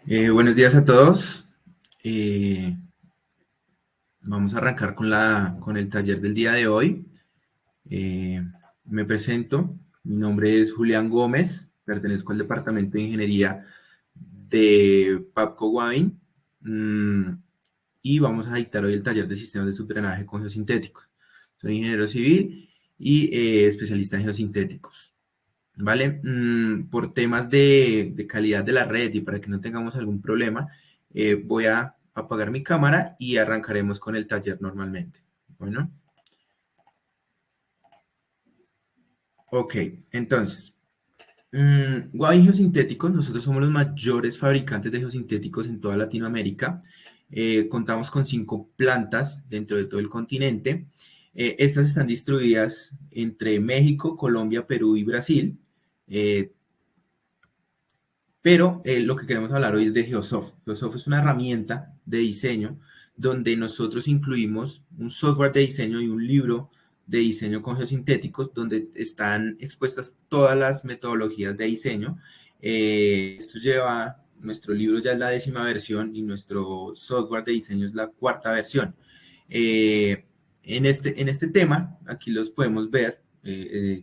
Buenos días a todos. Vamos a arrancar con el taller del día de hoy. Eh, Me presento. Mi nombre es Julián Gómez. Pertenezco al Departamento de Ingeniería de Papco Wine. Y vamos a dictar hoy el taller de sistemas de subdrenaje con geosintéticos. Soy ingeniero civil y especialista en geosintéticos. ¿Vale? Por temas de calidad de la red y para que no tengamos algún problema, voy a apagar mi cámara y arrancaremos con el taller normalmente. Bueno, ok, entonces, Guavin Geosintéticos, nosotros somos los mayores fabricantes de geosintéticos en toda Latinoamérica. Contamos con 5 plantas dentro de todo el continente. Estas están distribuidas entre México, Colombia, Perú y Brasil. Eh, Pero lo que queremos hablar hoy es de Geosoft. Geosoft es una herramienta de diseño donde nosotros incluimos un software de diseño y un libro de diseño con geosintéticos donde están expuestas todas las metodologías de diseño. Esto lleva, nuestro libro ya es la 10ª versión y nuestro software de diseño es la 4ª versión. En este tema, aquí los podemos ver.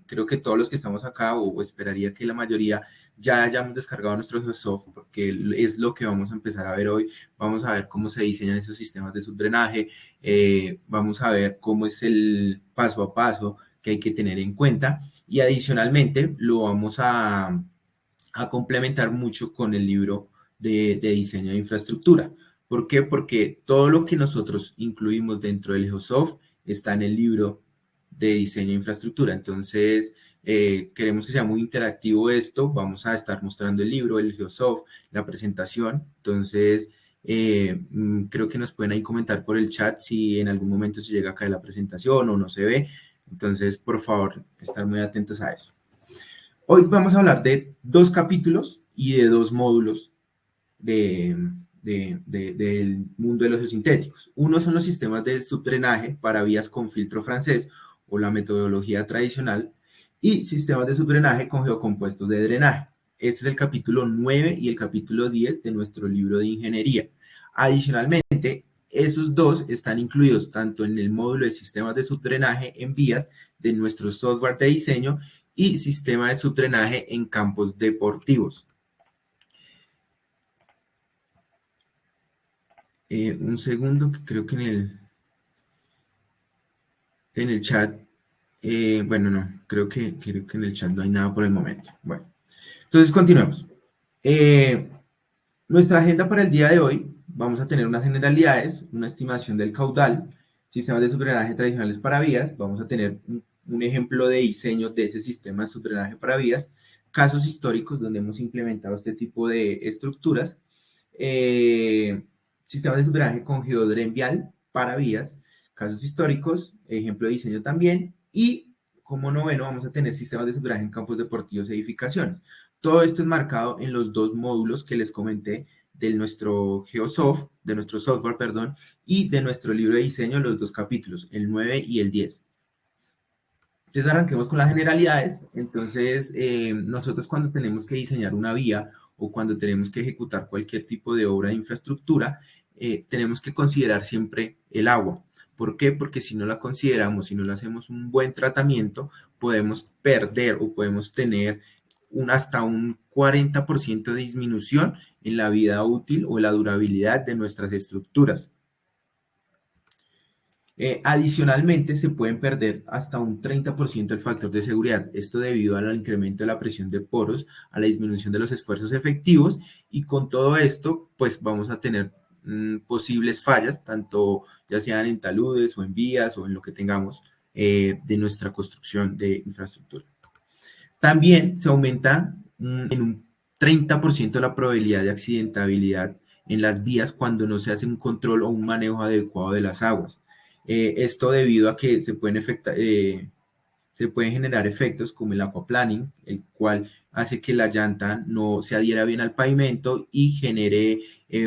Creo que todos los que estamos acá, o esperaría que la mayoría ya hayamos descargado nuestro Geosoft, porque es lo que vamos a empezar a ver hoy. Vamos a ver cómo se diseñan esos sistemas de subdrenaje, vamos a ver cómo es el paso a paso que hay que tener en cuenta, y adicionalmente lo vamos a complementar mucho con el libro de diseño de infraestructura. ¿Por qué? Porque todo lo que nosotros incluimos dentro del Geosoft está en el libro de diseño de infraestructura. Entonces, queremos que sea muy interactivo esto. Vamos a estar mostrando el libro, el Geosoft, la presentación. Entonces, creo que nos pueden ahí comentar por el chat si en algún momento se llega a caer la presentación o no se ve. Entonces, por favor, estar muy atentos a eso. Hoy vamos a hablar de 2 capítulos y de 2 módulos del mundo de los geosintéticos. Uno son los sistemas de subdrenaje para vías con filtro francés o la metodología tradicional, y sistemas de subdrenaje con geocompuestos de drenaje. Este es el capítulo 9 y el capítulo 10 de nuestro libro de ingeniería. Adicionalmente, esos 2 están incluidos tanto en el módulo de sistemas de subdrenaje en vías de nuestro software de diseño y sistema de subdrenaje en campos deportivos. Un segundo, que creo que en el chat, bueno, no, creo que en el chat no hay nada por el momento. Bueno, entonces continuemos. Nuestra agenda para el día de hoy, vamos a tener unas generalidades, una estimación del caudal, sistemas de subdrenaje tradicionales para vías, vamos a tener un ejemplo de diseño de ese sistema de subdrenaje para vías, casos históricos donde hemos implementado este tipo de estructuras, sistemas de subdrenaje con geodren vial para vías, casos históricos, ejemplo de diseño también, y como noveno vamos a tener sistemas de subdrenaje en campos deportivos e edificaciones. Todo esto enmarcado en los 2 módulos que les comenté de nuestro Geosoft, de nuestro software, perdón, y de nuestro libro de diseño, los 2 capítulos, el 9 y el 10. Entonces arranquemos con las generalidades. Entonces, nosotros cuando tenemos que diseñar una vía o cuando tenemos que ejecutar cualquier tipo de obra de infraestructura, tenemos que considerar siempre el agua. ¿Por qué? Porque si no la consideramos, si no le hacemos un buen tratamiento, podemos perder o podemos tener hasta un 40% de disminución en la vida útil o la durabilidad de nuestras estructuras. Adicionalmente, se pueden perder hasta un 30% el factor de seguridad, esto debido al incremento de la presión de poros, a la disminución de los esfuerzos efectivos, y con todo esto, pues vamos a tener posibles fallas, tanto ya sean en taludes o en vías o en lo que tengamos de nuestra construcción de infraestructura. También se aumenta en un 30% la probabilidad de accidentabilidad en las vías cuando no se hace un control o un manejo adecuado de las aguas. Esto debido a que se pueden generar efectos como el aquaplaning, el cual hace que la llanta no se adhiera bien al pavimento y genere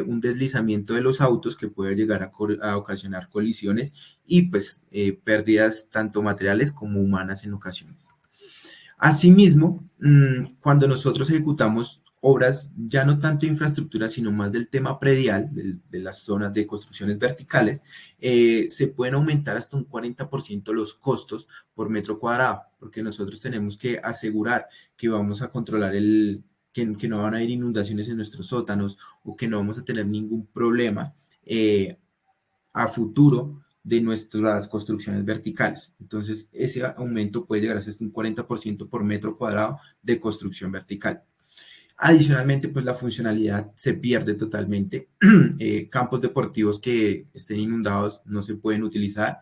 un deslizamiento de los autos que puede llegar a ocasionar colisiones y pues pérdidas tanto materiales como humanas en ocasiones. Asimismo, cuando nosotros ejecutamos obras ya no tanto de infraestructura, sino más del tema predial, de las zonas de construcciones verticales, se pueden aumentar hasta un 40% los costos por metro cuadrado, porque nosotros tenemos que asegurar que vamos a controlar que no van a haber inundaciones en nuestros sótanos o que no vamos a tener ningún problema a futuro de nuestras construcciones verticales. Entonces, ese aumento puede llegar a ser hasta un 40% por metro cuadrado de construcción vertical. Adicionalmente, pues la funcionalidad se pierde totalmente. Campos deportivos que estén inundados no se pueden utilizar,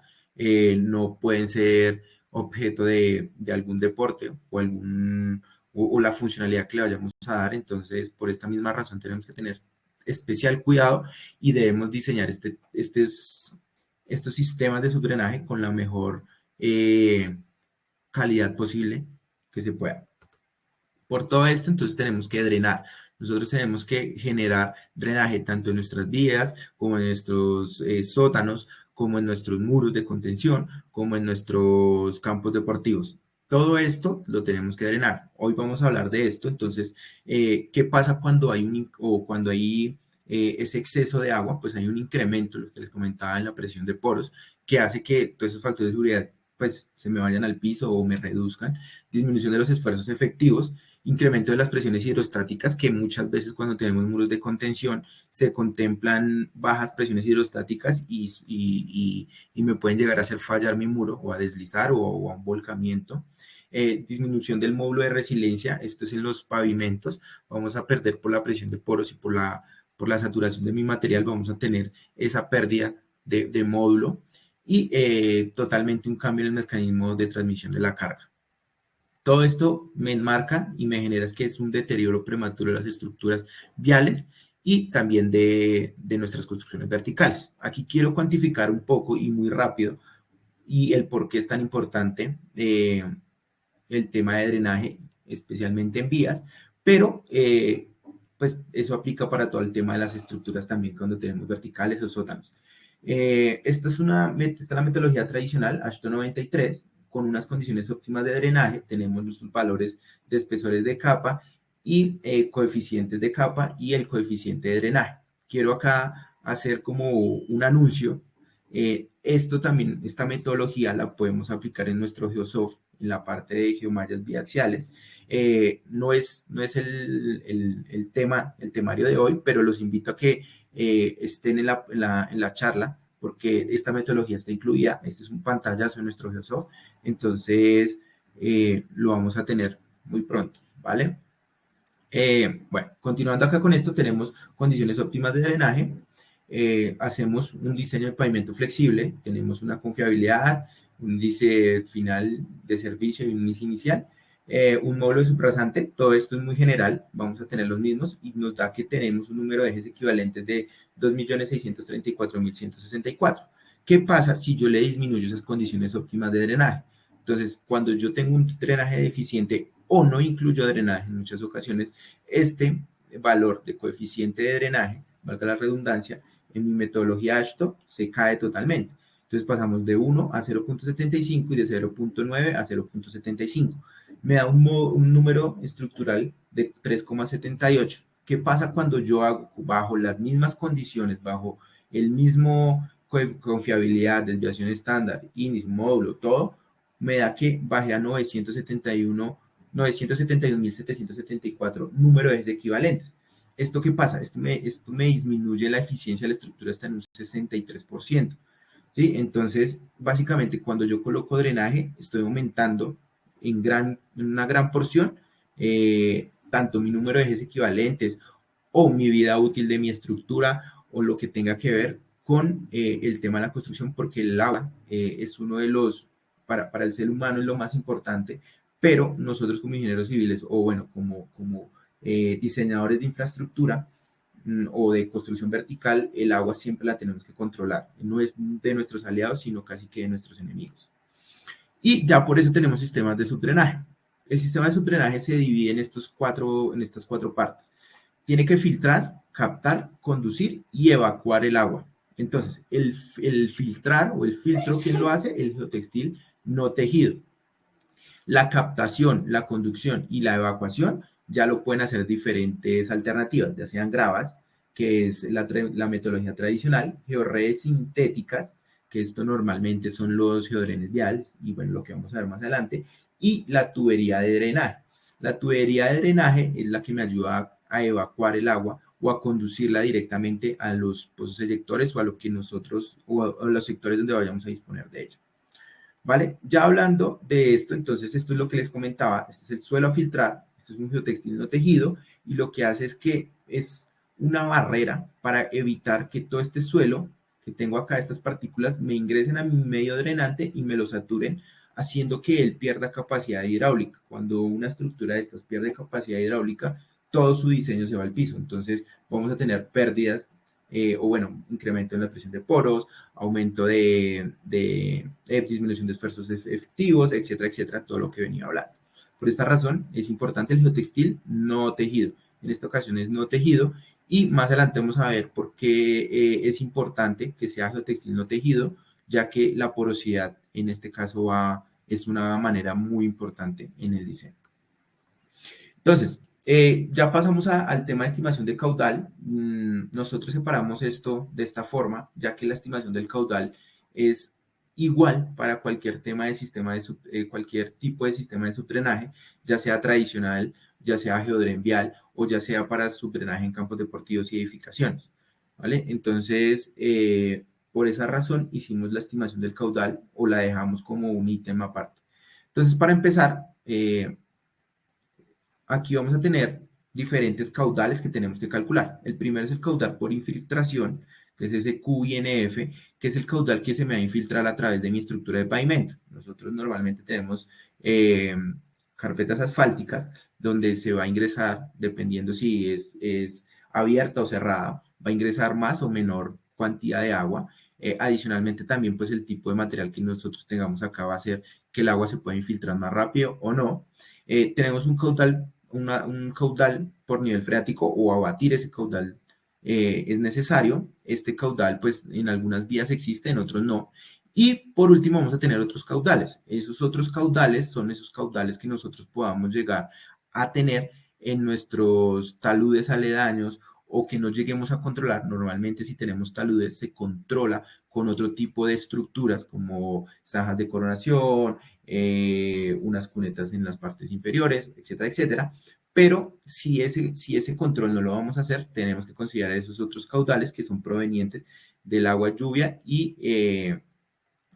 no pueden ser objeto de algún deporte o la funcionalidad que le vayamos a dar. Entonces, por esta misma razón tenemos que tener especial cuidado y debemos diseñar estos sistemas de subdrenaje con la mejor calidad posible que se pueda. Por todo esto, entonces tenemos que drenar. Nosotros tenemos que generar drenaje tanto en nuestras vías, como en nuestros sótanos, como en nuestros muros de contención, como en nuestros campos deportivos. Todo esto lo tenemos que drenar. Hoy vamos a hablar de esto. Entonces, ¿qué pasa cuando hay ese exceso de agua? Pues hay un incremento, lo que les comentaba, en la presión de poros, que hace que todos esos factores de seguridad pues se me vayan al piso o me reduzcan. Disminución de los esfuerzos efectivos, incremento de las presiones hidrostáticas, que muchas veces cuando tenemos muros de contención se contemplan bajas presiones hidrostáticas y me pueden llegar a hacer fallar mi muro o a deslizar o a un volcamiento. Disminución del módulo de resiliencia, esto es en los pavimentos, vamos a perder por la presión de poros y por la saturación de mi material, vamos a tener esa pérdida de módulo y totalmente un cambio en el mecanismo de transmisión de la carga. Todo esto me enmarca y me genera que es un deterioro prematuro de las estructuras viales y también de nuestras construcciones verticales. Aquí quiero cuantificar un poco y muy rápido y el por qué es tan importante el tema de drenaje, especialmente en vías, pero pues eso aplica para todo el tema de las estructuras también cuando tenemos verticales o sótanos. Esta es la metodología tradicional, Ashton 93, con unas condiciones óptimas de drenaje. Tenemos nuestros valores de espesores de capa y coeficientes de capa y el coeficiente de drenaje. Quiero acá hacer como un anuncio. Esto también, esta metodología la podemos aplicar en nuestro Geosoft, en la parte de geomallas biaxiales. No es el temario de hoy, pero los invito a que estén en la charla, porque esta metodología está incluida. Este es un pantallazo en nuestro Geosoft, entonces lo vamos a tener muy pronto, ¿vale? Bueno, continuando acá con esto, tenemos condiciones óptimas de drenaje. Hacemos un diseño de pavimento flexible, tenemos una confiabilidad, un índice final de servicio y un índice inicial, un módulo de suprasante. Todo esto es muy general, vamos a tener los mismos y nos da que tenemos un número de ejes equivalentes de 2.634.164. ¿Qué pasa si yo le disminuyo esas condiciones óptimas de drenaje? Entonces, cuando yo tengo un drenaje deficiente o no incluyo drenaje en muchas ocasiones, este valor de coeficiente de drenaje, valga la redundancia, en mi metodología ASHTO se cae totalmente. Entonces pasamos de 1 a 0.75 y de 0.9 a 0.75. Me da un número estructural de 3,78. ¿Qué pasa cuando yo hago bajo las mismas condiciones, bajo el mismo confiabilidad, desviación estándar, índice, módulo, todo? Me da que bajé a 971.774 número de ejes equivalentes. ¿Esto qué pasa? Esto me disminuye la eficiencia de la estructura hasta en un 63%. ¿Sí? Entonces, básicamente, cuando yo coloco drenaje, estoy aumentando en una gran porción tanto mi número de ejes equivalentes o mi vida útil de mi estructura o lo que tenga que ver con el tema de la construcción, porque el agua es uno de los, para el ser humano es lo más importante, pero nosotros como ingenieros civiles o bueno, como diseñadores de infraestructura o de construcción vertical, el agua siempre la tenemos que controlar. No es de nuestros aliados, sino casi que de nuestros enemigos. Y ya por eso tenemos sistemas de subdrenaje. El sistema de subdrenaje se divide en estas cuatro partes. Tiene que filtrar, captar, conducir y evacuar el agua. Entonces, el filtrar o el filtro, ¿quién lo hace? El geotextil no tejido. La captación, la conducción y la evacuación ya lo pueden hacer diferentes alternativas, ya sean gravas, que es la metodología tradicional, georredes sintéticas, que esto normalmente son los geodrenes viales, y bueno, lo que vamos a ver más adelante, y la tubería de drenaje. La tubería de drenaje es la que me ayuda a evacuar el agua o a conducirla directamente a los pozos eyectores o a lo que nosotros, o a los sectores donde vayamos a disponer de ella. ¿Vale? Ya hablando de esto, entonces esto es lo que les comentaba, este es el suelo a filtrar, este es un geotextil no tejido, y lo que hace es que es una barrera para evitar que todo este suelo que tengo acá, estas partículas, me ingresen a mi medio drenante y me lo saturen, haciendo que él pierda capacidad hidráulica. Cuando una estructura de estas pierde capacidad hidráulica, todo su diseño se va al piso. Entonces vamos a tener pérdidas, o bueno, incremento en la presión de poros, aumento de disminución de esfuerzos efectivos, etcétera, etcétera, todo lo que venía hablando. Por esta razón es importante el geotextil no tejido. En esta ocasión es no tejido, y más adelante vamos a ver por qué es importante que sea geotextil no tejido, ya que la porosidad en este caso es una manera muy importante en el diseño. Entonces, ya pasamos al tema de estimación de caudal. Nosotros separamos esto de esta forma, ya que la estimación del caudal es igual para cualquier tema de sistema cualquier tipo de sistema de subdrenaje, ya sea tradicional, ya sea geodrenvial o ya sea para subdrenaje en campos deportivos y edificaciones. ¿Vale? Entonces, por esa razón hicimos la estimación del caudal o la dejamos como un ítem aparte. Entonces, para empezar, aquí vamos a tener diferentes caudales que tenemos que calcular. El primero es el caudal por infiltración, que es ese QINF, que es el caudal que se me va a infiltrar a través de mi estructura de pavimento. Nosotros normalmente tenemos carpetas asfálticas donde se va a ingresar, dependiendo si es abierta o cerrada, va a ingresar más o menor cantidad de agua. Adicionalmente también pues el tipo de material que nosotros tengamos acá va a hacer que el agua se pueda infiltrar más rápido o no. Tenemos un caudal por nivel freático, o abatir ese caudal es necesario. Este caudal, pues en algunas vías existe, en otros no. Y por último vamos a tener otros caudales. Esos otros caudales son esos caudales que nosotros podamos llegar a tener en nuestros taludes aledaños o que no lleguemos a controlar. Normalmente si tenemos taludes se controla con otro tipo de estructuras como zanjas de coronación, unas cunetas en las partes inferiores, etcétera, etcétera. Pero si ese control no lo vamos a hacer, tenemos que considerar esos otros caudales que son provenientes del agua lluvia y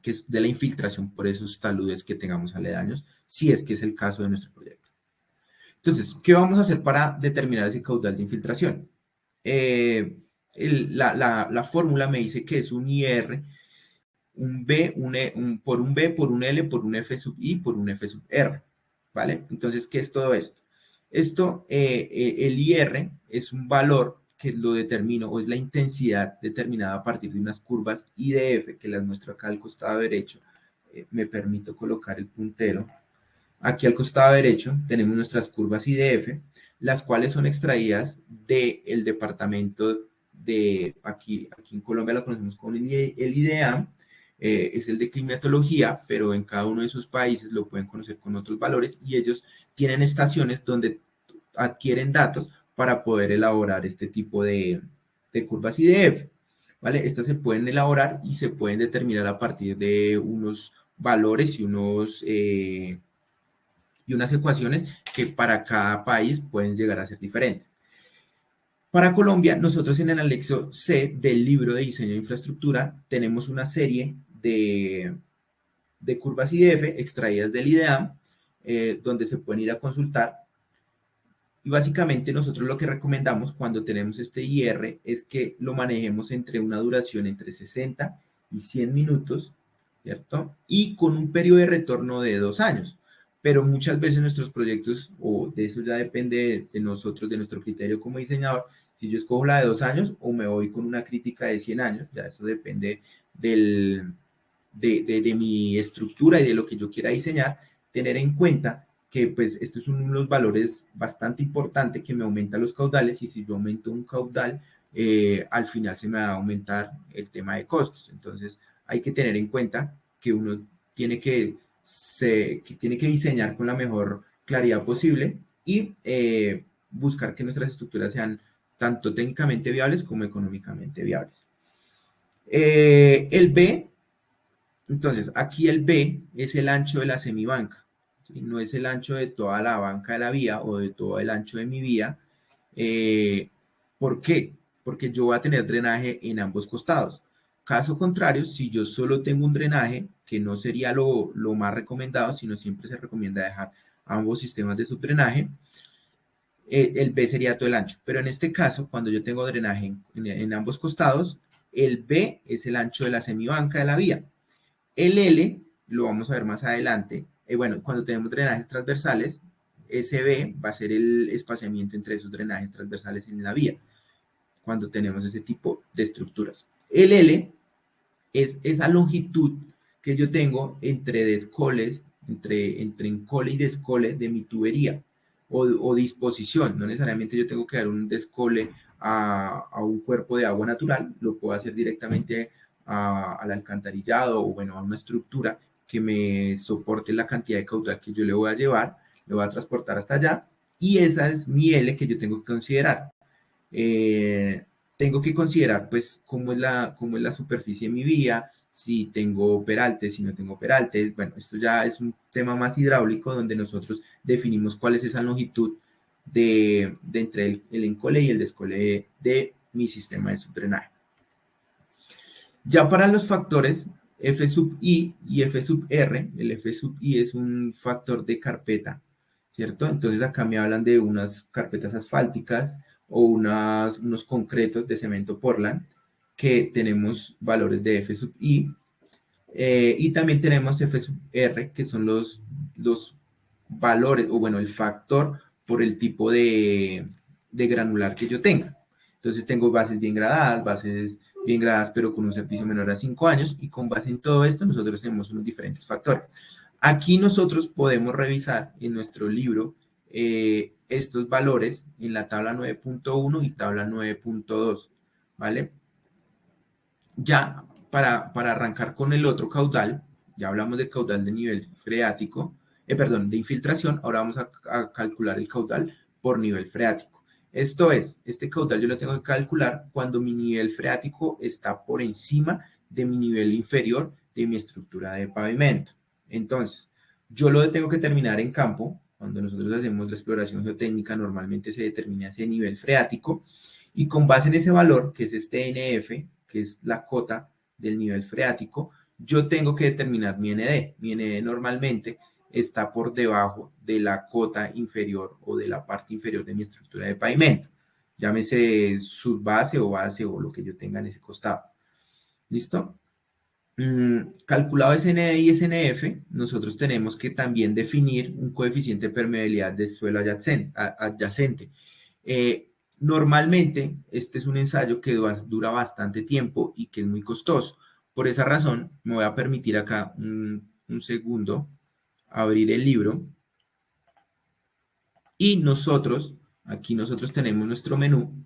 que es de la infiltración por esos taludes que tengamos aledaños, si es que es el caso de nuestro proyecto. Entonces, ¿qué vamos a hacer para determinar ese caudal de infiltración? La fórmula me dice que es un IR, un B, por un B, por un L, por un F sub I, por un F sub R, ¿vale? Entonces, ¿qué es todo esto? Esto, el IR es un valor que lo determino, o es la intensidad determinada a partir de unas curvas IDF, que las muestro acá al costado derecho. Me permito colocar el puntero. Aquí al costado derecho tenemos nuestras curvas IDF, las cuales son extraídas del departamento aquí en Colombia lo conocemos como el IDEAM, es el de climatología, pero en cada uno de sus países lo pueden conocer con otros valores, y ellos tienen estaciones donde adquieren datos para poder elaborar este tipo de curvas IDF. ¿Vale? Estas se pueden elaborar y se pueden determinar a partir de unos valores y unas ecuaciones que para cada país pueden llegar a ser diferentes. Para Colombia, nosotros en el anexo C del libro de diseño de infraestructura tenemos una serie de curvas IDF extraídas del IDEAM, donde se pueden ir a consultar. Y básicamente nosotros lo que recomendamos cuando tenemos este IR es que lo manejemos entre una duración entre 60 y 100 minutos, ¿cierto? Y con un periodo de retorno de 2 años. Pero muchas veces nuestros proyectos, o de eso ya depende de nosotros, de nuestro criterio como diseñador, si yo escojo la de 2 años o me voy con una crítica de 100 años, ya eso depende de mi estructura y de lo que yo quiera diseñar, tener en cuenta que pues estos son unos valores bastante importantes que me aumentan los caudales, y si yo aumento un caudal, al final se me va a aumentar el tema de costos. Entonces hay que tener en cuenta que uno tiene que diseñar con la mejor claridad posible y buscar que nuestras estructuras sean tanto técnicamente viables como económicamente viables. El B, entonces aquí el B es el ancho de la semibanca, ¿sí? No es el ancho de toda la banca de la vía o de todo el ancho de mi vía. ¿Por qué? Porque yo voy a tener drenaje en ambos costados. Caso contrario, si yo solo tengo un drenaje, que no sería lo más recomendado, sino siempre se recomienda dejar ambos sistemas de subdrenaje, el B sería todo el ancho. Pero en este caso, cuando yo tengo drenaje en ambos costados, el B es el ancho de la semibanca de la vía. El L, lo vamos a ver más adelante, bueno, cuando tenemos drenajes transversales, ese B va a ser el espaciamiento entre esos drenajes transversales en la vía, cuando tenemos ese tipo de estructuras. El L es esa longitud que yo tengo entre descoles, entre encole y descole de mi tubería o disposición. No necesariamente yo tengo que dar un descole a un cuerpo de agua natural, lo puedo hacer directamente al alcantarillado o bueno, a una estructura que me soporte la cantidad de caudal que yo le voy a llevar, lo voy a transportar hasta allá y esa es mi L que yo tengo que considerar. Tengo que considerar pues cómo es la superficie de mi vía, si tengo peraltes, si no tengo peraltes. Bueno, esto ya es un tema más hidráulico donde nosotros definimos cuál es esa longitud de entre el encole y el descole de mi sistema de subdrenaje. Ya para los factores F sub I y F sub R, el F sub I es un factor de carpeta, ¿cierto? Entonces acá me hablan de unas carpetas asfálticas o unos concretos de cemento Portland que tenemos valores de F sub I y también tenemos F sub R que son los valores o bueno, el factor por el tipo de granular que yo tenga. Entonces tengo bases bien gradadas, pero con un servicio menor a 5 años y con base en todo esto nosotros tenemos unos diferentes factores. Aquí nosotros podemos revisar en nuestro libro estos valores en la tabla 9.1 y tabla 9.2, ¿vale? Ya para arrancar con el otro caudal, ya hablamos de caudal de nivel freático, perdón, de infiltración, ahora vamos a calcular el caudal por nivel freático. Esto es, este caudal yo lo tengo que calcular cuando mi nivel freático está por encima de mi nivel inferior de mi estructura de pavimento. Entonces, yo lo tengo que determinar en campo. Cuando nosotros hacemos la exploración geotécnica, normalmente se determina ese nivel freático y con base en ese valor, que es este NF, que es la cota del nivel freático, yo tengo que determinar mi ND. Mi ND normalmente está por debajo de la cota inferior o de la parte inferior de mi estructura de pavimento. Llámese subbase o base o lo que yo tenga en ese costado. ¿Listo? Calculado SND y SNF, nosotros tenemos que también definir un coeficiente de permeabilidad del suelo adyacente. Normalmente, este es un ensayo que dura bastante tiempo y que es muy costoso. Por esa razón, me voy a permitir acá un segundo abrir el libro y aquí nosotros tenemos nuestro menú,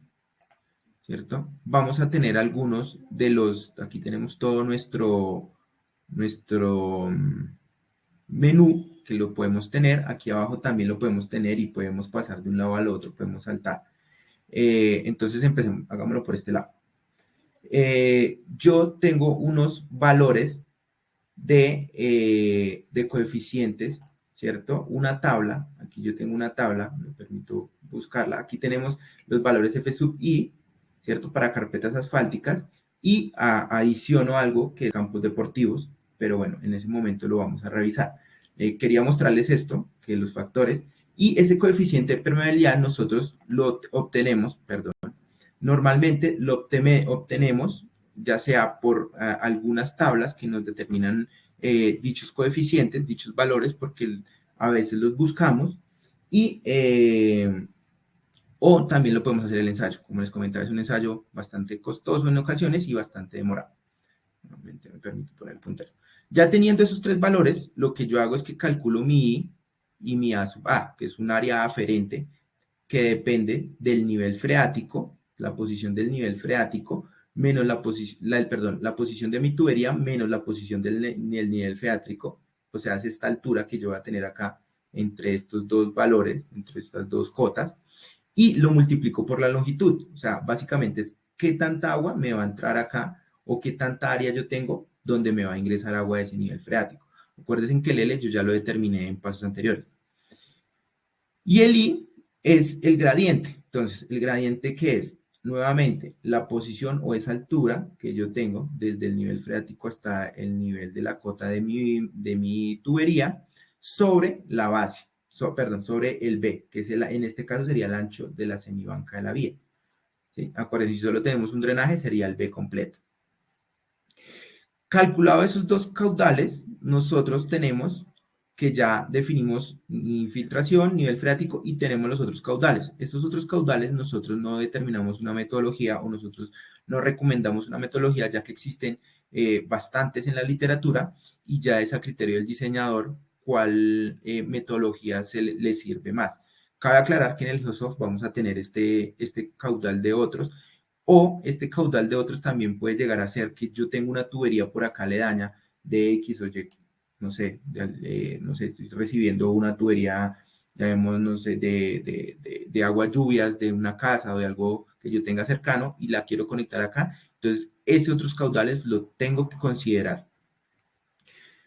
¿cierto? Vamos a tener algunos de aquí tenemos todo nuestro menú que lo podemos tener, aquí abajo también lo podemos tener y podemos pasar de un lado al otro, podemos saltar. Entonces empecemos, hagámoslo por este lado. Yo tengo unos valores de coeficientes, ¿cierto? Una tabla, aquí yo tengo una tabla, me permito buscarla. Aquí tenemos los valores F sub I, ¿cierto? Para carpetas asfálticas y adiciono algo que es campos deportivos, pero bueno, en ese momento lo vamos a revisar. Quería mostrarles esto, que los factores, y ese coeficiente de permeabilidad nosotros lo obtenemos, perdón, normalmente lo obtenemos ya sea por algunas tablas que nos determinan dichos coeficientes, dichos valores, porque a veces los buscamos y o también lo podemos hacer el ensayo. Como les comentaba, es un ensayo bastante costoso en ocasiones y bastante demorado. Normalmente me permite poner el puntero. Ya teniendo esos tres valores, lo que yo hago es que calculo mi I y mi A sub A, que es un área aferente que depende del nivel freático, la posición del nivel freático, menos la posición de mi tubería, menos la posición del nivel freático, o sea, es esta altura que yo voy a tener acá entre estos dos valores, entre estas dos cotas, y lo multiplico por la longitud. O sea, básicamente es qué tanta agua me va a entrar acá o qué tanta área yo tengo donde me va a ingresar agua de ese nivel freático. Acuérdense que el L yo ya lo determiné en pasos anteriores. Y el I es el gradiente. Entonces, ¿el gradiente qué es? Nuevamente, la posición o esa altura que yo tengo desde el nivel freático hasta el nivel de la cota de mi tubería sobre la base, perdón, sobre el B, que es en este caso sería el ancho de la semibanca de la vía. ¿Sí? Acuérdense, si solo tenemos un drenaje, sería el B completo. Calculado esos dos caudales, nosotros tenemos que ya definimos infiltración, nivel freático y tenemos los otros caudales. Estos otros caudales nosotros no determinamos una metodología o nosotros no recomendamos una metodología ya que existen bastantes en la literatura y ya es a criterio del diseñador cuál metodología le sirve más. Cabe aclarar que en el Geosoft vamos a tener este caudal de otros o este caudal de otros también puede llegar a ser que yo tengo una tubería por acá aledaña de X o Y, no sé, no sé, estoy recibiendo una tubería, llamemos, no sé, de agua lluvias de una casa o de algo que yo tenga cercano y la quiero conectar acá. Entonces, esos otros caudales lo tengo que considerar.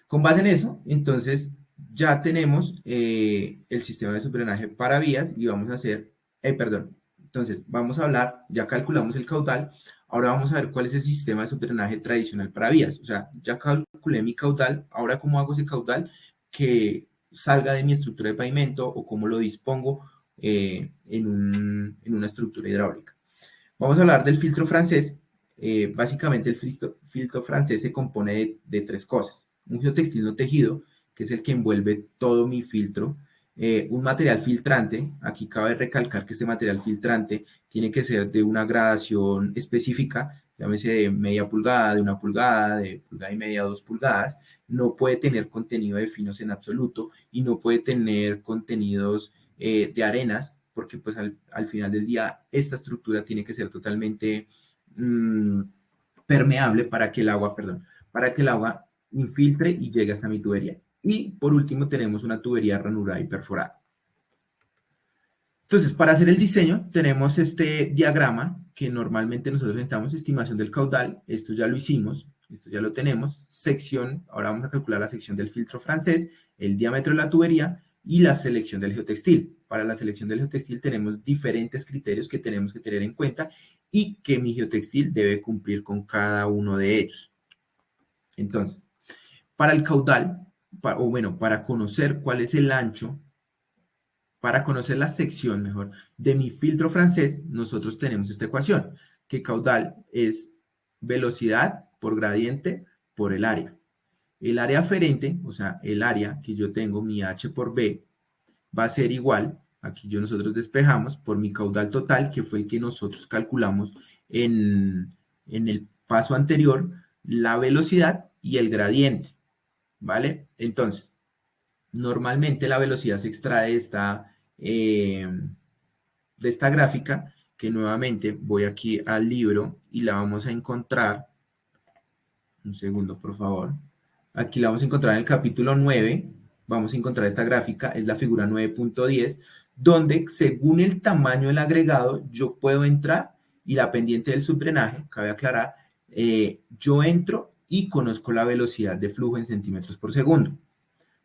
Con base en eso, entonces, ya tenemos el sistema de subdrenaje para vías y vamos a hacer, perdón, entonces vamos a hablar, ya calculamos el caudal, ahora vamos a ver cuál es el sistema de subdrenaje tradicional para vías. O sea, ya calculé mi caudal, ahora cómo hago ese caudal que salga de mi estructura de pavimento o cómo lo dispongo en una estructura hidráulica. Vamos a hablar del filtro francés. Básicamente el filtro francés se compone de tres cosas. Un geotextil no tejido, que es el que envuelve todo mi filtro. Un material filtrante, aquí cabe recalcar que este material filtrante tiene que ser de una gradación específica, llámese de media pulgada, de una pulgada, de pulgada y media, 2 pulgadas. No puede tener contenido de finos en absoluto y no puede tener contenidos de arenas, porque pues al final del día esta estructura tiene que ser totalmente permeable para que el agua, perdón, para que el agua infiltre y llegue hasta mi tubería. Y por último tenemos una tubería ranurada y perforada. Entonces, para hacer el diseño tenemos este diagrama que normalmente nosotros necesitamos estimación del caudal, esto ya lo hicimos, esto ya lo tenemos, sección, ahora vamos a calcular la sección del filtro francés, el diámetro de la tubería y la selección del geotextil. Para la selección del geotextil tenemos diferentes criterios que tenemos que tener en cuenta y que mi geotextil debe cumplir con cada uno de ellos. Entonces, para el caudal, o bueno, para conocer cuál es el ancho, para conocer la sección mejor de mi filtro francés, nosotros tenemos esta ecuación, que caudal es velocidad por gradiente por el área. El área aferente, o sea, el área que yo tengo, mi H por B, va a ser igual, aquí nosotros despejamos, por mi caudal total, que fue el que nosotros calculamos en el paso anterior, la velocidad y el gradiente, ¿vale? Entonces, normalmente la velocidad se extrae de esta gráfica, que nuevamente voy aquí al libro y la vamos a encontrar, un segundo por favor, aquí la vamos a encontrar en el capítulo 9, vamos a encontrar esta gráfica, es la figura 9.10, donde según el tamaño del agregado yo puedo entrar y la pendiente del subdrenaje, cabe aclarar, yo entro y conozco la velocidad de flujo en centímetros por segundo,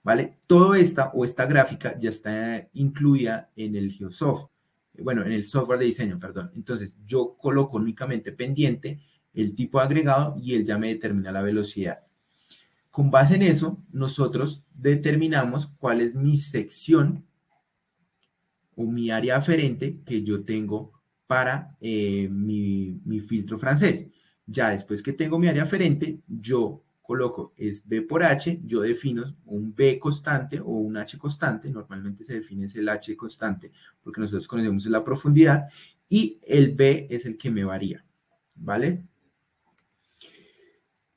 ¿vale? Todo esta gráfica ya está incluida en el Geosoft, bueno, en el software de diseño, perdón. Entonces yo coloco únicamente pendiente el tipo de agregado y él ya me determina la velocidad. Con base en eso, nosotros determinamos cuál es mi sección o mi área aferente que yo tengo para mi filtro francés. Ya después que tengo mi área aferente, yo coloco es B por H, yo defino un B constante o un H constante, normalmente se define el H constante porque nosotros conocemos la profundidad y el B es el que me varía, ¿vale?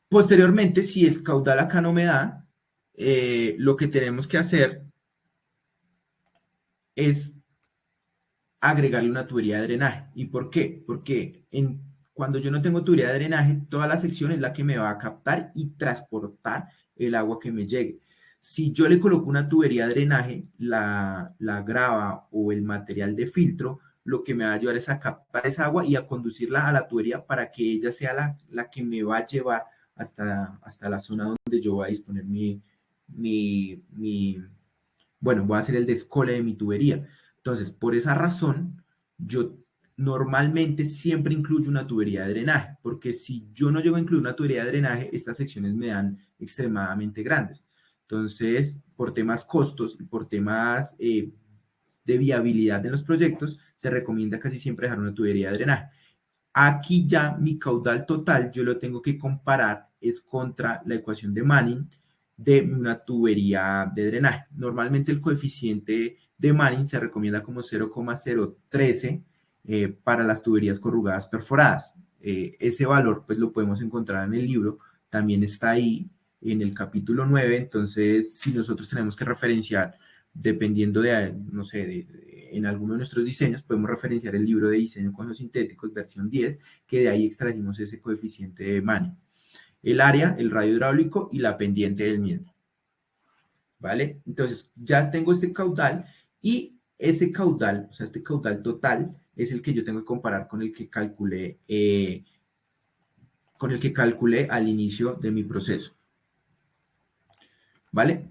Posteriormente, si el caudal acá no me da, lo que tenemos que hacer es agregarle una tubería de drenaje. ¿Y por qué? Porque cuando yo no tengo tubería de drenaje, toda la sección es la que me va a captar y transportar el agua que me llegue. Si yo le coloco una tubería de drenaje, la grava o el material de filtro, lo que me va a ayudar es a captar esa agua y a conducirla a la tubería para que ella sea la que me va a llevar hasta la zona donde yo voy a disponer bueno, voy a hacer el descole de mi tubería. Entonces, por esa razón, yo normalmente siempre incluyo una tubería de drenaje, porque si yo no llego a incluir una tubería de drenaje, estas secciones me dan extremadamente grandes. Entonces, por temas costos y por temas de viabilidad de los proyectos, se recomienda casi siempre dejar una tubería de drenaje. Aquí ya mi caudal total yo lo tengo que comparar es contra la ecuación de Manning de una tubería de drenaje. Normalmente el coeficiente de Manning se recomienda como 0,013 para las tuberías corrugadas perforadas. Ese valor pues lo podemos encontrar en el libro, también está ahí en el capítulo 9, entonces si nosotros tenemos que referenciar, dependiendo de, no sé, en alguno de nuestros diseños, podemos referenciar el libro de diseño con geosintéticos, versión 10, que de ahí extrajimos ese coeficiente de Manning. El área, el radio hidráulico y la pendiente del mismo. ¿Vale? Entonces, ya tengo este caudal y ese caudal, o sea, este caudal total, es el que yo tengo que comparar con el que calculé al inicio de mi proceso. ¿Vale?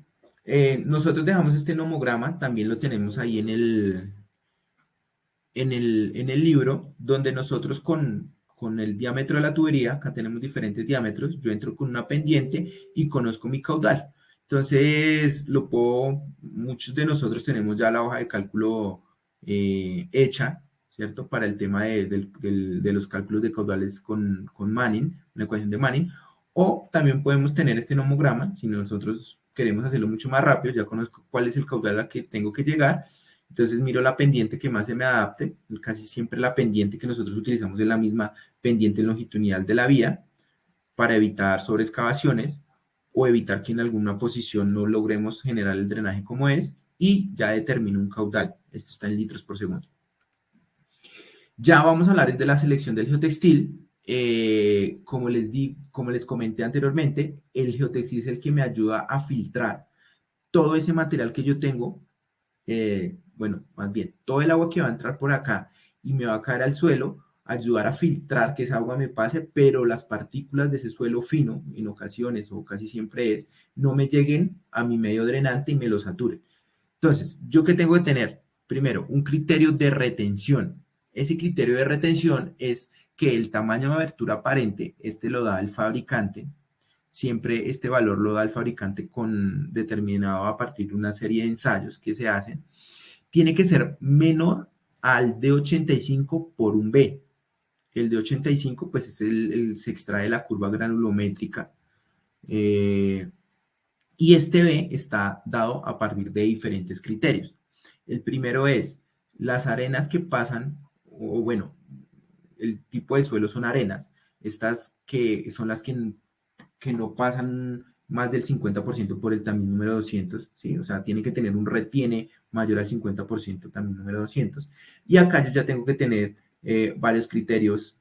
Nosotros dejamos este nomograma, también lo tenemos ahí en el libro, donde nosotros con el diámetro de la tubería, acá tenemos diferentes diámetros, yo entro con una pendiente y conozco mi caudal. Entonces, muchos de nosotros tenemos ya la hoja de cálculo hecha, ¿cierto? Para el tema de los cálculos de caudales con Manning, una ecuación de Manning, o también podemos tener este nomograma, si nosotros queremos hacerlo mucho más rápido, ya conozco cuál es el caudal al que tengo que llegar, entonces miro la pendiente que más se me adapte, casi siempre la pendiente que nosotros utilizamos es la misma pendiente longitudinal de la vía, para evitar sobreexcavaciones o evitar que en alguna posición no logremos generar el drenaje como es, y ya determino un caudal. Esto está en litros por segundo. Ya vamos a hablar de la selección del geotextil. Como les comenté anteriormente, el geotextil es el que me ayuda a filtrar todo ese material que yo tengo, bueno, más bien, todo el agua que va a entrar por acá y me va a caer al suelo, ayudar a filtrar que esa agua me pase, pero las partículas de ese suelo fino, en ocasiones o casi siempre no me lleguen a mi medio drenante y me lo saturen. Entonces, ¿yo qué tengo que tener? Primero, un criterio de retención. Ese criterio de retención es que el tamaño de abertura aparente, este lo da el fabricante, siempre este valor lo da el fabricante determinado a partir de una serie de ensayos que se hacen, tiene que ser menor al de 85 por un B. El de 85 pues se extrae de la curva granulométrica, y este B está dado a partir de diferentes criterios. El primero es las arenas que pasan, o bueno, el tipo de suelo son arenas, estas que son las que no pasan más del 50% por el también número 200, ¿sí? O sea, tiene que tener un retiene mayor al 50% también número 200. Y acá yo ya tengo que tener varios criterios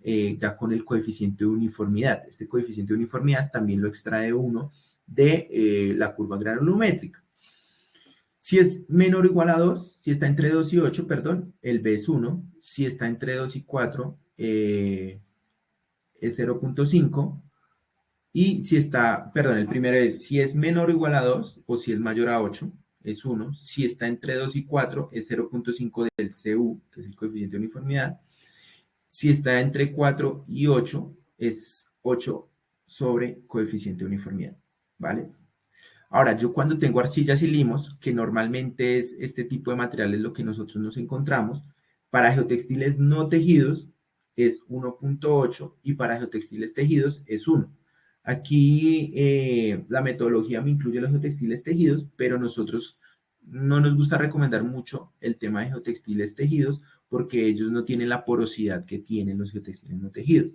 ya con el coeficiente de uniformidad. Este coeficiente de uniformidad también lo extrae uno de la curva granulométrica. Si es menor o igual a 2, si está entre 2 y 8, perdón, el B es 1. Si está entre 2 y 4, es 0,5. Y si está, perdón, el primero es si es menor o igual a 2 o si es mayor a 8, es 1. Si está entre 2 y 4, es 0,5 del CU, que es el coeficiente de uniformidad. Si está entre 4 y 8, es 8 sobre coeficiente de uniformidad, ¿vale? Ahora, yo cuando tengo arcillas y limos, que normalmente es este tipo de materiales lo que nosotros nos encontramos, para geotextiles no tejidos es 1,8 y para geotextiles tejidos es 1. Aquí la metodología me incluye los geotextiles tejidos, pero nosotros no nos gusta recomendar mucho el tema de geotextiles tejidos porque ellos no tienen la porosidad que tienen los geotextiles no tejidos.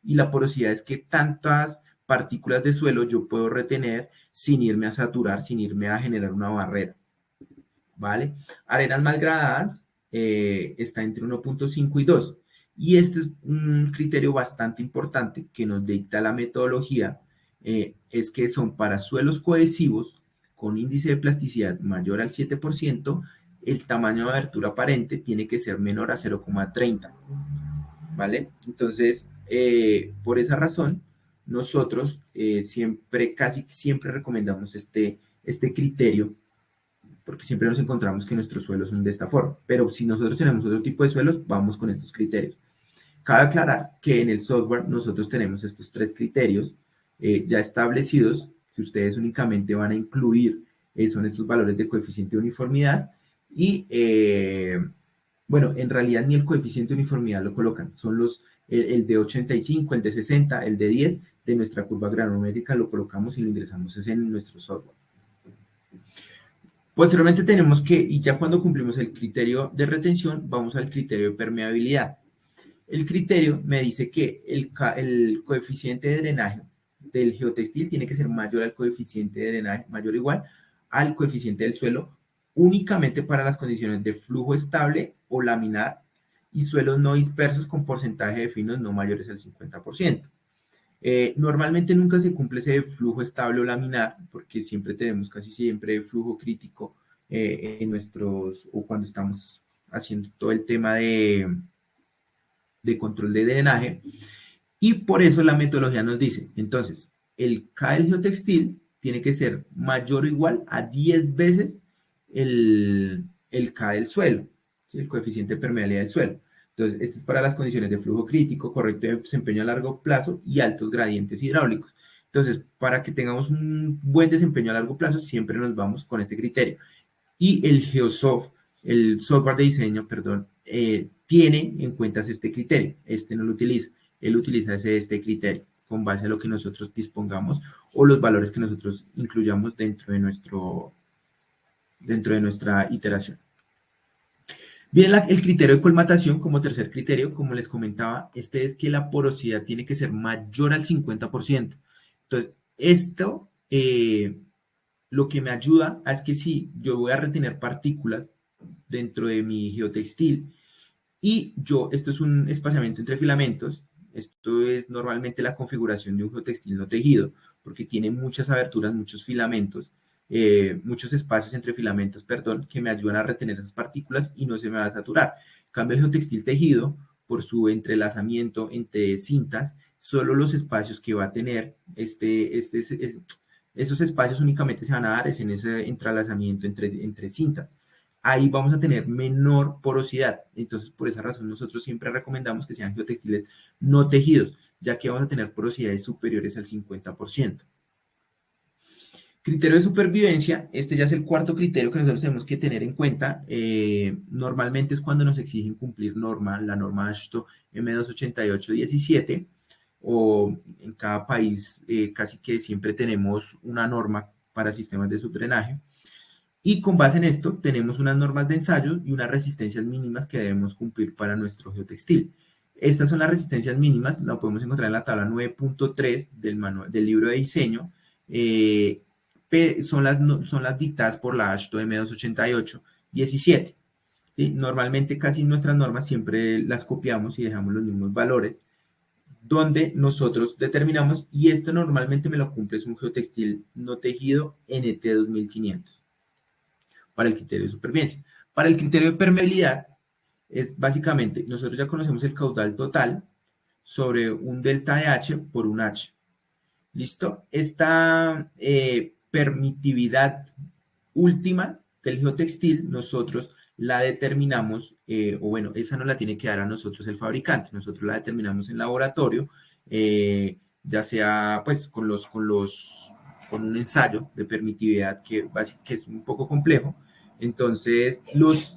Y la porosidad es que tantas partículas de suelo yo puedo retener sin irme a saturar, sin irme a generar una barrera, ¿vale? Arenas mal gradadas está entre 1,5 y 2. Y este es un criterio bastante importante que nos dicta la metodología, es que son para suelos cohesivos con índice de plasticidad mayor al 7%, el tamaño de abertura aparente tiene que ser menor a 0,30, ¿vale? Entonces, por esa razón, nosotros casi siempre recomendamos este criterio, porque siempre nos encontramos que nuestros suelos son de esta forma. Pero si nosotros tenemos otro tipo de suelos, vamos con estos criterios. Cabe aclarar que en el software nosotros tenemos estos 3 criterios ya establecidos, que ustedes únicamente van a incluir, son estos valores de coeficiente de uniformidad. Y bueno, en realidad ni el coeficiente de uniformidad lo colocan, son el de 85, el de 60, el de 10 de nuestra curva granulométrica lo colocamos y lo ingresamos es en nuestro software. Posteriormente tenemos que, y ya cuando cumplimos el criterio de retención, vamos al criterio de permeabilidad. El criterio me dice que el coeficiente de drenaje del geotextil tiene que ser mayor al coeficiente de drenaje, mayor o igual al coeficiente del suelo, únicamente para las condiciones de flujo estable o laminar y suelos no dispersos con porcentaje de finos no mayores al 50%. Normalmente nunca se cumple ese flujo estable o laminar, porque siempre tenemos casi siempre flujo crítico en nuestros, o cuando estamos haciendo todo el tema de control de drenaje, y por eso la metodología nos dice, entonces, el K del geotextil tiene que ser mayor o igual a 10 veces el K del suelo, ¿sí? El coeficiente de permeabilidad del suelo. Entonces, este es para las condiciones de flujo crítico, correcto desempeño a largo plazo y altos gradientes hidráulicos. Entonces, para que tengamos un buen desempeño a largo plazo, siempre nos vamos con este criterio. Y el Geosoft, el software de diseño, perdón, tiene en cuenta este criterio. Este no lo utiliza. Él utiliza este criterio con base a lo que nosotros dispongamos o los valores que nosotros incluyamos dentro de nuestra iteración. Viene el criterio de colmatación como tercer criterio, como les comentaba, este es que la porosidad tiene que ser mayor al 50%. Entonces, esto lo que me ayuda es que si yo voy a retener partículas dentro de mi geotextil y esto es un espaciamiento entre filamentos, esto es normalmente la configuración de un geotextil no tejido, porque tiene muchas aberturas, muchos filamentos, muchos espacios entre filamentos, perdón, que me ayudan a retener esas partículas y no se me va a saturar. En cambio, el geotextil tejido, por su entrelazamiento entre cintas, solo los espacios que va a tener esos espacios únicamente se van a dar en ese entrelazamiento entre cintas. Ahí vamos a tener menor porosidad. Entonces, por esa razón, nosotros siempre recomendamos que sean geotextiles no tejidos, ya que vamos a tener porosidades superiores al 50%. Criterio de supervivencia, este ya es el cuarto criterio que nosotros tenemos que tener en cuenta. Normalmente es cuando nos exigen cumplir la norma AASHTO M28817, o en cada país casi que siempre tenemos una norma para sistemas de subdrenaje. Y con base en esto tenemos unas normas de ensayo y unas resistencias mínimas que debemos cumplir para nuestro geotextil. Estas son las resistencias mínimas, la podemos encontrar en la tabla 9.3 del libro de diseño. Son las dictadas por la AASHTO M28817. ¿Sí? Normalmente casi nuestras normas siempre las copiamos y dejamos los mismos valores, donde nosotros determinamos, y esto normalmente me lo cumple, es un geotextil no tejido NT 2500 para el criterio de supervivencia. Para el criterio de permeabilidad, es básicamente, nosotros ya conocemos el caudal total sobre un delta de H por un H. ¿Listo? Esta permitividad última del geotextil, nosotros la determinamos, o bueno, esa nos la tiene que dar a nosotros el fabricante. Nosotros la determinamos en laboratorio, ya sea pues con un ensayo de permitividad que es un poco complejo. Entonces, los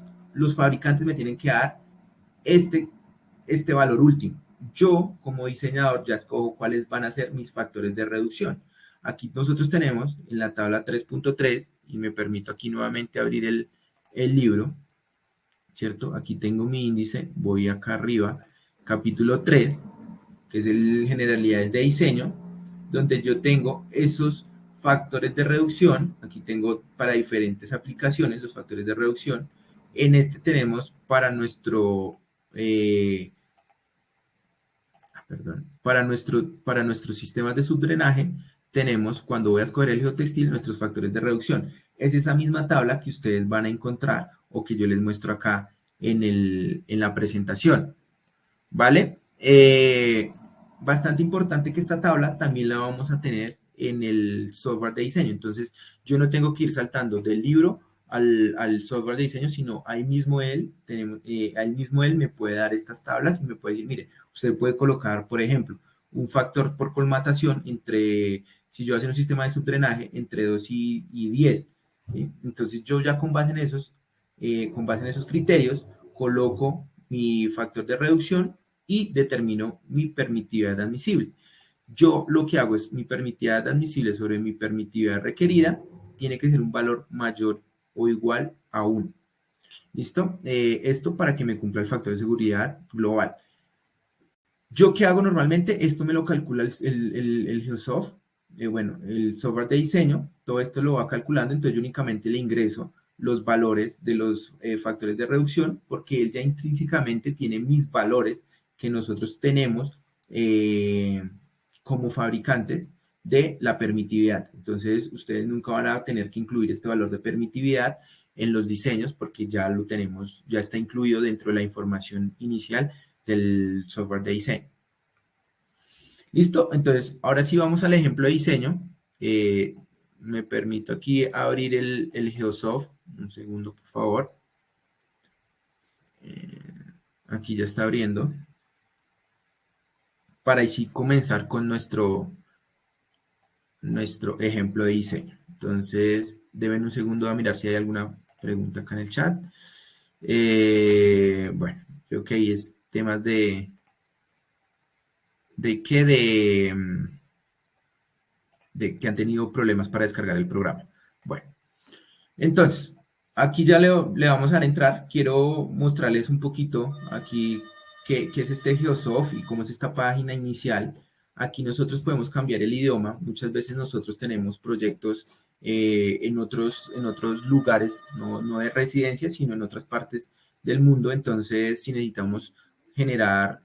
fabricantes me tienen que dar este valor último. Yo, como diseñador, ya escojo cuáles van a ser mis factores de reducción. Aquí nosotros tenemos en la tabla 3.3, y me permito aquí nuevamente abrir el libro, ¿cierto? Aquí tengo mi índice, voy acá arriba, capítulo 3, que es el generalidades de diseño, donde yo tengo esos factores de reducción. Aquí tengo para diferentes aplicaciones los factores de reducción. En este tenemos para nuestro para nuestros sistemas de subdrenaje, tenemos, cuando voy a escoger el geotextil, nuestros factores de reducción. Es esa misma tabla que ustedes van a encontrar o que yo les muestro acá en la presentación, ¿vale? Bastante importante que esta tabla también la vamos a tener en el software de diseño. Entonces, yo no tengo que ir saltando del libro al software de diseño, sino ahí mismo él me puede dar estas tablas y me puede decir, mire, usted puede colocar, por ejemplo, un factor por colmatación entre, si yo hago un sistema de subdrenaje, entre 2 y 10. ¿Sí? Entonces, yo ya con base en esos criterios, coloco mi factor de reducción y determino mi permitividad admisible. Yo lo que hago es mi permitividad admisible sobre mi permitividad requerida tiene que ser un valor mayor o igual a 1. ¿Listo? Esto para que me cumpla el factor de seguridad global. ¿Yo qué hago normalmente? Esto me lo calcula el Geosoft, bueno, el software de diseño, todo esto lo va calculando, entonces yo únicamente le ingreso los valores de los factores de reducción, porque él ya intrínsecamente tiene mis valores que nosotros tenemos como fabricantes de la permitividad. Entonces, ustedes nunca van a tener que incluir este valor de permitividad en los diseños, porque ya lo tenemos, ya está incluido dentro de la información inicial del software de diseño. ¿Listo? Entonces, ahora sí vamos al ejemplo de diseño. Me permito aquí abrir el Geosoft. Un segundo, por favor. Aquí ya está abriendo. Para así comenzar con nuestro ejemplo de diseño. Entonces, deben un segundo a mirar si hay alguna pregunta acá en el chat. Bueno, creo que ahí es temas de que han tenido problemas para descargar el programa. Bueno, entonces, aquí ya le vamos a entrar. Quiero mostrarles un poquito aquí qué es este Geosoft y cómo es esta página inicial. Aquí nosotros podemos cambiar el idioma. Muchas veces nosotros tenemos proyectos en otros lugares, no de residencia, sino en otras partes del mundo. Entonces, si necesitamos generar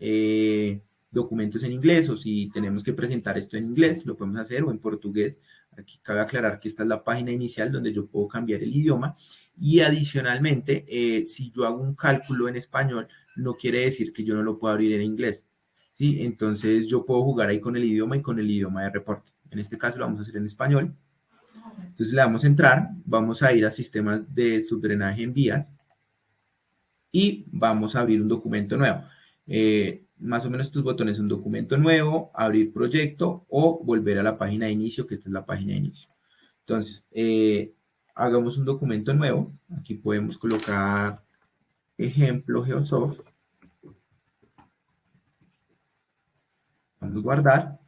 documentos en inglés o si tenemos que presentar esto en inglés, lo podemos hacer o en portugués. Aquí cabe aclarar que esta es la página inicial donde yo puedo cambiar el idioma y adicionalmente, si yo hago un cálculo en español, no quiere decir que yo no lo pueda abrir en inglés. ¿Sí? Entonces yo puedo jugar ahí con el idioma y con el idioma de reporte. En este caso lo vamos a hacer en español. Entonces le vamos a entrar, vamos a ir a sistemas de subdrenaje en vías y vamos a abrir un documento nuevo. Más o menos estos botones son documento nuevo, abrir proyecto o volver a la página de inicio, que esta es la página de inicio. Entonces, hagamos un documento nuevo. Aquí podemos colocar ejemplo Geosoft. Vamos a guardar.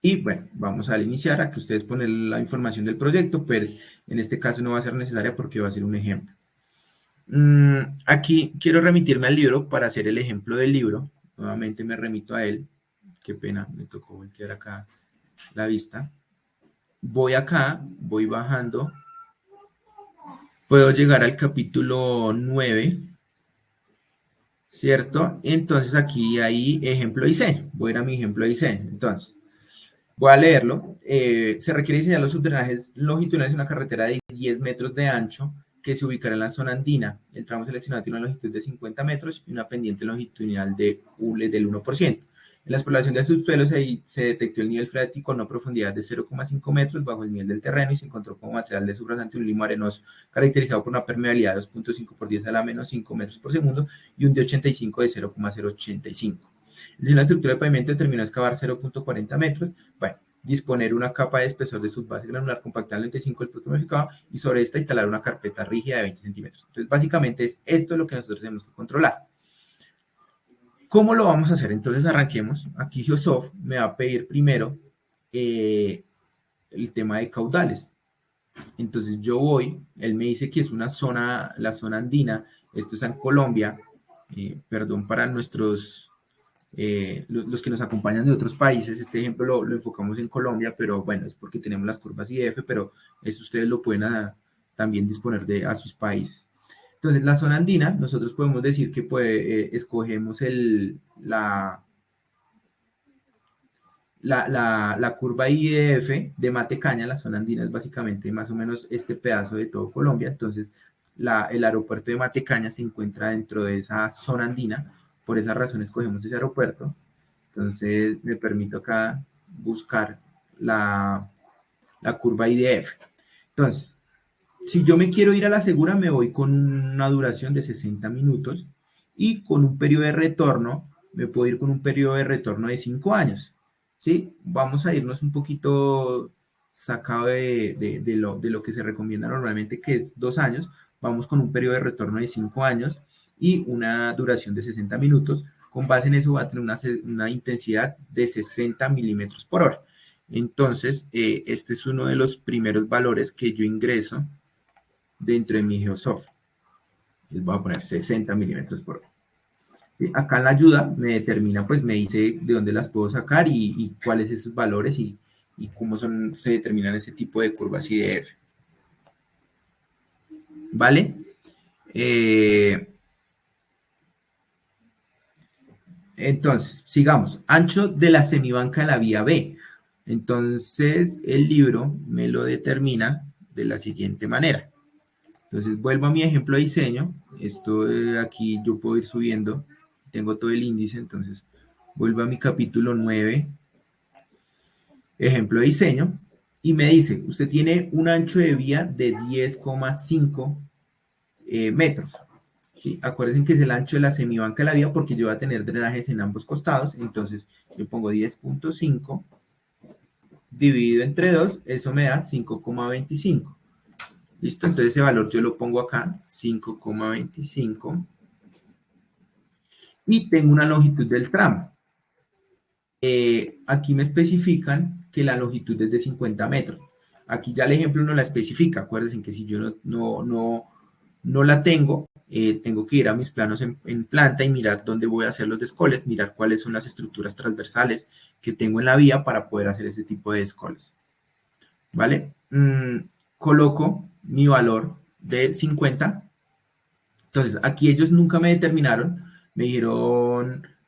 Y bueno, vamos a iniciar. Aquí ustedes ponen la información del proyecto, pero en este caso no va a ser necesaria porque va a ser un ejemplo. Aquí quiero remitirme al libro para hacer el ejemplo del libro. Nuevamente me remito a él. Qué pena, me tocó voltear acá la vista. Voy acá, voy bajando. Puedo llegar al capítulo 9, ¿cierto? Entonces aquí hay ejemplo de diseño. Voy a ir a mi ejemplo de diseño. Entonces, voy a leerlo. Se requiere diseñar los subdrenajes longitudinales en una carretera de 10 metros de ancho que se ubicará en la zona andina. El tramo seleccionado tiene una longitud de 50 metros y una pendiente longitudinal de hule del 1%. En la exploración del subsuelo se detectó el nivel freático a una profundidad de 0,5 metros bajo el nivel del terreno y se encontró como material de subrasante un limo arenoso caracterizado por una permeabilidad de 2.5 por 10 a la menos 5 metros por segundo y un de 85 de 0,085. Si una estructura de pavimento determinó excavar 0.40 metros, bueno, disponer una capa de espesor de subbase granular compactada al 95 del producto modificado y sobre esta instalar una carpeta rígida de 20 centímetros. Entonces, básicamente es esto lo que nosotros tenemos que controlar. ¿Cómo lo vamos a hacer? Entonces, arranquemos. Aquí Geosoft me va a pedir primero el tema de caudales. Entonces, yo voy, él me dice que es una zona, la zona andina, esto está en Colombia, perdón para nuestros los que nos acompañan de otros países, este ejemplo lo enfocamos en Colombia, pero bueno, es porque tenemos las curvas IF, pero eso ustedes lo pueden también disponer a sus países. Entonces, la zona andina, nosotros podemos decir que escogemos la curva IDF de Matecaña, la zona andina, es básicamente más o menos este pedazo de todo Colombia. Entonces, el aeropuerto de Matecaña se encuentra dentro de esa zona andina. Por esa razón escogemos ese aeropuerto. Entonces, me permito acá buscar la curva IDF. Entonces, si yo me quiero ir a la segura, me voy con una duración de 60 minutos y con un periodo de retorno, me puedo ir con un periodo de retorno de 5 años. ¿Sí? Vamos a irnos un poquito sacado de lo que se recomienda normalmente, que es 2 años. Vamos con un periodo de retorno de 5 años y una duración de 60 minutos. Con base en eso va a tener una intensidad de 60 milímetros por hora. Entonces, este es uno de los primeros valores que yo ingreso dentro de mi Geosoft. Les voy a poner 60 milímetros por hora. Acá en la ayuda me determina, pues me dice de dónde las puedo sacar y cuáles esos valores y cómo se determinan ese tipo de curvas IDF. ¿Vale? Entonces, sigamos. Ancho de la semibanca de la vía B. Entonces, el libro me lo determina de la siguiente manera. Entonces, vuelvo a mi ejemplo de diseño. Esto aquí yo puedo ir subiendo. Tengo todo el índice, entonces vuelvo a mi capítulo 9, ejemplo de diseño, y me dice, usted tiene un ancho de vía de 10,5 metros. ¿Sí? Acuérdense que es el ancho de la semibanca de la vía porque yo voy a tener drenajes en ambos costados, entonces yo pongo 10,5 dividido entre 2, eso me da 5,25. ¿Listo? Entonces ese valor yo lo pongo acá, 5,25. Y tengo una longitud del tramo. Aquí me especifican que la longitud es de 50 metros. Aquí ya el ejemplo no la especifica. Acuérdense que si yo no la tengo, tengo que ir a mis planos en planta y mirar dónde voy a hacer los descoles, mirar cuáles son las estructuras transversales que tengo en la vía para poder hacer ese tipo de descoles. ¿Vale? Coloco mi valor de 50. Entonces, aquí ellos nunca me determinaron,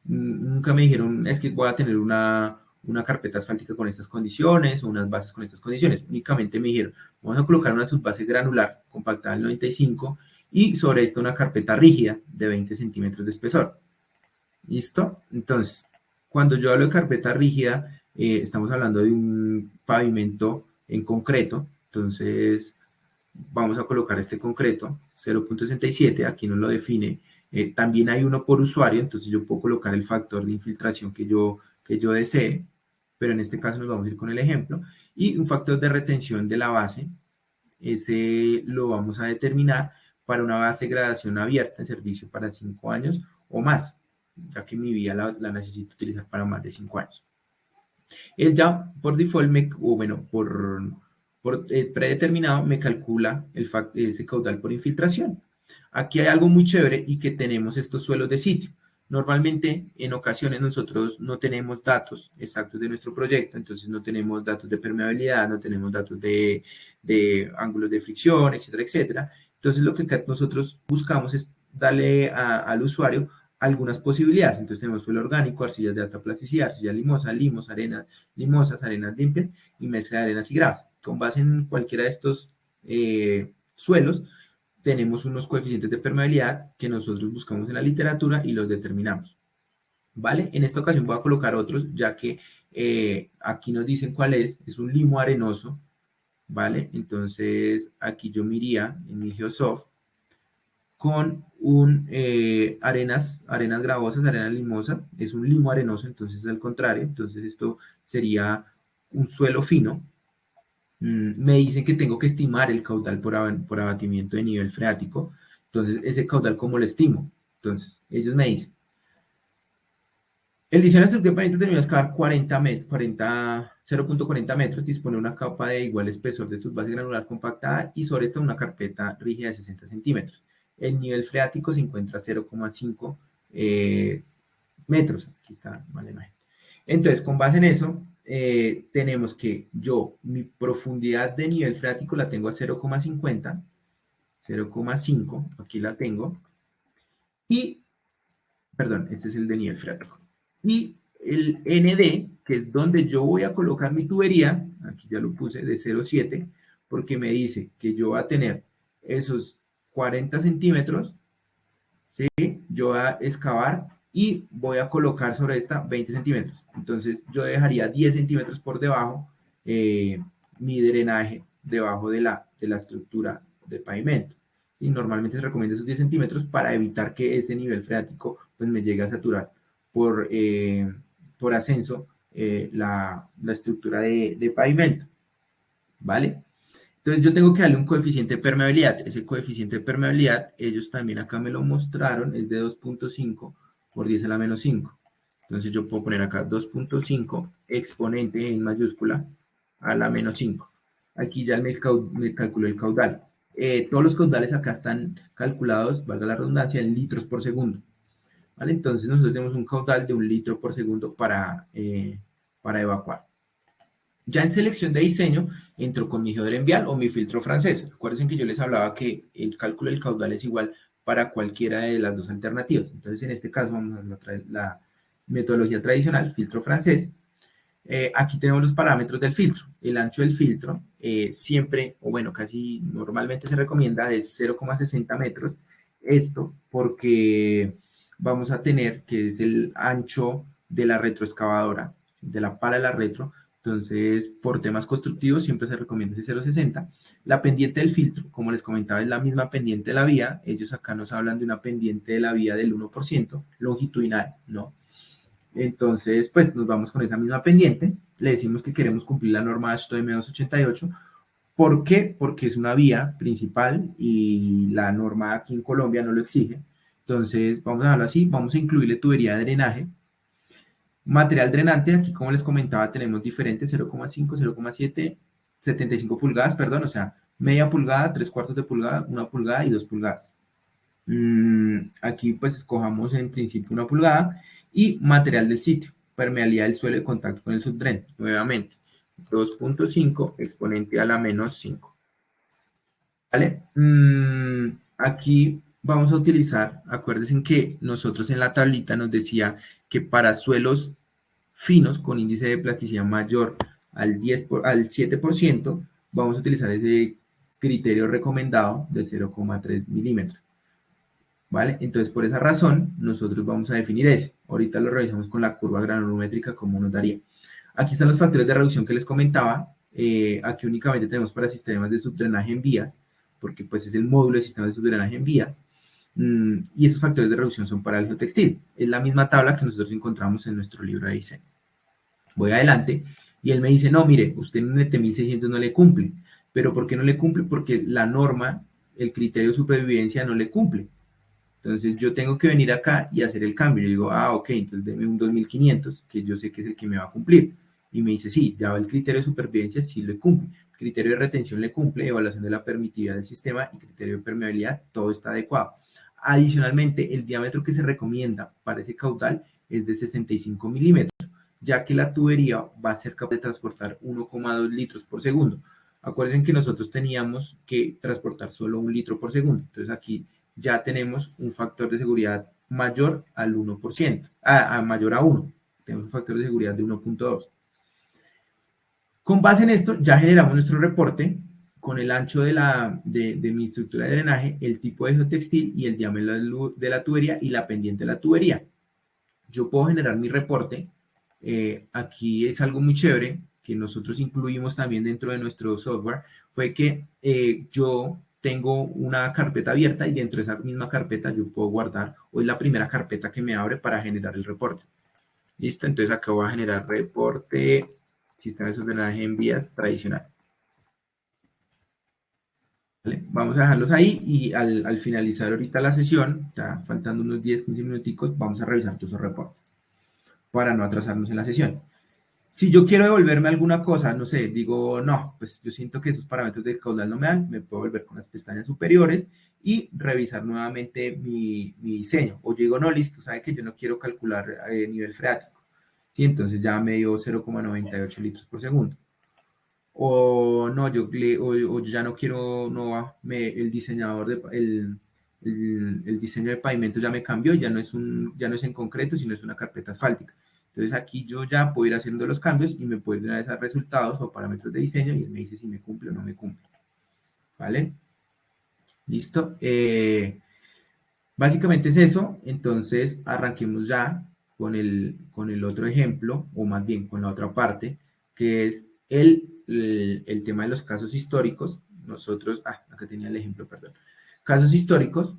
nunca me dijeron, es que voy a tener una carpeta asfáltica con estas condiciones o unas bases con estas condiciones. Únicamente me dijeron, vamos a colocar una subbase granular compactada al 95 y sobre esto una carpeta rígida de 20 centímetros de espesor. ¿Listo? Entonces, cuando yo hablo de carpeta rígida, estamos hablando de un pavimento en concreto. Entonces, vamos a colocar este concreto, 0,67, aquí nos lo define. También hay uno por usuario, entonces yo puedo colocar el factor de infiltración que yo desee, pero en este caso nos vamos a ir con el ejemplo. Y un factor de retención de la base, ese lo vamos a determinar para una base de gradación abierta en servicio para 5 años o más, ya que mi vía la necesito utilizar para más de 5 años. Él ya por default, por predeterminado, me calcula ese caudal por infiltración. Aquí hay algo muy chévere y que tenemos estos suelos de sitio. Normalmente, en ocasiones, nosotros no tenemos datos exactos de nuestro proyecto, entonces no tenemos datos de permeabilidad, no tenemos datos de ángulos de fricción, etcétera, etcétera. Entonces, lo que nosotros buscamos es darle al usuario algunas posibilidades. Entonces tenemos suelo orgánico, arcillas de alta plasticidad, arcilla limosa, limos, arenas limosas, arenas limpias y mezcla de arenas y gravas. Con base en cualquiera de estos suelos, tenemos unos coeficientes de permeabilidad que nosotros buscamos en la literatura y los determinamos. ¿Vale? En esta ocasión voy a colocar otros, ya que aquí nos dicen cuál es un limo arenoso, ¿vale? Entonces aquí yo me iría en mi Geosoft con arenas gravosas, arenas limosas, es un limo arenoso, entonces es al contrario, entonces esto sería un suelo fino. Me dicen que tengo que estimar el caudal por abatimiento de nivel freático, entonces ese caudal, ¿cómo lo estimo? Entonces ellos me dicen, el diseño de estructura de pavimento terminó a excavar 0,40 metros, dispone una capa de igual espesor de subbase granular compactada y sobre esta una carpeta rígida de 60 centímetros. El nivel freático se encuentra a 0,5 metros. Aquí está mal la imagen. Entonces, con base en eso, tenemos que mi profundidad de nivel freático la tengo a 0,50, 0,5, aquí la tengo. Y, perdón, este es el de nivel freático. Y el ND que es donde yo voy a colocar mi tubería, aquí ya lo puse de 0,7, porque me dice que yo voy a tener esos 40 centímetros, ¿sí? Yo voy a excavar y voy a colocar sobre esta 20 centímetros. Entonces yo dejaría 10 centímetros por debajo eh, mi drenaje debajo de la estructura de pavimento. Y normalmente se recomienda esos 10 centímetros para evitar que ese nivel freático pues, me llegue a saturar por ascenso la estructura de pavimento. ¿Vale? Entonces yo tengo que darle un coeficiente de permeabilidad. Ese coeficiente de permeabilidad, ellos también acá me lo mostraron, es de 2.5 por 10 a la menos 5. Entonces yo puedo poner acá 2.5 exponente en mayúscula a la menos 5. Aquí ya me calculó el caudal. Todos los caudales acá están calculados, valga la redundancia, en litros por segundo. ¿Vale? Entonces nosotros tenemos un caudal de 1 litro por segundo para evacuar. Ya en selección de diseño, entro con mi geodrenvial o mi filtro francés. Acuérdense que yo les hablaba que el cálculo del caudal es igual para cualquiera de las dos alternativas. Entonces, en este caso, vamos a la metodología tradicional, filtro francés. Aquí tenemos los parámetros del filtro. El ancho del filtro siempre, o bueno, casi normalmente se recomienda de 0,60 metros. Esto porque vamos a tener que es el ancho de la retroexcavadora, de la pala de la retro. Entonces, por temas constructivos, siempre se recomienda ese 0,60. La pendiente del filtro, como les comentaba, es la misma pendiente de la vía. Ellos acá nos hablan de una pendiente de la vía del 1%, longitudinal, ¿no? Entonces, pues nos vamos con esa misma pendiente. Le decimos que queremos cumplir la norma AASHTO M288. ¿Por qué? Porque es una vía principal y la norma aquí en Colombia no lo exige. Entonces, vamos a dejarlo así. Vamos a incluirle tubería de drenaje. Material drenante, aquí como les comentaba, tenemos diferentes 0,5, 0,7, 75 pulgadas, perdón, o sea, media pulgada, 3/4 de pulgada, 1 pulgada y 2 pulgadas. Aquí pues escojamos en principio 1 pulgada y material del sitio, permeabilidad del suelo de contacto con el subdren, nuevamente 2.5 exponente a la menos 5. ¿Vale? Aquí vamos a utilizar, acuérdense que nosotros en la tablita nos decía que para suelos finos con índice de plasticidad mayor al 7%, vamos a utilizar ese criterio recomendado de 0,3 milímetros. ¿Vale? Entonces, por esa razón, nosotros vamos a definir ese. Ahorita lo revisamos con la curva granulométrica, como nos daría. Aquí están los factores de reducción que les comentaba. Aquí únicamente tenemos para sistemas de subdrenaje en vías, porque pues es el módulo de sistemas de subdrenaje en vías. Y esos factores de reducción son para el geotextil. Es la misma tabla que nosotros encontramos en nuestro libro de diseño. Voy adelante y él me dice, no, mire, usted en NT 1600 no le cumple. ¿Pero por qué no le cumple? Porque la norma, el criterio de supervivencia no le cumple. Entonces yo tengo que venir acá y hacer el cambio. Yo digo, ok, entonces deme un 2500, que yo sé que es el que me va a cumplir. Y me dice, sí, ya va el criterio de supervivencia, sí le cumple. El criterio de retención le cumple, evaluación de la permitividad del sistema y criterio de permeabilidad, todo está adecuado. Adicionalmente, el diámetro que se recomienda para ese caudal es de 65 milímetros, ya que la tubería va a ser capaz de transportar 1,2 litros por segundo. Acuérdense que nosotros teníamos que transportar solo 1 litro por segundo. Entonces aquí ya tenemos un factor de seguridad mayor al 1%, mayor a 1. Tenemos un factor de seguridad de 1.2. Con base en esto, ya generamos nuestro reporte con el ancho de mi estructura de drenaje, el tipo de geotextil y el diámetro de la tubería y la pendiente de la tubería. Yo puedo generar mi reporte. Aquí es algo muy chévere que nosotros incluimos también dentro de nuestro software, fue que yo tengo una carpeta abierta y dentro de esa misma carpeta yo puedo guardar, o es la primera carpeta que me abre para generar el reporte. Listo, entonces acá voy a generar reporte, sistema de drenaje en vías tradicional. ¿Vale? Vamos a dejarlos ahí y al finalizar ahorita la sesión, ya faltando unos 10-15 minuticos, vamos a revisar todos esos reportes para no atrasarnos en la sesión. Si yo quiero devolverme alguna cosa, no sé, digo, no, pues yo siento que esos parámetros del caudal no me dan, me puedo volver con las pestañas superiores y revisar nuevamente mi diseño. O digo, no, listo, sabe que yo no quiero calcular nivel freático. ¿Sí? Entonces ya me dio 0,98 litros por segundo. O no, yo ya no quiero, no, el diseñador, el diseño de pavimento ya me cambió, ya no es en concreto, sino es una carpeta asfáltica. Entonces aquí yo ya puedo ir haciendo los cambios y me puedo ir a esos resultados o parámetros de diseño y él me dice si me cumple o no me cumple. ¿Vale? ¿Listo? Básicamente es eso. Entonces arranquemos ya con el otro ejemplo, o más bien con la otra parte, que es el tema de los casos históricos. Nosotros, acá tenía el ejemplo, perdón. Casos históricos,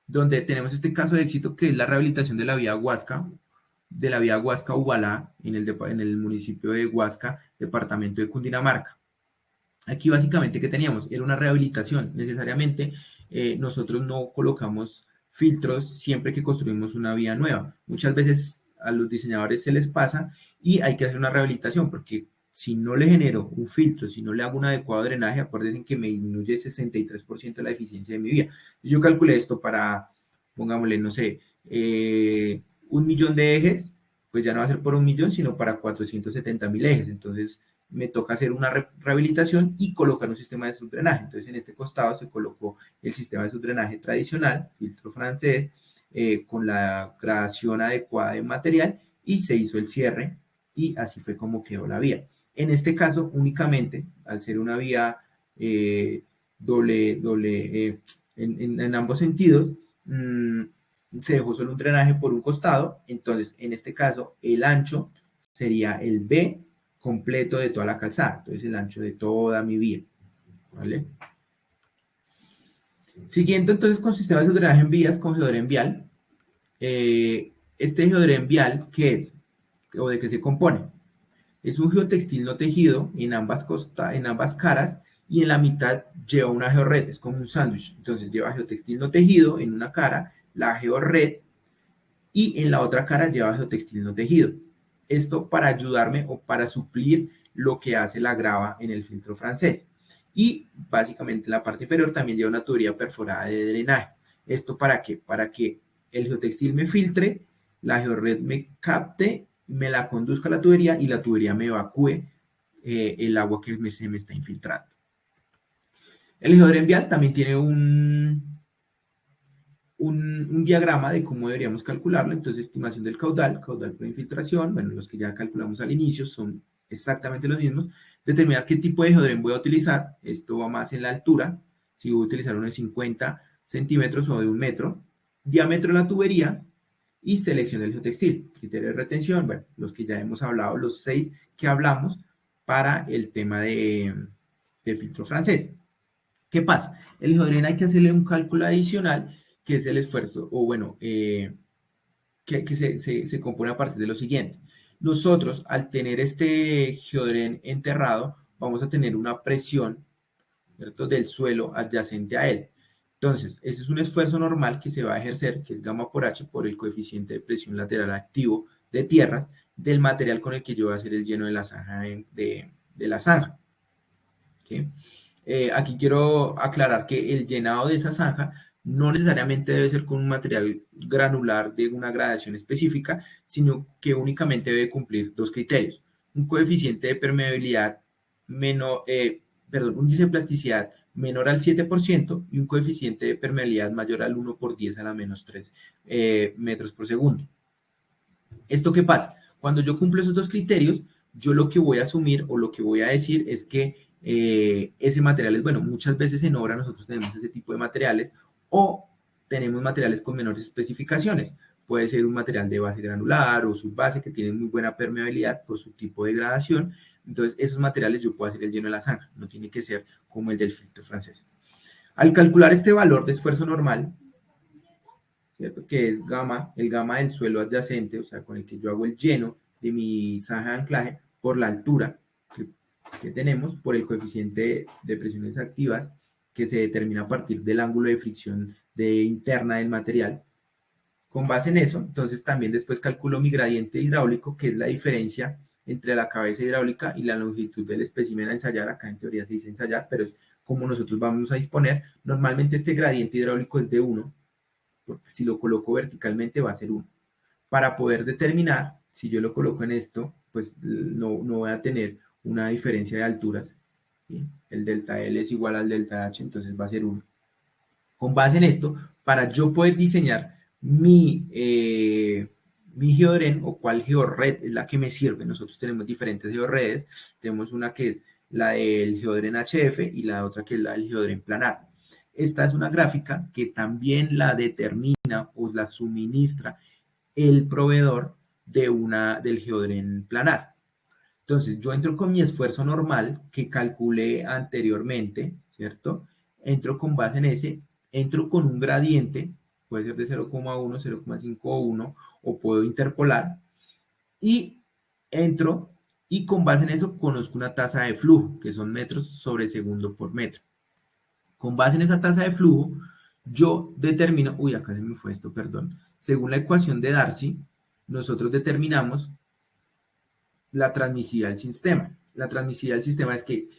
donde tenemos este caso de éxito que es la rehabilitación de la vía Huasca-Ubalá, en el municipio de Huasca, departamento de Cundinamarca. Aquí básicamente, ¿qué teníamos? Era una rehabilitación. Necesariamente nosotros no colocamos filtros siempre que construimos una vía nueva. Muchas veces a los diseñadores se les pasa y hay que hacer una rehabilitación porque si no le genero un filtro, si no le hago un adecuado drenaje, acuérdense que me disminuye 63% la eficiencia de mi vía. Yo calculé esto para, pongámosle, no sé, 1 millón de ejes, pues ya no va a ser por 1 millón, sino para 470.000 ejes. Entonces, me toca hacer una rehabilitación y colocar un sistema de subdrenaje. Entonces, en este costado se colocó el sistema de subdrenaje tradicional, filtro francés, con la gradación adecuada de material y se hizo el cierre y así fue como quedó la vía. En este caso, únicamente, al ser una vía en ambos sentidos, se dejó solo un drenaje por un costado, entonces en este caso el ancho sería el B completo de toda la calzada, entonces el ancho de toda mi vía, ¿vale? Siguiendo entonces con sistemas de drenaje en vías con geodren vial, este geodren vial, ¿qué es? ¿O de qué se compone? Es un geotextil no tejido en ambas caras y en la mitad lleva una georred, es como un sándwich. Entonces lleva geotextil no tejido en una cara, la georred, y en la otra cara lleva geotextil no tejido. Esto para ayudarme o para suplir lo que hace la grava en el filtro francés. Y básicamente en la parte inferior también lleva una tubería perforada de drenaje. ¿Esto para qué? Para que el geotextil me filtre, la georred me capte, me la conduzca a la tubería y la tubería me evacúe el agua que se me está infiltrando. El geodren vial también tiene un diagrama de cómo deberíamos calcularlo. Entonces, estimación del caudal, caudal por infiltración, bueno, los que ya calculamos al inicio son exactamente los mismos. Determinar qué tipo de geodren voy a utilizar. Esto va más en la altura. Si voy a utilizar uno de 50 centímetros o de 1 metro. Diámetro de la tubería y selección del geotextil. Criterio de retención, bueno, los que ya hemos hablado, los 6 que hablamos para el tema de filtro francés. ¿Qué pasa? El geodren hay que hacerle un cálculo adicional, que es el esfuerzo, o bueno, que se compone a partir de lo siguiente. Nosotros, al tener este geodren enterrado, vamos a tener una presión, ¿cierto?, del suelo adyacente a él. Entonces, ese es un esfuerzo normal que se va a ejercer, que es gamma por H, por el coeficiente de presión lateral activo de tierras, del material con el que yo voy a hacer el lleno de la zanja. De la zanja. ¿Okay? Aquí quiero aclarar que el llenado de esa zanja no necesariamente debe ser con un material granular de una gradación específica, sino que únicamente debe cumplir dos criterios: un coeficiente de permeabilidad menor, un índice de plasticidad menor al 7% y un coeficiente de permeabilidad mayor al 1 por 10 a la menos 3 metros por segundo. ¿Esto qué pasa? Cuando yo cumplo esos dos criterios, yo lo que voy a asumir o lo que voy a decir es que ese material es bueno. Muchas veces en obra nosotros tenemos ese tipo de materiales o tenemos materiales con menores especificaciones. Puede ser un material de base granular o subbase que tiene muy buena permeabilidad por su tipo de gradación. Entonces, esos materiales yo puedo hacer el lleno de la zanja. No tiene que ser como el del filtro francés. Al calcular este valor de esfuerzo normal, ¿cierto?, que es gamma, el gamma del suelo adyacente, o sea, con el que yo hago el lleno de mi zanja de anclaje, por la altura que tenemos, por el coeficiente de presiones activas, que se determina a partir del ángulo de fricción interna del material. Con base en eso, entonces también después calculo mi gradiente hidráulico, que es la diferencia entre la cabeza hidráulica y la longitud del espécimen a ensayar. Acá en teoría se dice ensayar, pero es como nosotros vamos a disponer. Normalmente este gradiente hidráulico es de 1, porque si lo coloco verticalmente va a ser 1. Para poder determinar, si yo lo coloco en esto, pues no voy a tener una diferencia de alturas, ¿sí? El delta L es igual al delta H, entonces va a ser 1. Con base en esto, para yo poder diseñar mi mi geodren o cuál georred es la que me sirve. Nosotros tenemos diferentes georredes. Tenemos una que es la del geodren HF y la otra que es la del geodren planar. Esta es una gráfica que también la determina o la suministra el proveedor del geodren planar. Entonces, yo entro con mi esfuerzo normal que calculé anteriormente, ¿cierto? Entro con base en ese, entro con un gradiente, puede ser de 0,1, 0,5 o 1, o puedo interpolar, y entro y con base en eso conozco una tasa de flujo, que son metros sobre segundo por metro. Con base en esa tasa de flujo, yo determino, uy, acá se me fue esto, perdón. Según la ecuación de Darcy, nosotros determinamos la transmisividad del sistema. La transmisividad del sistema es que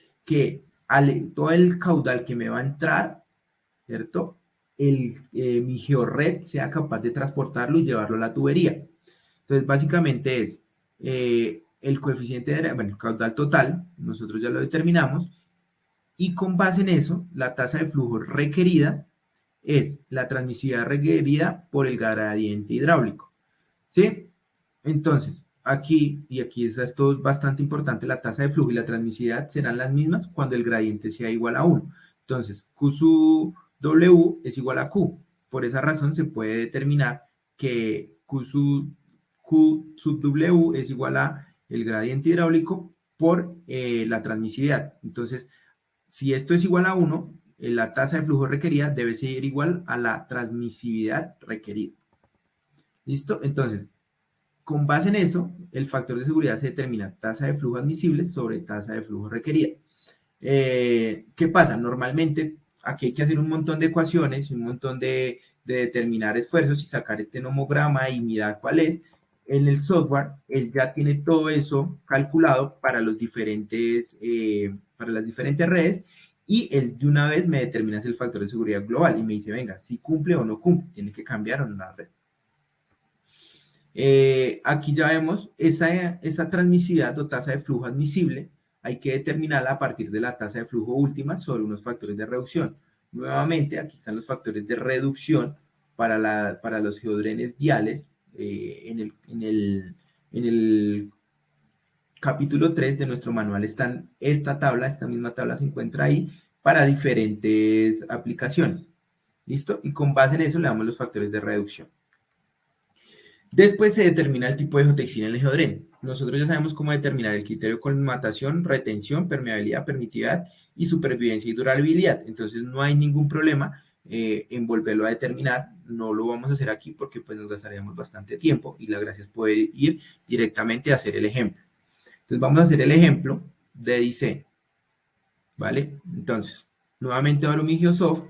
todo el caudal que me va a entrar, ¿cierto? Mi georred sea capaz de transportarlo y llevarlo a la tubería. Entonces, básicamente es el coeficiente el caudal total, nosotros ya lo determinamos, y con base en eso, la tasa de flujo requerida es la transmisividad requerida por el gradiente hidráulico. ¿Sí? Entonces, aquí, y aquí es esto bastante importante, la tasa de flujo y la transmisividad serán las mismas cuando el gradiente sea igual a 1. Entonces, Q sub W es igual a Q. Por esa razón se puede determinar que Q sub W es igual a el gradiente hidráulico por la transmisividad. Entonces, si esto es igual a 1, la tasa de flujo requerida debe ser igual a la transmisividad requerida. ¿Listo? Entonces, con base en eso, el factor de seguridad se determina tasa de flujo admisible sobre tasa de flujo requerida. ¿Qué pasa? Normalmente aquí hay que hacer un montón de ecuaciones, un montón de determinar esfuerzos y sacar este nomograma y mirar cuál es. En el software, él ya tiene todo eso calculado para las diferentes redes y él de una vez me determina el factor de seguridad global y me dice, venga, si cumple o no cumple, tiene que cambiar o no la red. Aquí ya vemos esa transmisividad o tasa de flujo admisible, hay que determinarla a partir de la tasa de flujo última sobre unos factores de reducción. Nuevamente, aquí están los factores de reducción para los geodrenes viales. En el capítulo 3 de nuestro manual está esta misma tabla se encuentra ahí para diferentes aplicaciones. ¿Listo? Y con base en eso le damos los factores de reducción. Después se determina el tipo de geotexina en el geodren. Nosotros ya sabemos cómo determinar el criterio de colmatación, retención, permeabilidad, permitividad y supervivencia y durabilidad. Entonces no hay ningún problema en volverlo a determinar. No lo vamos a hacer aquí porque pues nos gastaríamos bastante tiempo y la gracia es poder ir directamente a hacer el ejemplo. Entonces vamos a hacer el ejemplo de diseño. ¿Vale? Entonces, nuevamente abro mi Geosoft.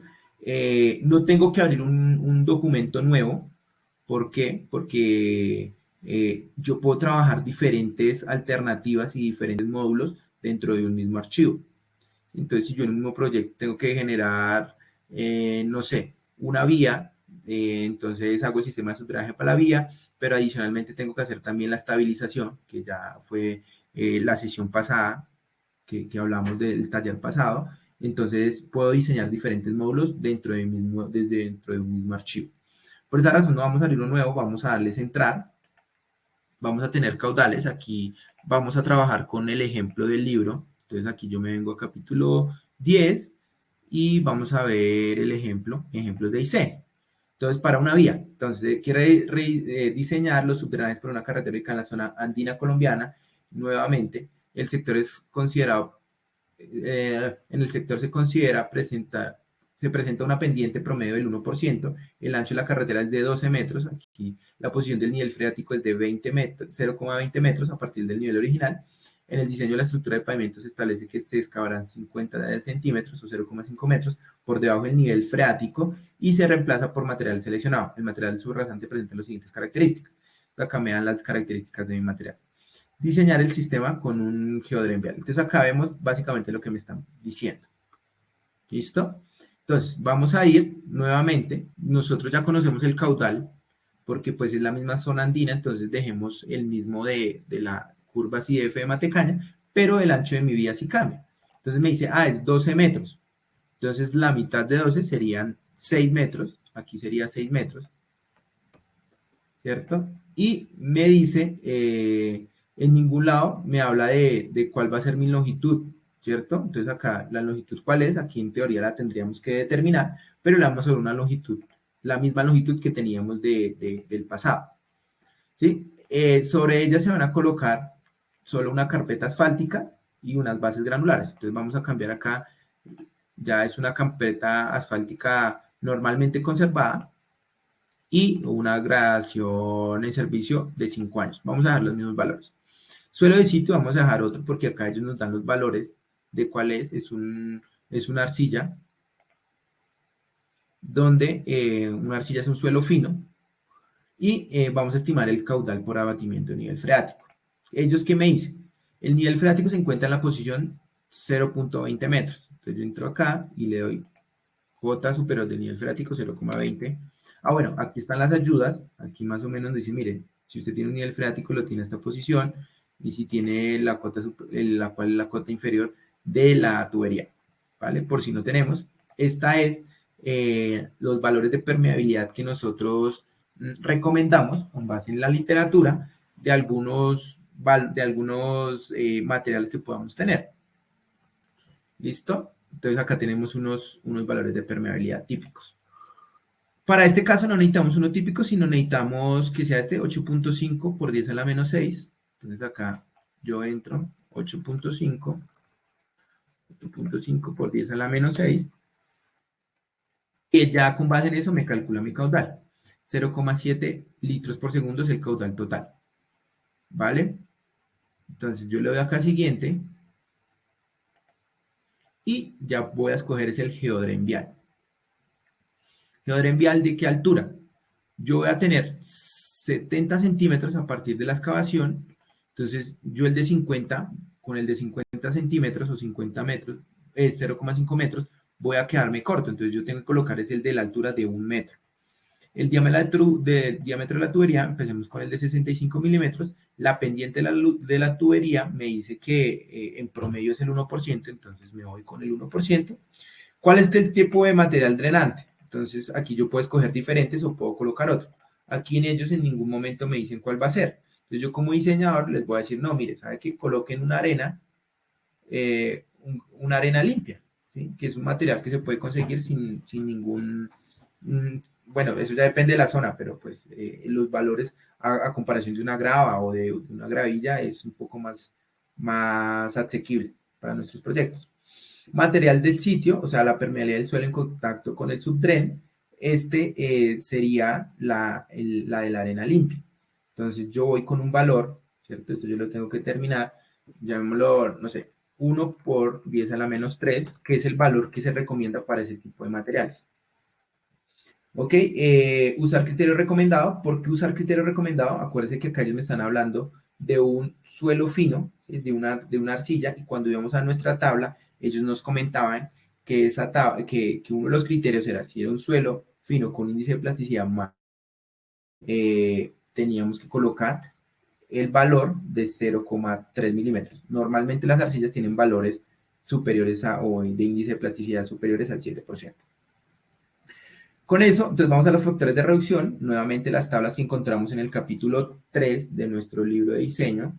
No tengo que abrir un documento nuevo. ¿Por qué? Porque yo puedo trabajar diferentes alternativas y diferentes módulos dentro de un mismo archivo. Entonces, si yo en un mismo proyecto tengo que generar, no sé, una vía, entonces hago el sistema de subdrenaje para la vía, pero adicionalmente tengo que hacer también la estabilización, que ya fue la sesión pasada, que hablamos del taller pasado. Entonces, puedo diseñar diferentes módulos dentro de un mismo archivo. Por esa razón no vamos a abrir uno nuevo, vamos a darle centrar, vamos a tener caudales, aquí vamos a trabajar con el ejemplo del libro, entonces aquí yo me vengo a capítulo 10 y vamos a ver el ejemplos de diseño. Entonces, para una vía, entonces quiere diseñar los subterráneos por una carretera ubicada en la zona andina colombiana, nuevamente, el sector es considerado, en el sector se presenta una pendiente promedio del 1%, el ancho de la carretera es de 12 metros, aquí la posición del nivel freático es de 0,20 metros a partir del nivel original. En el diseño de la estructura de pavimento se establece que se excavarán 50 centímetros o 0,5 metros por debajo del nivel freático y se reemplaza por material seleccionado. El material subrasante presenta las siguientes características. Acá me dan las características de mi material. Diseñar el sistema con un geodren vial. Entonces acá vemos básicamente lo que me están diciendo. ¿Listo? Entonces, vamos a ir nuevamente. Nosotros ya conocemos el caudal, porque pues es la misma zona andina, entonces dejemos el mismo de la curva CF de Matecaña, pero el ancho de mi vía sí cambia. Entonces me dice, es 12 metros. Entonces la mitad de 12 serían 6 metros. Aquí sería 6 metros. ¿cierto? Y me dice, en ningún lado me habla de cuál va a ser mi longitud, ¿cierto? Entonces acá la longitud cuál es, aquí en teoría la tendríamos que determinar, pero le vamos a dar una longitud, la misma longitud que teníamos del pasado, ¿sí? Sobre ella se van a colocar solo una carpeta asfáltica y unas bases granulares. Entonces vamos a cambiar acá, ya es una carpeta asfáltica normalmente conservada, y una gradación en servicio de 5 años. Vamos a dejar los mismos valores. Suelo de sitio vamos a dejar otro porque acá ellos nos dan los valores de cuál es una arcilla, donde una arcilla es un suelo fino, y vamos a estimar el caudal por abatimiento de nivel freático. ¿Ellos qué me dicen? El nivel freático se encuentra en la posición 0.20 metros. Entonces yo entro acá y le doy J superior del nivel freático 0,20. Ah, bueno, aquí están las ayudas. Aquí más o menos dice, mire, si usted tiene un nivel freático lo tiene a esta posición, y si tiene la cota, la cota inferior de la tubería, ¿vale? Por si no tenemos. Esta es los valores de permeabilidad que nosotros recomendamos con base en la literatura de algunos materiales que podamos tener. ¿Listo? Entonces acá tenemos unos valores de permeabilidad típicos. Para este caso no necesitamos uno típico, sino necesitamos que sea este 8.5 por 10 a la menos 6. Entonces acá yo entro 8.5 por 10 a la menos 6, que ya con base en eso me calcula mi caudal. 0,7 litros por segundo es el caudal total. ¿Vale? Entonces yo le doy acá siguiente y ya voy a escoger es el geodren vial. ¿Geodren vial de qué altura? Yo voy a tener 70 centímetros a partir de la excavación. Entonces yo el de 50, con el de 50 centímetros o 50 metros, es 0,5 metros, voy a quedarme corto. Entonces yo tengo que colocar es el de la altura de 1 metro. El diámetro de la tubería, empecemos con el de 65 milímetros. La pendiente de la tubería me dice que en promedio es el 1%, entonces me voy con el 1%. ¿Cuál es el tipo de material drenante? Entonces aquí yo puedo escoger diferentes o puedo colocar otro. Aquí en ellos en ningún momento me dicen cuál va a ser. Entonces yo como diseñador les voy a decir, no, mire, ¿sabe qué? Coloquen una arena limpia, ¿sí? Que es un material que se puede conseguir sin ningún... bueno, eso ya depende de la zona, pero pues los valores a comparación de una grava o de una gravilla es un poco más asequible para nuestros proyectos. Material del sitio, o sea, la permeabilidad del suelo en contacto con el subdren, sería la de la arena limpia. Entonces yo voy con un valor, ¿cierto? Esto yo lo tengo que terminar, llamémoslo, no sé, 1 por 10 a la menos 3, que es el valor que se recomienda para ese tipo de materiales. Ok, usar criterio recomendado. ¿Por qué usar criterio recomendado? Acuérdense que acá ellos me están hablando de un suelo fino, ¿sí? de una arcilla, y cuando íbamos a nuestra tabla, ellos nos comentaban que, que uno de los criterios era si era un suelo fino con índice de plasticidad más, teníamos que colocar el valor de 0,3 milímetros. Normalmente las arcillas tienen valores superiores o de índice de plasticidad superiores al 7%. Con eso, entonces vamos a los factores de reducción, nuevamente las tablas que encontramos en el capítulo 3 de nuestro libro de diseño.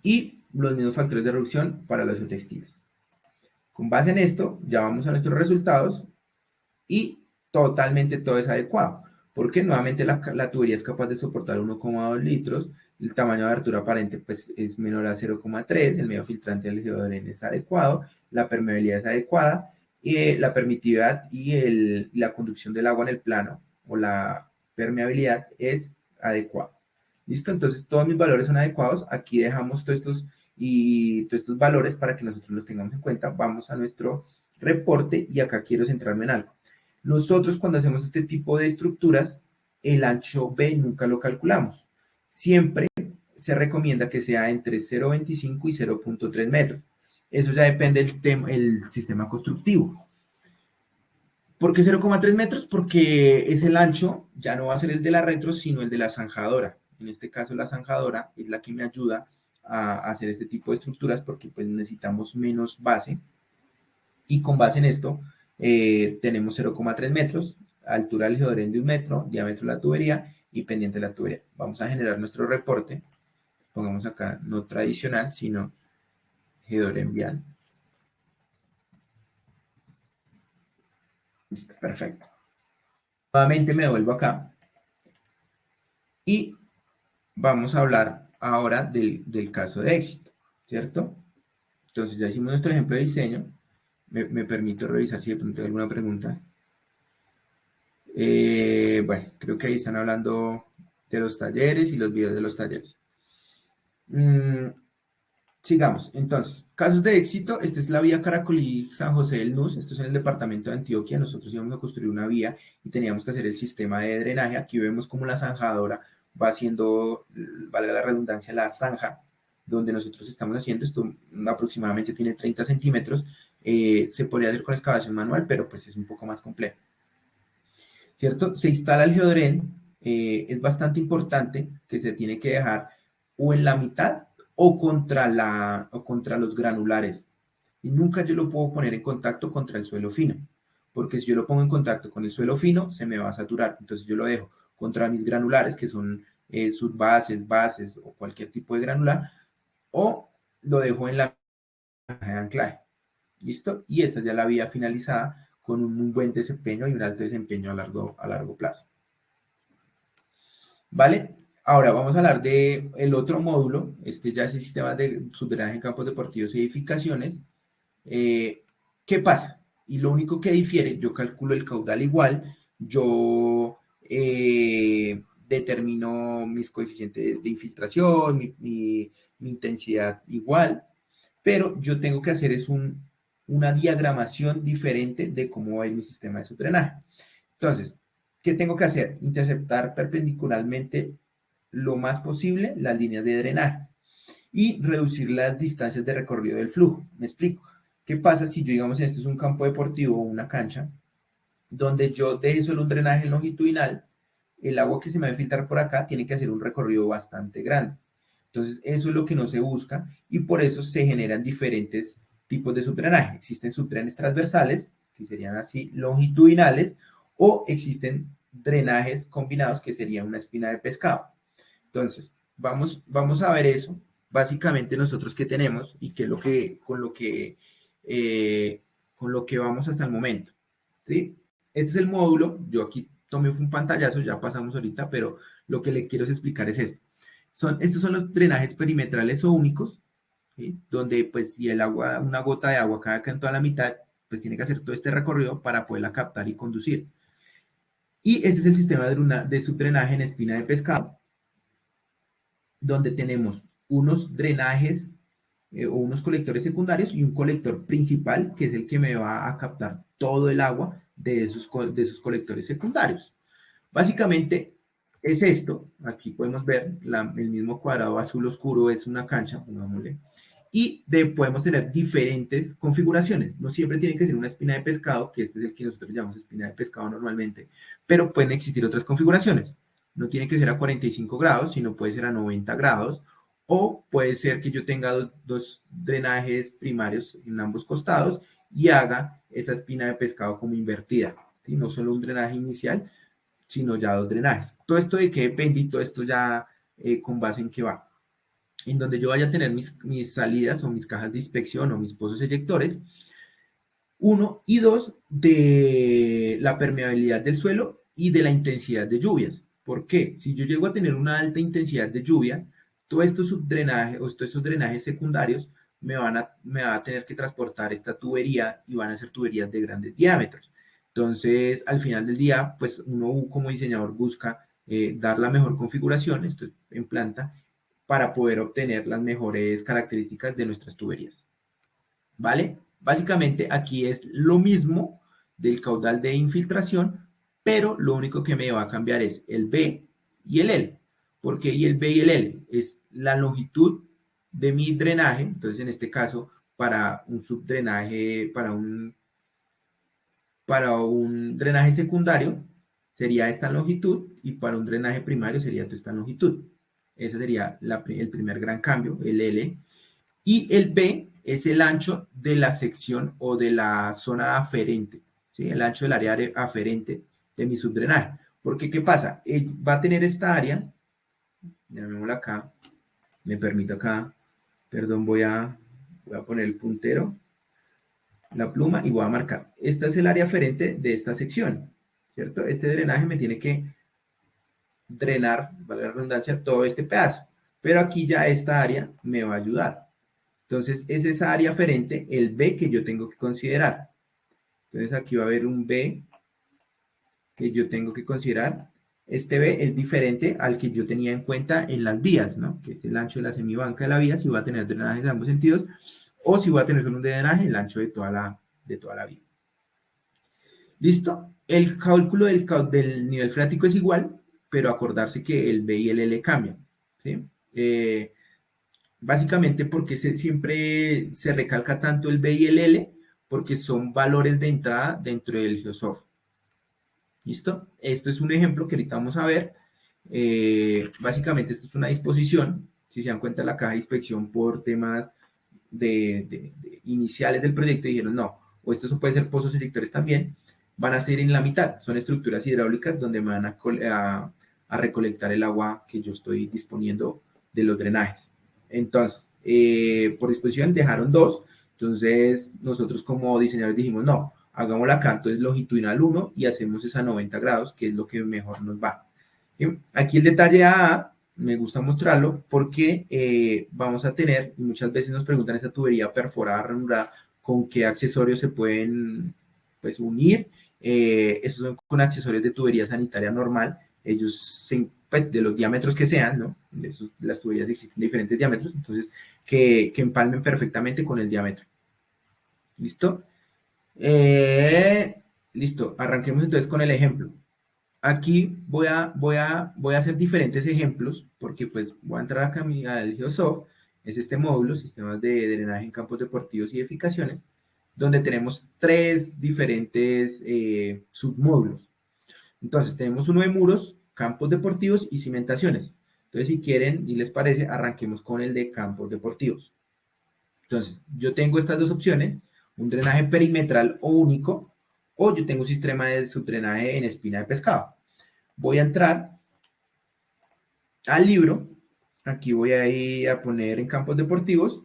Y los mismos factores de reducción para los biotextiles. Con base en esto, ya vamos a nuestros resultados y totalmente todo es adecuado, porque nuevamente la tubería es capaz de soportar 1,2 litros, el tamaño de abertura aparente pues, es menor a 0,3, el medio filtrante del geodren es adecuado, la permeabilidad es adecuada, y la permitividad y la conducción del agua en el plano o la permeabilidad es adecuada. ¿Listo? Entonces todos mis valores son adecuados. Aquí dejamos todos estos valores para que nosotros los tengamos en cuenta. Vamos a nuestro reporte y acá quiero centrarme en algo. Nosotros cuando hacemos este tipo de estructuras, el ancho B nunca lo calculamos. Siempre se recomienda que sea entre 0,25 y 0,3 metros. Eso ya depende del sistema constructivo. ¿Por qué 0,3 metros? Porque es el ancho, ya no va a ser el de la retro, sino el de la zanjadora. En este caso la zanjadora es la que me ayuda a hacer este tipo de estructuras porque pues necesitamos menos base, y con base en esto tenemos 0,3 metros, altura del geodren de 1 metro, diámetro de la tubería y pendiente de la tubería. Vamos a generar nuestro reporte. Pongamos acá no tradicional, sino geodren vial. Listo, perfecto. Nuevamente me devuelvo acá y vamos a hablar ahora del caso de éxito, ¿cierto? Entonces ya hicimos nuestro ejemplo de diseño. Me permito revisar si de pronto hay alguna pregunta. Bueno, creo que ahí están hablando de los talleres y los videos de los talleres. Sigamos. Entonces, casos de éxito. Esta es la vía Caracolí-San José del Nus. Esto es en el departamento de Antioquia. Nosotros íbamos a construir una vía y teníamos que hacer el sistema de drenaje. Aquí vemos como la zanjadora va haciendo, valga la redundancia, la zanja donde nosotros estamos haciendo. Esto aproximadamente tiene 30 centímetros. Se podría hacer con excavación manual, pero pues es un poco más complejo. ¿Cierto? Se instala el geodren. Es bastante importante que se tiene que dejar o en la mitad o contra los granulares. Y nunca yo lo puedo poner en contacto contra el suelo fino, porque si yo lo pongo en contacto con el suelo fino, se me va a saturar. Entonces yo lo dejo contra mis granulares, que son subbases, bases o cualquier tipo de granular, o lo dejo en la de anclaje. ¿Listo? Y esta ya la vía finalizada con un muy buen desempeño y un alto desempeño a largo plazo. ¿Vale? Ahora vamos a hablar del otro módulo. Este ya es el sistema de subdrenaje en campos deportivos y edificaciones. ¿Qué pasa? Y lo único que difiere, yo calculo el caudal igual, yo determino mis coeficientes de infiltración, mi intensidad igual, pero yo tengo que hacer es una diagramación diferente de cómo va a ir mi sistema de subdrenaje. Entonces, ¿qué tengo que hacer? Interceptar perpendicularmente lo más posible las líneas de drenaje y reducir las distancias de recorrido del flujo. Me explico. ¿Qué pasa si yo, digamos, esto es un campo deportivo o una cancha, donde yo deje solo un drenaje longitudinal? El agua que se me va a filtrar por acá tiene que hacer un recorrido bastante grande. Entonces, eso es lo que no se busca y por eso se generan diferentes tipos de subdrenaje. Existen subdrenes transversales, que serían así, longitudinales, o existen drenajes combinados, que sería una espina de pescado. Entonces, vamos a ver eso. Básicamente nosotros qué tenemos y qué es lo que, con lo que vamos hasta el momento. ¿Sí? Este es el módulo. Yo aquí tomé un pantallazo, ya pasamos ahorita, pero lo que le quiero explicar es esto. Estos son los drenajes perimetrales o únicos, ¿sí? Donde pues si el agua, una gota de agua cae acá en toda la mitad, pues tiene que hacer todo este recorrido para poderla captar y conducir. Y este es el sistema de subdrenaje en espina de pescado, donde tenemos unos drenajes o unos colectores secundarios y un colector principal, que es el que me va a captar todo el agua de esos colectores secundarios. Básicamente es esto. Aquí podemos ver el mismo cuadrado azul oscuro, es una cancha, pongámosle. Y podemos tener diferentes configuraciones. No siempre tiene que ser una espina de pescado, que este es el que nosotros llamamos espina de pescado normalmente, pero pueden existir otras configuraciones. No tiene que ser a 45 grados, sino puede ser a 90 grados, o puede ser que yo tenga dos drenajes primarios en ambos costados y haga esa espina de pescado como invertida, ¿sí? No solo un drenaje inicial, sino ya dos drenajes. Todo esto de qué depende y todo esto ya con base en qué va. En donde yo vaya a tener mis salidas o mis cajas de inspección o mis pozos eyectores. 1 y 2 de la permeabilidad del suelo y de la intensidad de lluvias. ¿Por qué? Si yo llego a tener una alta intensidad de lluvias, todos estos subdrenajes o todos estos drenajes secundarios me va a tener que transportar esta tubería y van a ser tuberías de grandes diámetros. Entonces, al final del día, pues uno como diseñador busca dar la mejor configuración, esto es en planta, para poder obtener las mejores características de nuestras tuberías. ¿Vale? Básicamente aquí es lo mismo del caudal de infiltración, pero lo único que me va a cambiar es el B y el L. ¿Por qué y el B y el L? Es la longitud de mi drenaje. Entonces, en este caso, para un subdrenaje, para un drenaje secundario, sería esta longitud, y para un drenaje primario sería esta longitud. Ese sería el primer gran cambio, el L. Y el B es el ancho de la sección o de la zona aferente. ¿sí? El ancho del área aferente de mi subdrenaje. Porque, ¿qué pasa? Va a tener esta área, llamémosla acá, me permito acá, perdón, voy a poner el puntero, la pluma y voy a marcar. Esta es el área aferente de esta sección, ¿cierto? Este drenaje me tiene que drenar, valga la redundancia, todo este pedazo. Pero aquí ya esta área me va a ayudar. Entonces, es esa área aferente, el B que yo tengo que considerar. Entonces, aquí va a haber un B que yo tengo que considerar. Este B es diferente al que yo tenía en cuenta en las vías, ¿no? Que es el ancho de la semibanca de la vía, si va a tener drenajes en ambos sentidos, o si va a tener solo un drenaje, el ancho de toda la vía. ¿Listo? El cálculo del nivel freático es igual, pero acordarse que el B y el L cambian, ¿sí? Básicamente porque siempre se recalca tanto el B y el L, porque son valores de entrada dentro del Geosoft. ¿Listo? Esto es un ejemplo que ahorita vamos a ver. Básicamente esto es una disposición, si se dan cuenta la caja de inspección por temas de iniciales del proyecto dijeron no, o estos pueden ser pozos selectores también, van a ser en la mitad, son estructuras hidráulicas donde me van a recolectar el agua que yo estoy disponiendo de los drenajes. Entonces, por disposición dejaron dos, entonces nosotros como diseñadores dijimos no, hagámosla acá, entonces longitudinal 1 y hacemos esa 90 grados, que es lo que mejor nos va. ¿Sí? Aquí el detalle A, me gusta mostrarlo porque vamos a tener, muchas veces nos preguntan esta tubería perforada, ranurada, con qué accesorios se pueden pues, unir. Estos son con accesorios de tubería sanitaria normal, ellos pues, de los diámetros que sean, ¿no? Las tuberías existen de diferentes diámetros, entonces que empalmen perfectamente con el diámetro. ¿Listo? Listo, arranquemos entonces con el ejemplo. Aquí voy a hacer diferentes ejemplos porque pues voy a entrar acá al Geosoft, es este módulo, sistemas de drenaje en campos deportivos y edificaciones, donde tenemos tres diferentes submódulos. Entonces tenemos uno de muros, campos deportivos y cimentaciones. Entonces si quieren y les parece, arranquemos con el de campos deportivos. Entonces yo tengo estas dos opciones, un drenaje perimetral o único, o yo tengo un sistema de subdrenaje en espina de pescado. Voy a entrar al libro, aquí voy a ir a poner en campos deportivos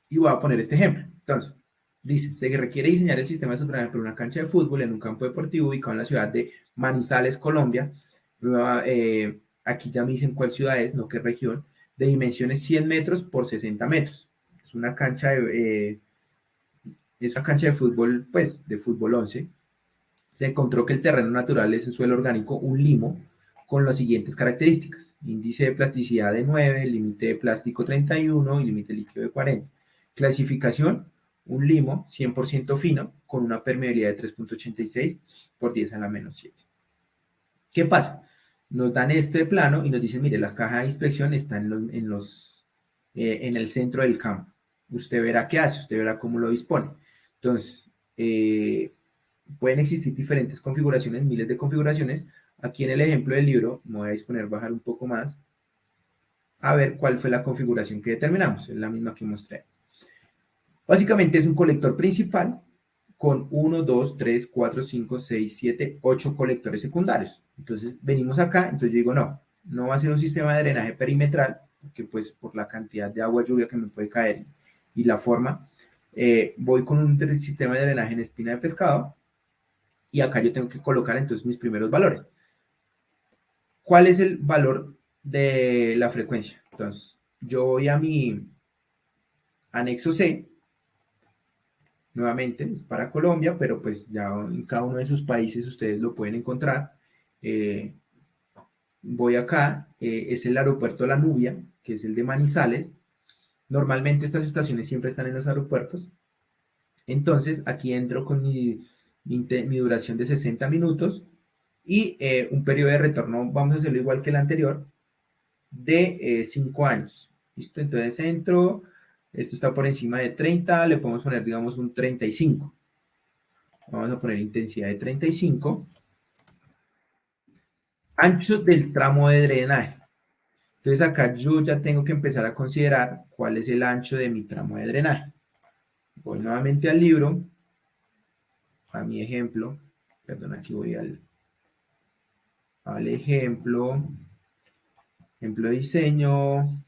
y voy a poner este ejemplo. Entonces, dice, se requiere diseñar el sistema de subdrenaje para una cancha de fútbol en un campo deportivo ubicado en la ciudad de Manizales, Colombia. Aquí ya me dicen cuál ciudad es, no qué región, de dimensiones 100 metros por 60 metros. Es una cancha de fútbol, pues, de fútbol 11. Se encontró que el terreno natural es un suelo orgánico, un limo, con las siguientes características. Índice de plasticidad de 9, límite de plástico 31 y límite líquido de 40. Clasificación, un limo 100% fino con una permeabilidad de 3.86 por 10 a la menos 7. ¿Qué pasa? Nos dan este plano y nos dicen, mire, la caja de inspección está en el centro del campo. Usted verá qué hace, usted verá cómo lo dispone. Entonces, pueden existir diferentes configuraciones, miles de configuraciones. Aquí en el ejemplo del libro, me voy a disponer a bajar un poco más, a ver cuál fue la configuración que determinamos. Es la misma que mostré. Básicamente es un colector principal con 1, 2, 3, 4, 5, 6, 7, 8 colectores secundarios. Entonces venimos acá, entonces yo digo, no va a ser un sistema de drenaje perimetral, porque pues por la cantidad de agua lluvia que me puede caer y la forma, voy con un sistema de drenaje en espina de pescado, y acá yo tengo que colocar entonces mis primeros valores. ¿Cuál es el valor de la frecuencia? Entonces, yo voy a mi anexo C, nuevamente es para Colombia, pero pues ya en cada uno de sus países ustedes lo pueden encontrar. Voy acá, es el aeropuerto La Nubia, que es el de Manizales. Normalmente estas estaciones siempre están en los aeropuertos. Entonces, aquí entro con mi duración de 60 minutos y un periodo de retorno, vamos a hacerlo igual que el anterior, de 5 años. ¿Listo? Entonces entro, esto está por encima de 30, le podemos poner, digamos, un 35. Vamos a poner intensidad de 35. Ancho del tramo de drenaje. Entonces acá yo ya tengo que empezar a considerar cuál es el ancho de mi tramo de drenaje. Voy nuevamente al libro. a mi ejemplo, perdón, aquí voy al ejemplo de diseño,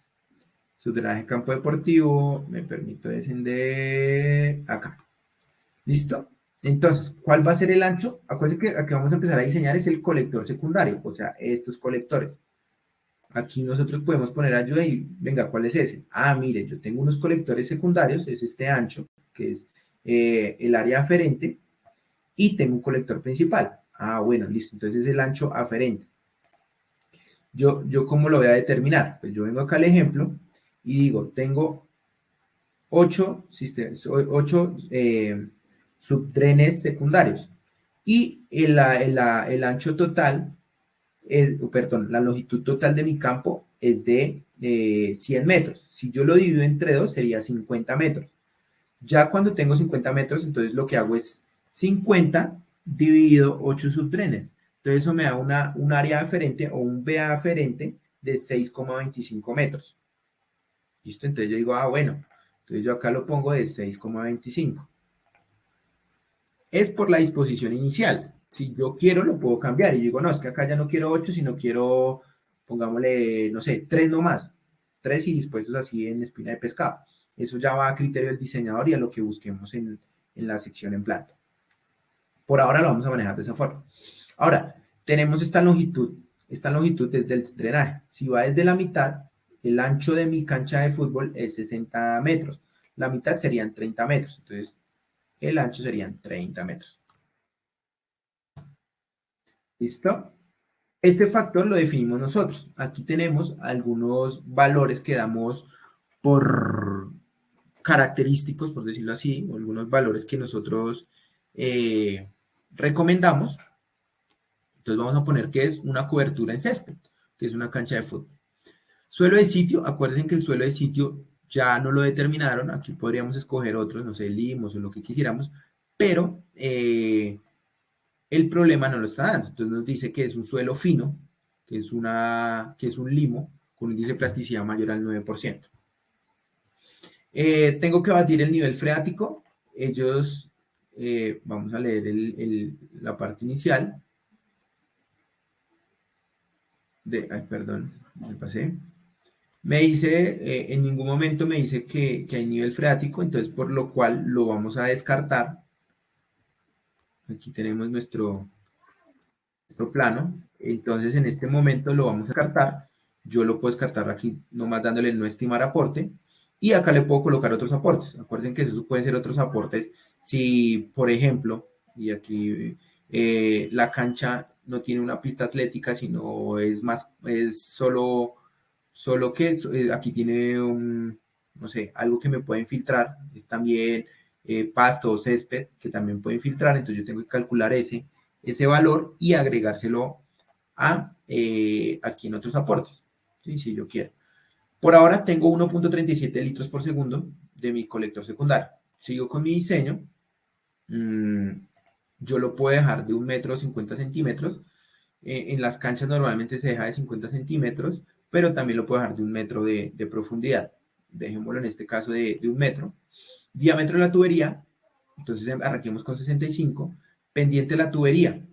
subdrenaje campo deportivo, me permito descender acá. ¿Listo? Entonces, ¿cuál va a ser el ancho? Acuérdense que aquí vamos a empezar a diseñar es el colector secundario, o sea, estos colectores. Aquí nosotros podemos poner ayuda y, venga, ¿cuál es ese? Ah, mire, yo tengo unos colectores secundarios, es este ancho, que es el área aferente, y tengo un colector principal. Ah, bueno, listo, entonces es el ancho aferente. Yo ¿cómo lo voy a determinar? Pues yo vengo acá al ejemplo y digo, tengo 8 subdrenes secundarios y el ancho total perdón, la longitud total de mi campo es de 100 metros. Si yo lo divido entre 2 sería 50 metros. Ya cuando tengo 50 metros, entonces lo que hago es 50 dividido 8 subdrenes. Entonces eso me da un área aferente o un BA aferente de 6,25 metros. ¿Listo? Entonces yo digo, ah, bueno, entonces yo acá lo pongo de 6,25. Es por la disposición inicial. Si yo quiero, lo puedo cambiar. Y digo, no, es que acá ya no quiero 8, sino quiero, pongámosle, no sé, 3 nomás. 3 y dispuestos así en espina de pescado. Eso ya va a criterio del diseñador y a lo que busquemos en la sección en planta. Por ahora lo vamos a manejar de esa forma. Ahora, tenemos esta longitud. Esta longitud es del drenaje. Si va desde la mitad, el ancho de mi cancha de fútbol es 60 metros. La mitad serían 30 metros. Entonces, el ancho serían 30 metros. ¿Listo? Este factor lo definimos nosotros. Aquí tenemos algunos valores que damos por característicos, por decirlo así, o algunos valores que nosotros recomendamos. Entonces vamos a poner que es una cobertura en césped, que es una cancha de fútbol. Suelo de sitio, acuérdense que el suelo de sitio ya no lo determinaron, aquí podríamos escoger otros, no sé, limos o lo que quisiéramos, pero el problema no lo está dando. Entonces nos dice que es un suelo fino, que es un limo con un índice de plasticidad mayor al 9%. Tengo que batir el nivel freático. Ellos, vamos a leer la parte inicial. Ay, perdón, me pasé. Me dice, en ningún momento me dice que hay nivel freático, entonces por lo cual lo vamos a descartar. Aquí tenemos nuestro plano, entonces en este momento lo vamos a descartar. Yo lo puedo descartar aquí nomás dándole no estimar aporte y acá le puedo colocar otros aportes. Acuérdense que eso pueden ser otros aportes si, por ejemplo, y aquí la cancha no tiene una pista atlética, sino es solo que aquí tiene no sé, algo que me puede infiltrar, es también pasto o césped que también puede infiltrar, entonces yo tengo que calcular ese valor y agregárselo aquí en otros aportes, ¿sí? Si yo quiero. Por ahora tengo 1.37 litros por segundo de mi colector secundario. Sigo con mi diseño. Yo lo puedo dejar de 1 metro 50 centímetros. En las canchas normalmente se deja de 50 centímetros, pero también lo puedo dejar de 1 metro de profundidad. Dejémoslo en este caso de 1 metro. Diámetro de la tubería, entonces arranquemos con 65. Pendiente de la tubería.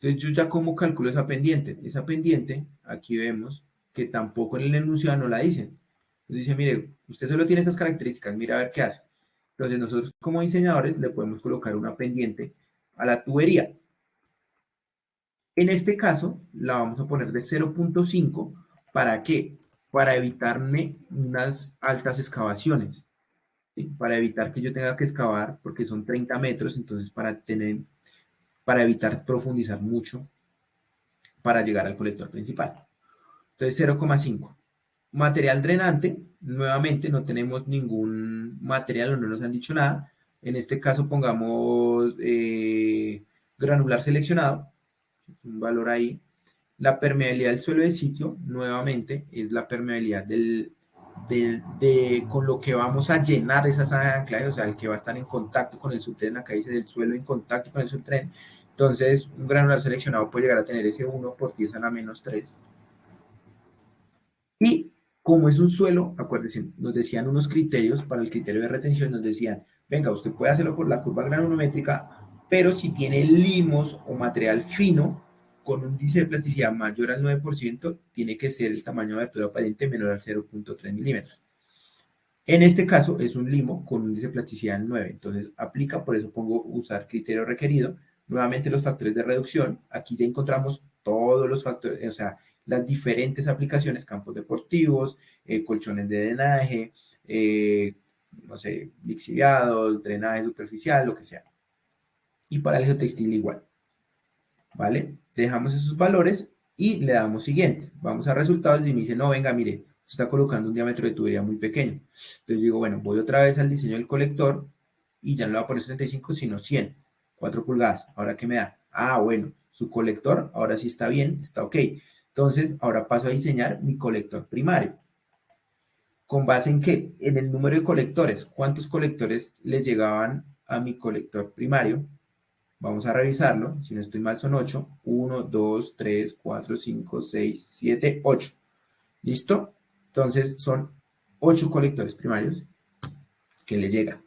Entonces yo ya como calculo esa pendiente. Esa pendiente, aquí vemos que tampoco en el enunciado no la dicen. Entonces dice, mire, usted solo tiene estas características, mira a ver qué hace. Entonces nosotros como diseñadores le podemos colocar una pendiente a la tubería. En este caso la vamos a poner de 0.5. ¿Para qué? Para evitarme unas altas excavaciones. ¿Sí? Para evitar que yo tenga que excavar, porque son 30 metros, entonces para evitar profundizar mucho para llegar al colector principal. Entonces 0,5. Material drenante, nuevamente no tenemos ningún material o no nos han dicho nada. En este caso pongamos granular seleccionado, un valor ahí. La permeabilidad del suelo de sitio, nuevamente, es la permeabilidad con lo que vamos a llenar esa zona de anclaje, o sea, el que va a estar en contacto con el subtren, acá dice del suelo en contacto con el subtren. Entonces, un granular seleccionado puede llegar a tener ese 1 por 10 a la menos 3. Y como es un suelo, acuérdense, nos decían unos criterios para el criterio de retención, nos decían, venga, usted puede hacerlo por la curva granulométrica pero si tiene limos o material fino, con un índice de plasticidad mayor al 9%, tiene que ser el tamaño de abertura aparente menor al 0.3 milímetros. En este caso es un limo con un índice de plasticidad 9, entonces aplica, por eso pongo usar criterio requerido. Nuevamente los factores de reducción, aquí ya encontramos todos los factores, o sea, las diferentes aplicaciones, campos deportivos, colchones de drenaje, no sé, lixiviados, drenaje superficial, lo que sea. Y para el geotextil igual, ¿vale? Dejamos esos valores y le damos siguiente. Vamos a resultados y me dice, no, venga, mire, se está colocando un diámetro de tubería muy pequeño. Entonces digo, bueno, voy otra vez al diseño del colector y ya no le voy a poner 65, sino 100, 4 pulgadas. ¿Ahora qué me da? Ah, bueno, su colector ahora sí está bien, está ok. Entonces, ahora paso a diseñar mi colector primario. ¿Con base en qué? En el número de colectores. ¿Cuántos colectores le llegaban a mi colector primario? Vamos a revisarlo. Si no estoy mal, son 8. 1, 2, 3, 4, 5, 6, 7, 8. ¿Listo? Entonces son 8 colectores primarios que le llegan.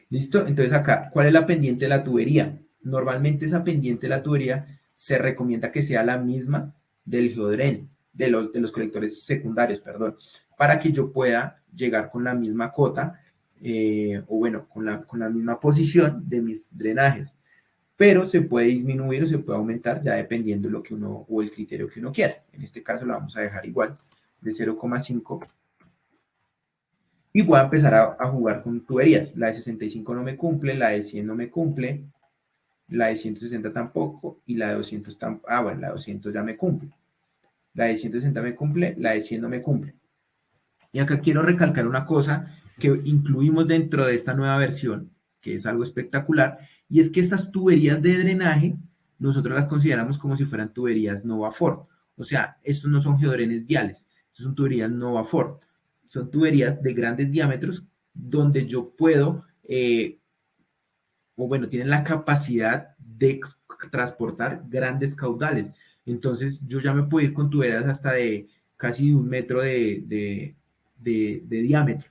¿Listo? Entonces acá, ¿cuál es la pendiente de la tubería? Normalmente esa pendiente de la tubería se recomienda que sea la misma del geodren, de los colectores secundarios, perdón, para que yo pueda llegar con la misma cota, o bueno, con la misma posición de mis drenajes. Pero se puede disminuir o se puede aumentar ya dependiendo de lo que uno, o el criterio que uno quiera. En este caso lo vamos a dejar igual, de 0,5. Y voy a empezar a jugar con tuberías. La de 65 no me cumple, la de 100 no me cumple, la de 160 tampoco, y la de 200 tampoco. Ah, bueno, la de 200 ya me cumple. La de 160 me cumple, la de 100 no me cumple. Y acá quiero recalcar una cosa que incluimos dentro de esta nueva versión, que es algo espectacular, y es que estas tuberías de drenaje, nosotros las consideramos como si fueran tuberías Novafort. O sea, estos no son geodrenes viales, estos son tuberías Novafort. Son tuberías de grandes diámetros donde yo puedo, o bueno, tienen la capacidad de transportar grandes caudales. Entonces, yo ya me puedo ir con tuberías hasta de casi 1 metro de diámetro,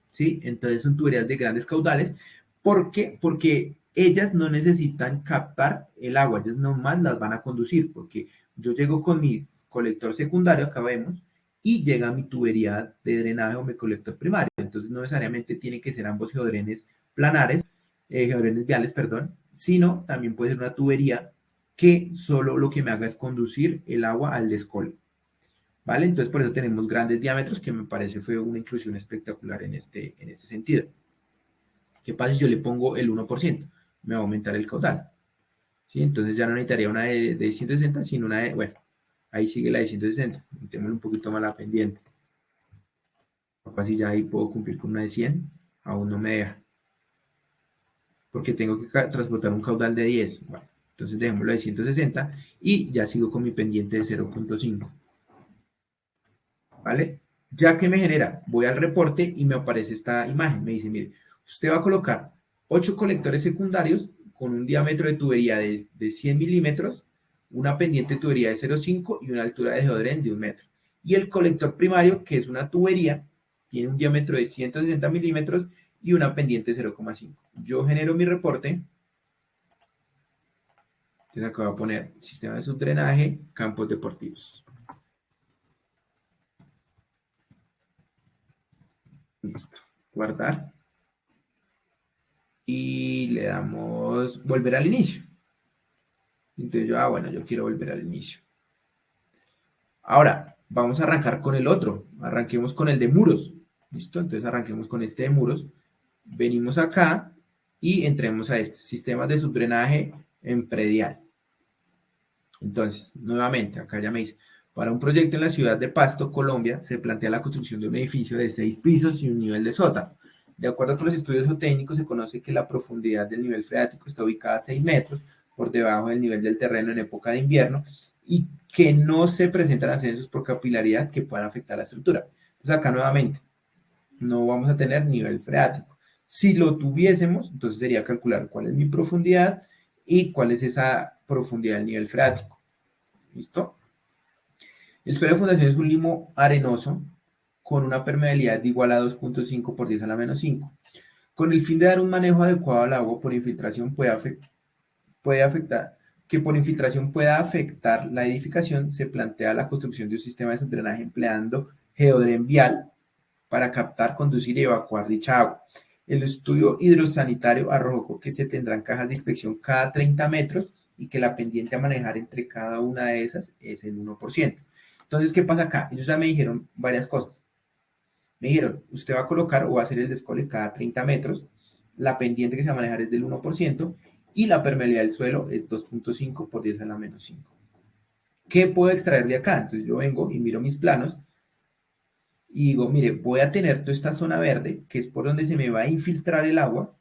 ¿sí? Entonces, son tuberías de grandes caudales. ¿Por qué? Porque ellas no necesitan captar el agua, ellas nomás las van a conducir, porque yo llego con mi colector secundario, acá vemos, y llega mi tubería de drenaje o mi colector primario. Entonces, no necesariamente tiene que ser ambos geodrenes planares, geodrenes viales, perdón, sino también puede ser una tubería que solo lo que me haga es conducir el agua al descole. ¿Vale? Entonces, por eso tenemos grandes diámetros, que me parece fue una inclusión espectacular en este sentido. ¿Qué pasa si yo le pongo el 1%? Me va a aumentar el caudal. ¿Sí? Entonces ya no necesitaría una de 160, sino una de, bueno, ahí sigue la de 160. Metémosle un poquito más la pendiente. Capaz si ya ahí puedo cumplir con una de 100, aún no me deja. Porque tengo que transportar un caudal de 10. Bueno, entonces dejémoslo de 160 y ya sigo con mi pendiente de 0.5. ¿Vale? Ya que me genera, voy al reporte y me aparece esta imagen. Me dice, mire, usted va a colocar 8 colectores secundarios con un diámetro de tubería de 100 milímetros, una pendiente de tubería de 0,5 y una altura de geodren de 1 metro. Y el colector primario, que es una tubería, tiene un diámetro de 160 milímetros y una pendiente de 0,5. Yo genero mi reporte. Entonces acá voy a poner sistema de subdrenaje, campos deportivos. Listo. Guardar. Y le damos volver al inicio. Entonces yo, bueno, yo quiero volver al inicio. Ahora, vamos a arrancar con el otro. Arranquemos con el de muros. ¿Listo? Entonces arranquemos con este de muros. Venimos acá y entremos a este. Sistemas de subdrenaje en predial. Entonces, nuevamente, acá ya me dice, para un proyecto en la ciudad de Pasto, Colombia, se plantea la construcción de un edificio de 6 pisos y un nivel de sótano. De acuerdo con los estudios geotécnicos, se conoce que la profundidad del nivel freático está ubicada a 6 metros por debajo del nivel del terreno en época de invierno y que no se presentan ascensos por capilaridad que puedan afectar la estructura. Entonces, acá nuevamente, no vamos a tener nivel freático. Si lo tuviésemos, entonces sería calcular cuál es mi profundidad y cuál es esa profundidad del nivel freático. ¿Listo? El suelo de fundación es un limo arenoso con una permeabilidad de igual a 2.5 por 10 a la menos 5. Con el fin de dar un manejo adecuado al agua por infiltración puede afectar, que por infiltración pueda afectar la edificación, se plantea la construcción de un sistema de subdrenaje empleando geodren vial para captar, conducir y evacuar dicha agua. El estudio hidrosanitario arrojó que se tendrán cajas de inspección cada 30 metros y que la pendiente a manejar entre cada una de esas es el 1%. Entonces, ¿qué pasa acá? Ellos ya me dijeron varias cosas. Me dijeron, usted va a colocar o va a hacer el descole cada 30 metros, la pendiente que se va a manejar es del 1% y la permeabilidad del suelo es 2.5 por 10 a la menos 5. ¿Qué puedo extraer de acá? Entonces yo vengo y miro mis planos y digo, mire, voy a tener toda esta zona verde, que es por donde se me va a infiltrar el agua,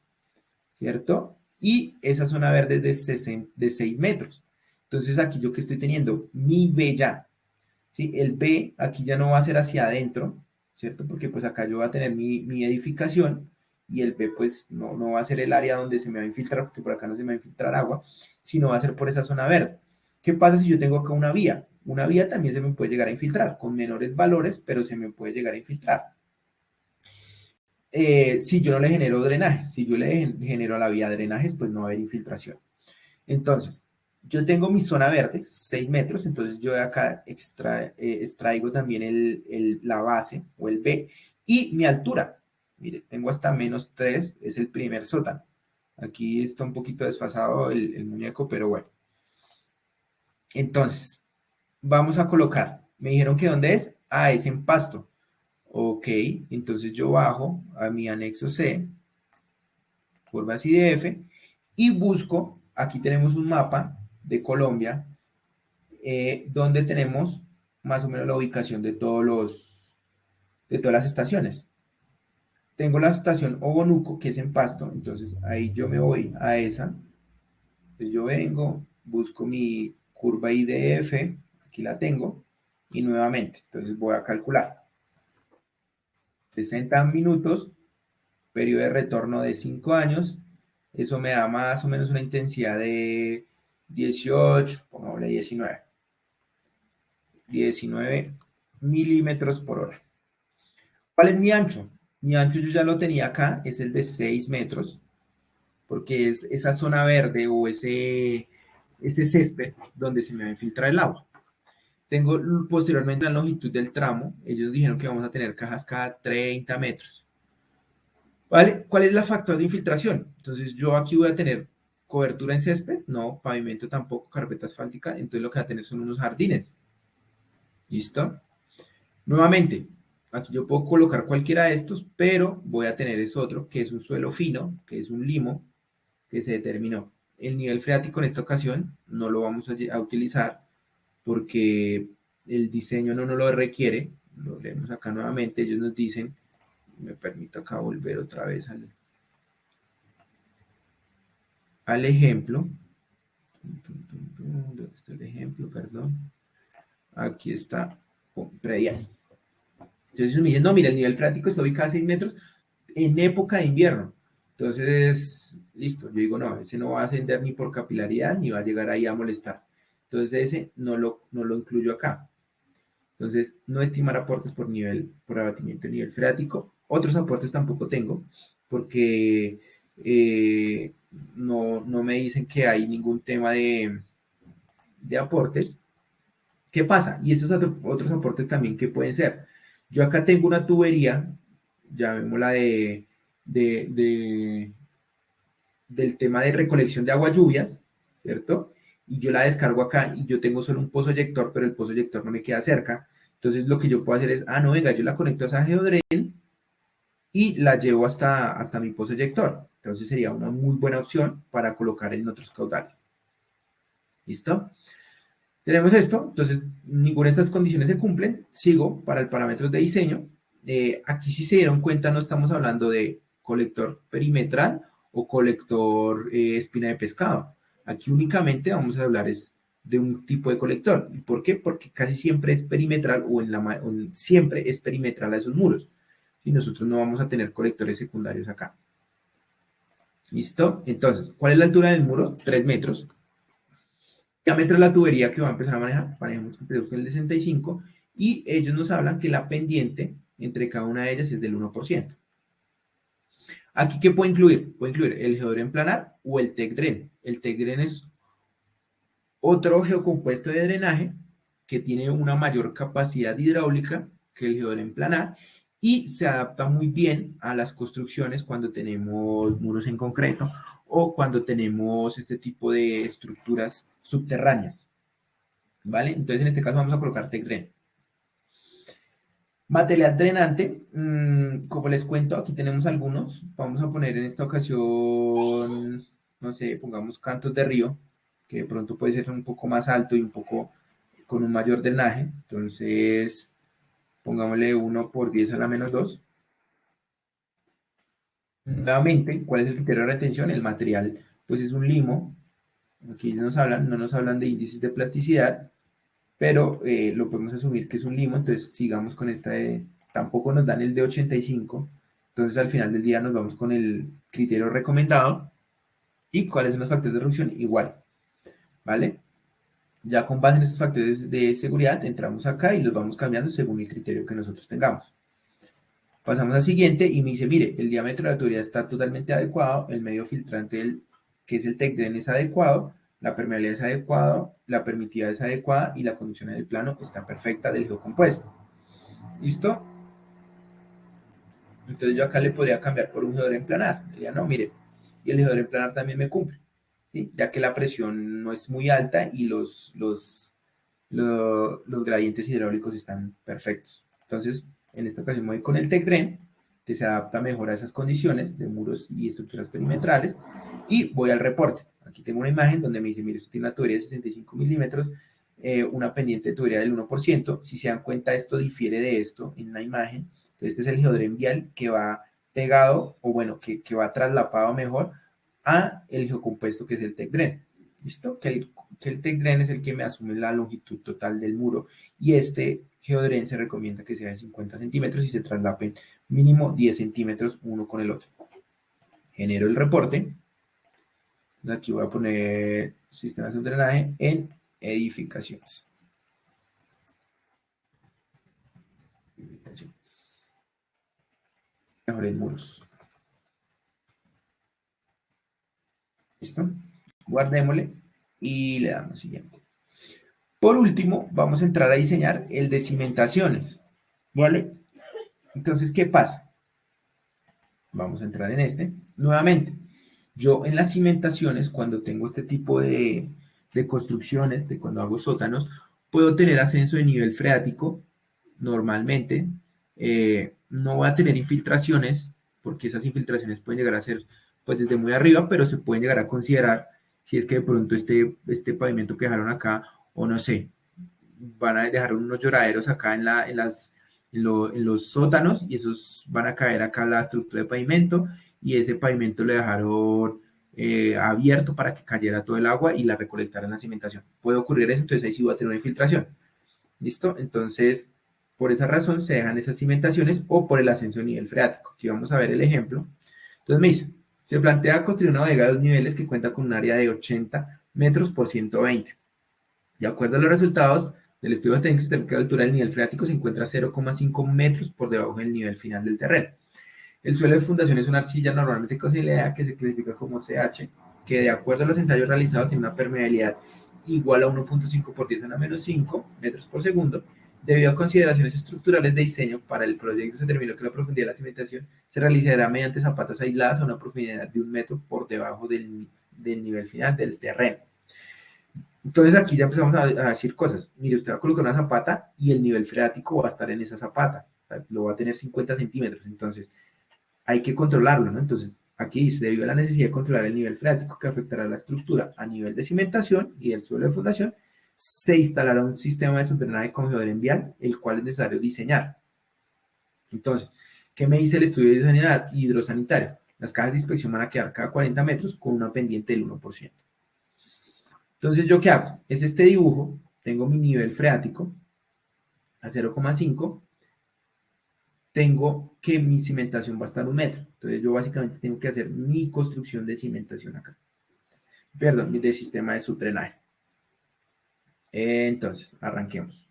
¿cierto? Y esa zona verde es de 6 metros. Entonces aquí yo que estoy teniendo mi B ya, ¿sí? El B aquí ya no va a ser hacia adentro, ¿cierto? Porque pues acá yo voy a tener mi edificación y el B pues no va a ser el área donde se me va a infiltrar, porque por acá no se me va a infiltrar agua, sino va a ser por esa zona verde. ¿Qué pasa si yo tengo acá una vía? Una vía también se me puede llegar a infiltrar, con menores valores, pero se me puede llegar a infiltrar. Si yo no le genero drenajes, si yo le genero a la vía drenajes, pues no va a haber infiltración. Entonces, yo tengo mi zona verde, 6 metros, entonces yo de acá extraigo también la base o el B y mi altura. Mire, tengo hasta -3, es el primer sótano. Aquí está un poquito desfasado el muñeco, pero bueno. Entonces, vamos a colocar. Me dijeron que ¿dónde es? Ah, es en Pasto. Ok, entonces yo bajo a mi anexo C, curvas IDF, y busco, aquí tenemos un mapa de Colombia, donde tenemos más o menos la ubicación de de todas las estaciones. Tengo la estación Obonuco, que es en Pasto, entonces ahí yo me voy a esa. Entonces yo vengo, busco mi curva IDF, aquí la tengo, y nuevamente, entonces voy a calcular 60 minutos, periodo de retorno de 5 años, eso me da más o menos una intensidad de 18, pongámosle 19 milímetros por hora. ¿Cuál es mi ancho? Mi ancho yo ya lo tenía acá, es el de 6 metros, porque es esa zona verde o ese césped donde se me va a infiltrar el agua. Tengo posteriormente la longitud del tramo, ellos dijeron que vamos a tener cajas cada 30 metros. ¿Vale? ¿Cuál es la factor de infiltración? Entonces yo aquí voy a tener cobertura en césped, no, pavimento tampoco, carpeta asfáltica, entonces lo que va a tener son unos jardines. ¿Listo? Nuevamente, aquí yo puedo colocar cualquiera de estos, pero voy a tener es otro, que es un suelo fino, que es un limo, que se determinó. El nivel freático en esta ocasión no lo vamos a utilizar porque el diseño no nos lo requiere. Lo leemos acá nuevamente, ellos nos dicen, me permito acá volver otra vez al ejemplo. ¿Dónde está el ejemplo? Perdón. Aquí está, predial. Entonces me dicen, no, mira, el nivel freático está ubicado a 6 metros en época de invierno. Entonces, listo, yo digo, no, ese no va a ascender ni por capilaridad ni va a llegar ahí a molestar. Entonces ese no lo incluyo acá. Entonces, no estimar aportes por abatimiento de nivel freático. Otros aportes tampoco tengo, porque no me dicen que hay ningún tema de aportes. ¿Qué pasa? Y esos otros aportes también que pueden ser. Yo acá tengo una tubería, llamémosla del tema de recolección de agua lluvias, ¿cierto? Y yo la descargo acá y yo tengo solo un pozo eyector, pero el pozo eyector no me queda cerca. Entonces lo que yo puedo hacer es, no, venga, yo la conecto a esa geodren y la llevo hasta mi pozo eyector. Entonces sería una muy buena opción para colocar en otros caudales. ¿Listo? Tenemos esto, entonces ninguna de estas condiciones se cumplen. Sigo para el parámetro de diseño. Aquí si se dieron cuenta no estamos hablando de colector perimetral o colector espina de pescado. Aquí únicamente vamos a hablar de un tipo de colector. ¿Y por qué? Porque casi siempre es perimetral siempre es perimetral a esos muros. Y nosotros no vamos a tener colectores secundarios acá. ¿Listo? Entonces, ¿cuál es la altura del muro? 3 metros. Diámetro de la tubería que va a empezar a manejar. Manejamos con el de 65 y ellos nos hablan que la pendiente entre cada una de ellas es del 1%. Aquí, ¿qué puede incluir? Puede incluir el geodren planar o el TEC-DREN. El TEC-DREN es Otro geocompuesto de drenaje que tiene una mayor capacidad hidráulica que el geodren planar y se adapta muy bien a las construcciones cuando tenemos muros en concreto o cuando tenemos este tipo de estructuras subterráneas, ¿vale? Entonces, en este caso vamos a colocar TechDren. Material drenante, como les cuento, aquí tenemos algunos. Vamos a poner en esta ocasión, no sé, pongamos cantos de río, que de pronto puede ser un poco más alto y un poco con un mayor drenaje. Entonces, pongámosle 1 por 10 a la menos 2. Nuevamente, ¿cuál es el criterio de retención? El material, pues es un limo. Aquí no nos hablan de índices de plasticidad, pero lo podemos asumir que es un limo, entonces sigamos con esta de, tampoco nos dan el de 85, entonces al final del día nos vamos con el criterio recomendado, y cuáles son los factores de reducción, igual, ¿vale? Ya con base en estos factores de seguridad, entramos acá y los vamos cambiando según el criterio que nosotros tengamos. Pasamos al siguiente y me dice, mire, el diámetro de la tubería está totalmente adecuado, el medio filtrante, que es el TechDren, es adecuado, la permeabilidad es adecuada, la permitividad es adecuada y la conducción en el plano está perfecta del geocompuesto. ¿Listo? Entonces yo acá le podría cambiar por un geodren planar. Diría, no, mire, y el geodren planar también me cumple, ¿sí? Ya que la presión no es muy alta y los gradientes hidráulicos están perfectos. Entonces, en esta ocasión me voy con el TechDren, que se adapta mejor a esas condiciones de muros y estructuras perimetrales, y voy al reporte. Aquí tengo una imagen donde me dice, mire, esto tiene una tubería de 65 milímetros, una pendiente de tubería del 1%. Si se dan cuenta, esto difiere de esto en la imagen. Entonces, este es el geodren vial que va pegado, o bueno, que va traslapado mejor a el geocompuesto que es el TechDren. ¿Listo? Que el TechDren es el que me asume la longitud total del muro, y este geodren se recomienda que sea de 50 centímetros y se traslapen mínimo 10 centímetros uno con el otro. Genero el reporte. Aquí voy a poner sistemas de drenaje en edificaciones. Mejor en muros. ¿Listo? Guardémosle y le damos siguiente. Por último, vamos a entrar a diseñar el de cimentaciones, ¿vale? Entonces, ¿qué pasa? Vamos a entrar en este. Nuevamente, yo en las cimentaciones, cuando tengo este tipo de construcciones, de cuando hago sótanos, puedo tener ascenso de nivel freático, normalmente. No voy a tener infiltraciones, porque esas infiltraciones pueden llegar a ser, pues, desde muy arriba, pero se pueden llegar a considerar si es que de pronto este pavimento que dejaron acá, o no sé, van a dejar unos lloraderos acá en los sótanos, y esos van a caer acá a la estructura de pavimento, y ese pavimento lo dejaron abierto para que cayera todo el agua y la recolectaran en la cimentación. Puede ocurrir eso, entonces ahí sí va a tener una infiltración. ¿Listo? Entonces, por esa razón se dejan esas cimentaciones, o por el ascenso de nivel freático. Aquí vamos a ver el ejemplo. Entonces me dice, se plantea construir una bodega de 2 niveles que cuenta con un área de 80 metros por 120. De acuerdo a los resultados del estudio técnico, la altura del nivel freático se encuentra a 0,5 metros por debajo del nivel final del terreno. El suelo de fundación es una arcilla normalmente considerada, que se clasifica como CH, que de acuerdo a los ensayos realizados tiene una permeabilidad igual a 1.5 por 10 a la menos 5 metros por segundo. Debido a consideraciones estructurales de diseño, para el proyecto se determinó que la profundidad de la cimentación se realizará mediante zapatas aisladas a una profundidad de 1 metro por debajo del nivel final del terreno. Entonces aquí ya empezamos a decir cosas. Mire, usted va a colocar una zapata y el nivel freático va a estar en esa zapata. O sea, lo va a tener 50 centímetros. Entonces hay que controlarlo, ¿no? Entonces aquí dice, debido a la necesidad de controlar el nivel freático que afectará la estructura a nivel de cimentación y del suelo de fundación, se instalará un sistema de subdrenaje con geodren vial, el cual es necesario diseñar. Entonces, ¿qué me dice el estudio de sanidad hidrosanitario? Las cajas de inspección van a quedar cada 40 metros con una pendiente del 1%. Entonces, ¿yo qué hago? Es este dibujo, tengo mi nivel freático a 0,5, tengo que mi cimentación va a estar a 1 metro. Entonces, yo básicamente tengo que hacer mi construcción de cimentación acá. Perdón, de sistema de subdrenaje. Entonces, arranquemos.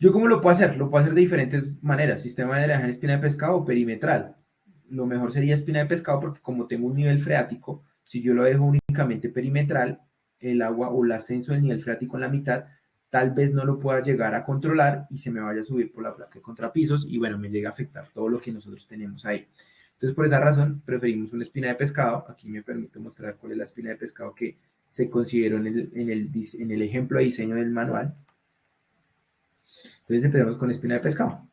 ¿Yo cómo lo puedo hacer? Lo puedo hacer de diferentes maneras. Sistema de drenaje en espina de pescado o perimetral. Lo mejor sería espina de pescado, porque como tengo un nivel freático, si yo lo dejo únicamente perimetral, el agua o el ascenso del nivel freático en la mitad, tal vez no lo pueda llegar a controlar y se me vaya a subir por la placa de contrapisos y bueno, me llega a afectar todo lo que nosotros tenemos ahí. Entonces, por esa razón, preferimos una espina de pescado. Aquí me permito mostrar cuál es la espina de pescado que se consideró en el ejemplo de diseño del manual. Entonces, empezamos con espina de pescado.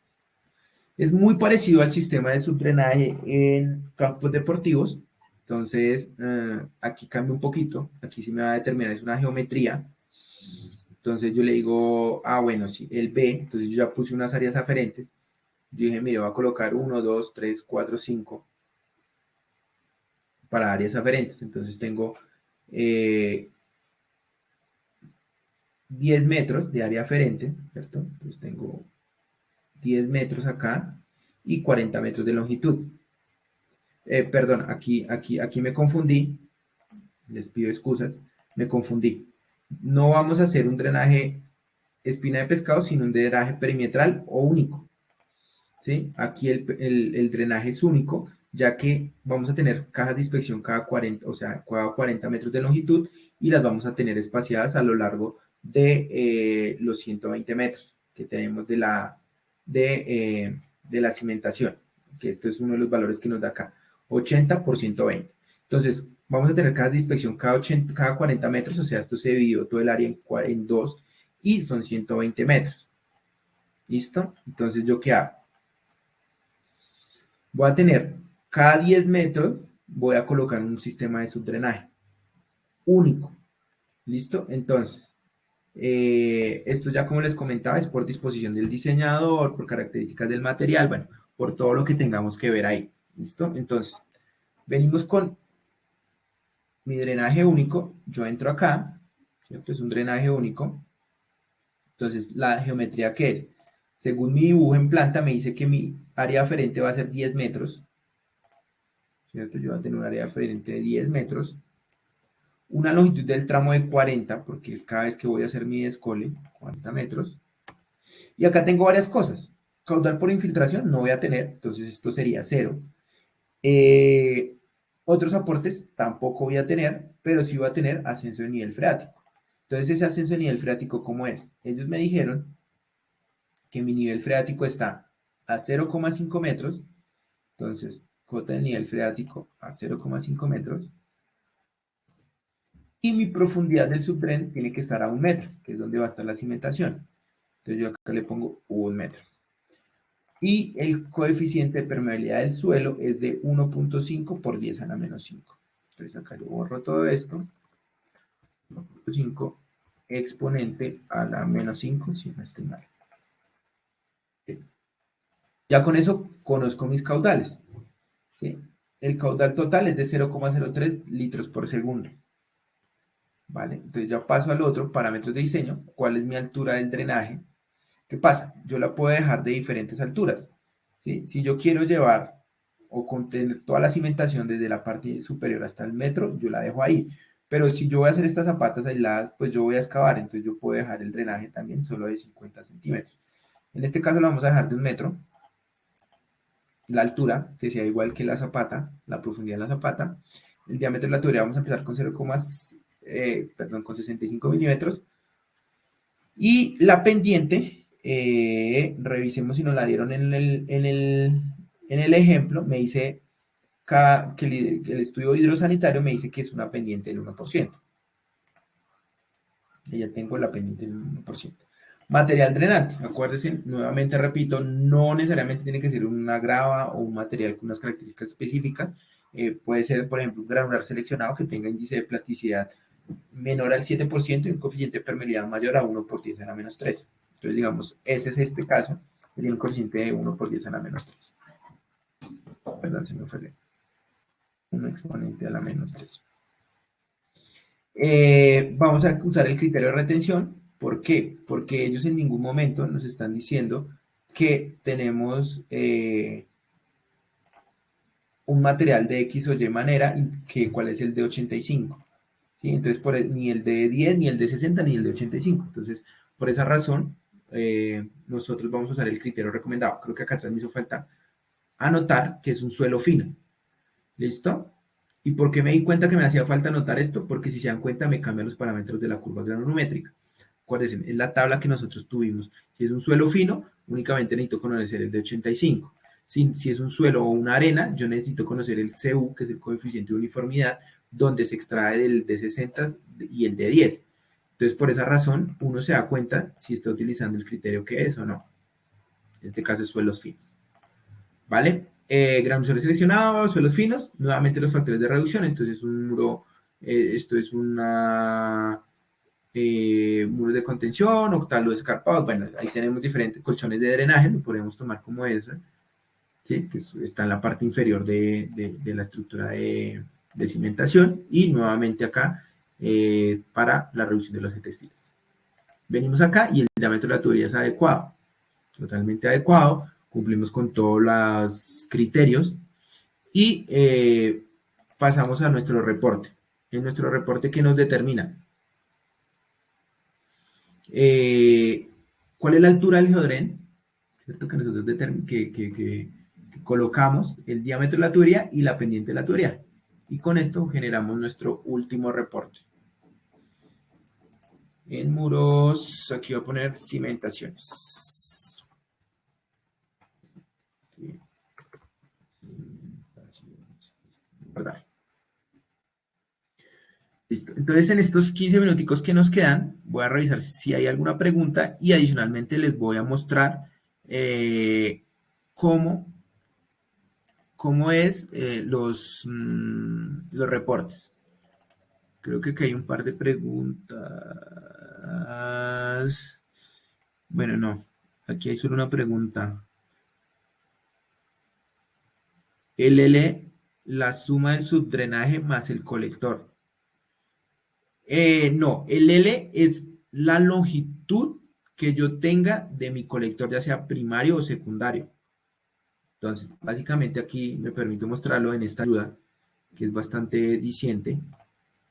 Es muy parecido al sistema de subdrenaje en campos deportivos. Entonces, aquí cambia un poquito. Aquí sí me va a determinar, es una geometría. Entonces, yo le digo, bueno, sí, el B. Entonces, yo ya puse unas áreas aferentes. Yo dije, mire, voy a colocar 1, 2, 3, 4, 5 para áreas aferentes. Entonces, tengo 10 metros de área aferente, ¿cierto? Entonces, tengo 10 metros acá y 40 metros de longitud. Perdón, aquí me confundí, les pido excusas, me confundí. No vamos a hacer un drenaje espina de pescado, sino un drenaje perimetral o único. ¿Sí? Aquí el drenaje es único, ya que vamos a tener cajas de inspección cada 40, o sea, cada 40 metros de longitud y las vamos a tener espaciadas a lo largo de los 120 metros que tenemos de la cimentación, que esto es uno de los valores que nos da acá, 80 por 120. Entonces, vamos a tener cajas de inspección cada 40 metros, o sea, esto se dividió todo el área en dos y son 120 metros. ¿Listo? Entonces, ¿yo qué hago? Voy a tener cada 10 metros, voy a colocar un sistema de subdrenaje único. ¿Listo? Entonces, esto ya como les comentaba es por disposición del diseñador, por características del material, bueno, por todo lo que tengamos que ver ahí. ¿Listo? Entonces, venimos con mi drenaje único. Yo entro acá, ¿cierto? Es un drenaje único. Entonces, la geometría que es, según mi dibujo en planta, me dice que mi área aferente va a ser 10 metros. ¿Cierto? Yo voy a tener un área aferente de 10 metros. Una longitud del tramo de 40, porque es cada vez que voy a hacer mi descole, 40 metros. Y acá tengo varias cosas. Caudal por infiltración no voy a tener, entonces esto sería 0. Otros aportes tampoco voy a tener, pero sí voy a tener ascenso de nivel freático. Entonces, ese ascenso de nivel freático, ¿cómo es? Ellos me dijeron que mi nivel freático está a 0,5 metros. Entonces, cota de nivel freático a 0,5 metros. Y mi profundidad del subdren tiene que estar a 1 metro, que es donde va a estar la cimentación. Entonces yo acá le pongo 1 metro. Y el coeficiente de permeabilidad del suelo es de 1.5 por 10 a la menos 5. Entonces acá yo borro todo esto. 1.5 exponente a la menos 5, si no estoy mal. Ya con eso conozco mis caudales. ¿Sí? El caudal total es de 0,03 litros por segundo. ¿Vale? Entonces ya paso al otro, parámetros de diseño. ¿Cuál es mi altura del drenaje? ¿Qué pasa? Yo la puedo dejar de diferentes alturas. ¿Sí? Si yo quiero llevar o contener toda la cimentación desde la parte superior hasta el metro, yo la dejo ahí. Pero si yo voy a hacer estas zapatas aisladas, pues yo voy a excavar, entonces yo puedo dejar el drenaje también solo de 50 centímetros. En este caso lo vamos a dejar de 1 metro. La altura, que sea igual que la zapata, la profundidad de la zapata. El diámetro de la tubería vamos a empezar con con 65 milímetros. Y la pendiente, revisemos si nos la dieron en el ejemplo, me dice que el estudio hidrosanitario me dice que es una pendiente del 1%. Y ya tengo la pendiente del 1%. Material drenante, acuérdense, nuevamente repito, no necesariamente tiene que ser una grava o un material con unas características específicas. Puede ser, por ejemplo, un granular seleccionado que tenga índice de plasticidad menor al 7% y un coeficiente de permeabilidad mayor a 1 por 10 a la menos 3. Entonces, digamos, ese es este caso, que tiene un coeficiente de 1 por 10 a la menos 3. Perdón, se me fue 1 exponente a la menos 3. Vamos a usar el criterio de retención. ¿Por qué? Porque ellos en ningún momento nos están diciendo que tenemos un material de X o Y manera, que cuál es el de 85. ¿Sí? Entonces, ni el de 10, ni el de 60, ni el de 85. Entonces, por esa razón, nosotros vamos a usar el criterio recomendado. Creo que acá atrás me hizo falta anotar que es un suelo fino. ¿Listo? ¿Y por qué me di cuenta que me hacía falta anotar esto? Porque si se dan cuenta me cambian los parámetros de la curva granulométrica. Acuérdense, es la tabla que nosotros tuvimos. Si es un suelo fino, únicamente necesito conocer el de 85. Si es un suelo o una arena, yo necesito conocer el CU, que es el coeficiente de uniformidad, donde se extrae el de 60 y el de 10. Entonces, por esa razón, uno se da cuenta si está utilizando el criterio que es o no. En este caso es suelos finos. ¿Vale? Granulosos seleccionados, suelos finos, nuevamente los factores de reducción. Entonces, un muro, esto es una muros de contención, octalo escarpados. Bueno, ahí tenemos diferentes colchones de drenaje, lo podemos tomar como eso, ¿sí? Que está en la parte inferior de la estructura de cimentación. Y nuevamente acá para la reducción de los textiles. Venimos acá y el diámetro de la tubería es adecuado, totalmente adecuado, cumplimos con todos los criterios y pasamos a nuestro reporte. En nuestro reporte, ¿qué nos determina? ¿Cuál es la altura del geodrén? ¿Cierto? Que nosotros que colocamos el diámetro de la tubería y la pendiente de la tubería. Y con esto generamos nuestro último reporte. En muros, aquí voy a poner cimentaciones. ¿Verdad? Listo. Entonces, en estos 15 minuticos que nos quedan, voy a revisar si hay alguna pregunta y adicionalmente les voy a mostrar cómo es los reportes. Creo que aquí hay un par de preguntas. Bueno, no. Aquí hay solo una pregunta. LL, la suma del subdrenaje más el colector. No, el L es la longitud que yo tenga de mi colector, ya sea primario o secundario. Entonces, básicamente aquí me permito mostrarlo en esta ayuda, que es bastante diciente,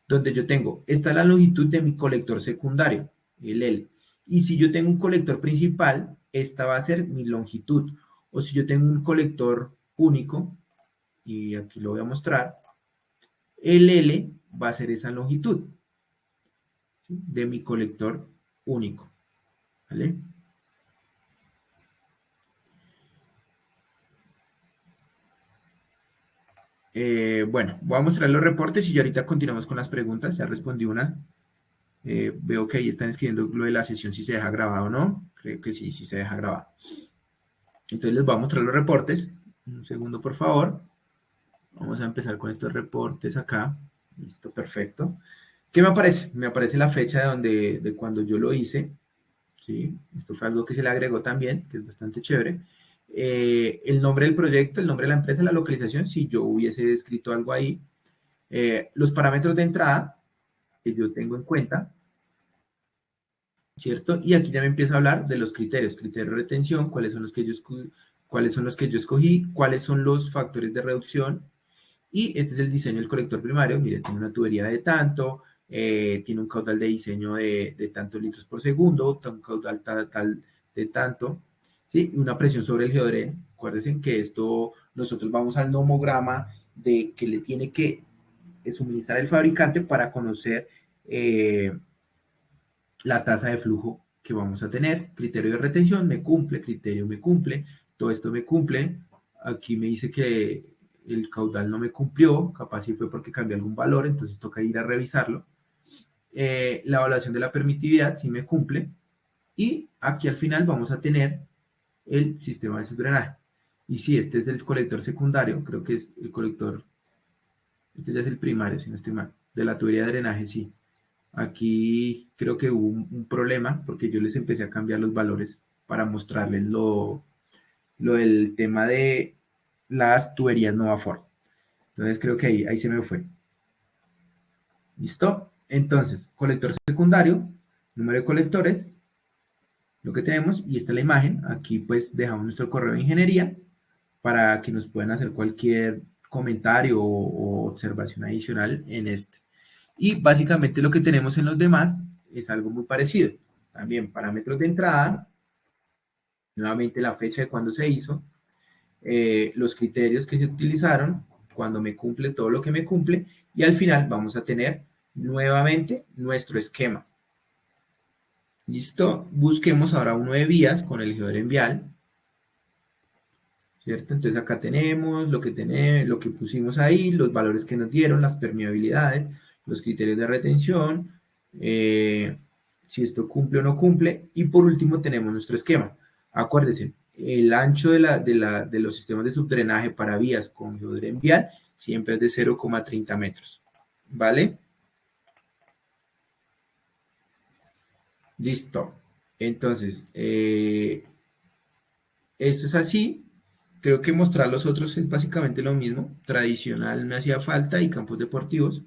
donde yo tengo, esta es la longitud de mi colector secundario, el L. Y si yo tengo un colector principal, esta va a ser mi longitud. O si yo tengo un colector único, y aquí lo voy a mostrar, el L va a ser esa longitud de mi colector único. ¿Vale? Bueno, voy a mostrar los reportes y ya ahorita continuamos con las preguntas. Ya respondí una. Veo que ahí están escribiendo lo de la sesión, si se deja grabado o no. Creo que sí, sí se deja grabado. Entonces les voy a mostrar los reportes. Un segundo, por favor. Vamos a empezar con estos reportes acá. Listo, perfecto. ¿Qué me aparece? Me aparece la fecha de cuando yo lo hice. ¿Sí? Esto fue algo que se le agregó también, que es bastante chévere. El nombre del proyecto, el nombre de la empresa, la localización, si yo hubiese escrito algo ahí. Los parámetros de entrada que yo tengo en cuenta, ¿cierto? Y aquí ya me empieza a hablar de los criterios de retención, cuáles son los que yo escogí, cuáles son los factores de reducción. Y este es el diseño del colector primario. Mire, tiene una tubería de tanto, tiene un caudal de diseño de tantos litros por segundo, un caudal tal de tanto, ¿sí? Una presión sobre el geodrén. Acuérdense que esto, nosotros vamos al nomograma de que le tiene que suministrar el fabricante para conocer la tasa de flujo que vamos a tener. Criterio de retención me cumple, criterio me cumple, todo esto me cumple. Aquí me dice que el caudal no me cumplió, capaz si fue porque cambió algún valor, entonces toca ir a revisarlo. La evaluación de la permitividad sí me cumple. Y aquí al final vamos a tener el sistema de subdrenaje. Y si este es el colector secundario, creo que es el colector, este ya es el primario, si no estoy mal, de la tubería de drenaje, sí. Aquí creo que hubo un problema porque yo les empecé a cambiar los valores para mostrarles lo del tema de las tuberías Novafort. Entonces creo que ahí se me fue. ¿Listo? Entonces, colector secundario, número de colectores, lo que tenemos, y esta es la imagen. Aquí pues dejamos nuestro correo de ingeniería para que nos puedan hacer cualquier comentario o observación adicional en este. Y básicamente lo que tenemos en los demás es algo muy parecido. También parámetros de entrada, nuevamente la fecha de cuando se hizo, los criterios que se utilizaron, cuando me cumple todo lo que me cumple, y al final vamos a tener nuevamente nuestro esquema. ¿Listo? Busquemos ahora uno de vías con el geoderen vial, ¿cierto? Entonces acá tenemos, lo que pusimos ahí, los valores que nos dieron, las permeabilidades, los criterios de retención, si esto cumple o no cumple, y por último tenemos nuestro esquema. Acuérdense, el ancho de los sistemas de subdrenaje para vías con geoderen vial siempre es de 0,30 metros, ¿vale? Listo. Entonces, esto es así. Creo que mostrar los otros es básicamente lo mismo. Tradicional me hacía falta y campos deportivos.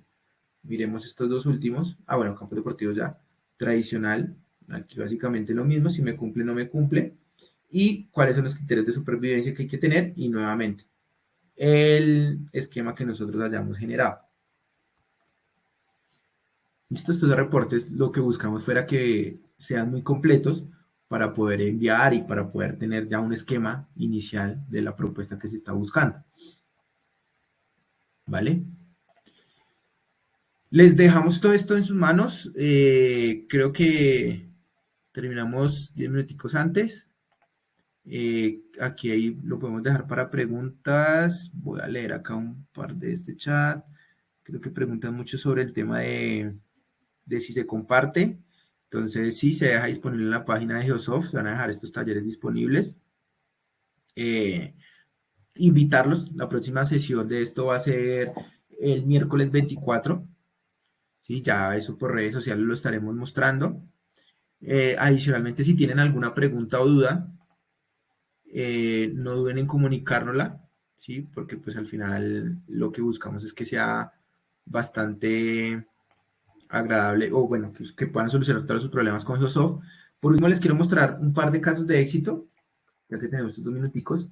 Miremos estos dos últimos. Ah, bueno, campos deportivos ya. Tradicional. Aquí básicamente lo mismo. Si me cumple, no me cumple. Y cuáles son los criterios de supervivencia que hay que tener. Y nuevamente, el esquema que nosotros hayamos generado. Listo, estos reportes lo que buscamos fuera que sean muy completos para poder enviar y para poder tener ya un esquema inicial de la propuesta que se está buscando. ¿Vale? Les dejamos todo esto en sus manos. Creo que terminamos 10 minuticos antes. Aquí ahí lo podemos dejar para preguntas. Voy a leer acá un par de este chat. Creo que preguntan mucho sobre el tema de si se comparte. Entonces, sí, se deja disponible en la página de Geosoft. Van a dejar estos talleres disponibles. Invitarlos. La próxima sesión de esto va a ser el miércoles 24. ¿Sí? Ya eso por redes sociales lo estaremos mostrando. Adicionalmente, si tienen alguna pregunta o duda, no duden en comunicárnosla, ¿sí? Porque pues al final lo que buscamos es que sea bastante agradable o bueno, que puedan solucionar todos sus problemas con Geosoft. Por último, les quiero mostrar un par de casos de éxito, ya que tenemos estos 2 minuticos,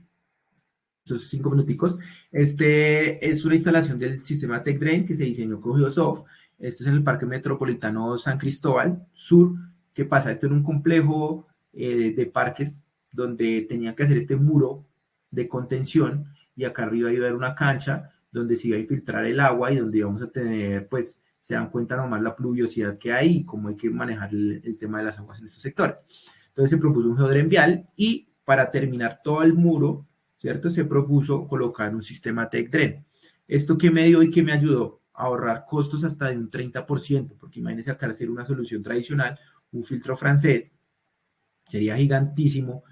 estos 5 minuticos. Este es una instalación del sistema TechDrain que se diseñó con Geosoft. Esto es en el Parque Metropolitano San Cristóbal Sur. ¿Qué pasa? Esto era un complejo de parques donde tenía que hacer este muro de contención y acá arriba iba a haber una cancha donde se iba a infiltrar el agua y donde íbamos a tener, pues, se dan cuenta nomás la pluviosidad que hay y cómo hay que manejar el tema de las aguas en estos sectores. Entonces se propuso un geoderen vial y para terminar todo el muro, ¿cierto? Se propuso colocar un sistema TechDrain. ¿Esto qué me dio y qué me ayudó? A ahorrar costos hasta de un 30%, porque imagínense acá hacer una solución tradicional, un filtro francés, sería gigantísimo.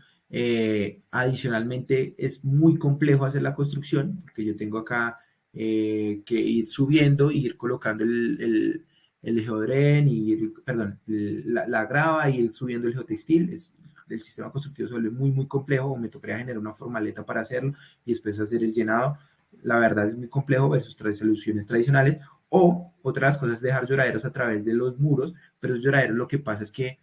Adicionalmente, es muy complejo hacer la construcción, porque yo tengo acá que ir subiendo, ir colocando el geodren, y perdón, la grava y ir subiendo el geotextil. El sistema constructivo se vuelve muy, muy complejo, me tocaría generar una formaleta para hacerlo y después hacer el llenado. La verdad es muy complejo versus soluciones tradicionales. O otra de las cosas es dejar lloraderos a través de los muros, pero esos lloraderos lo que pasa es que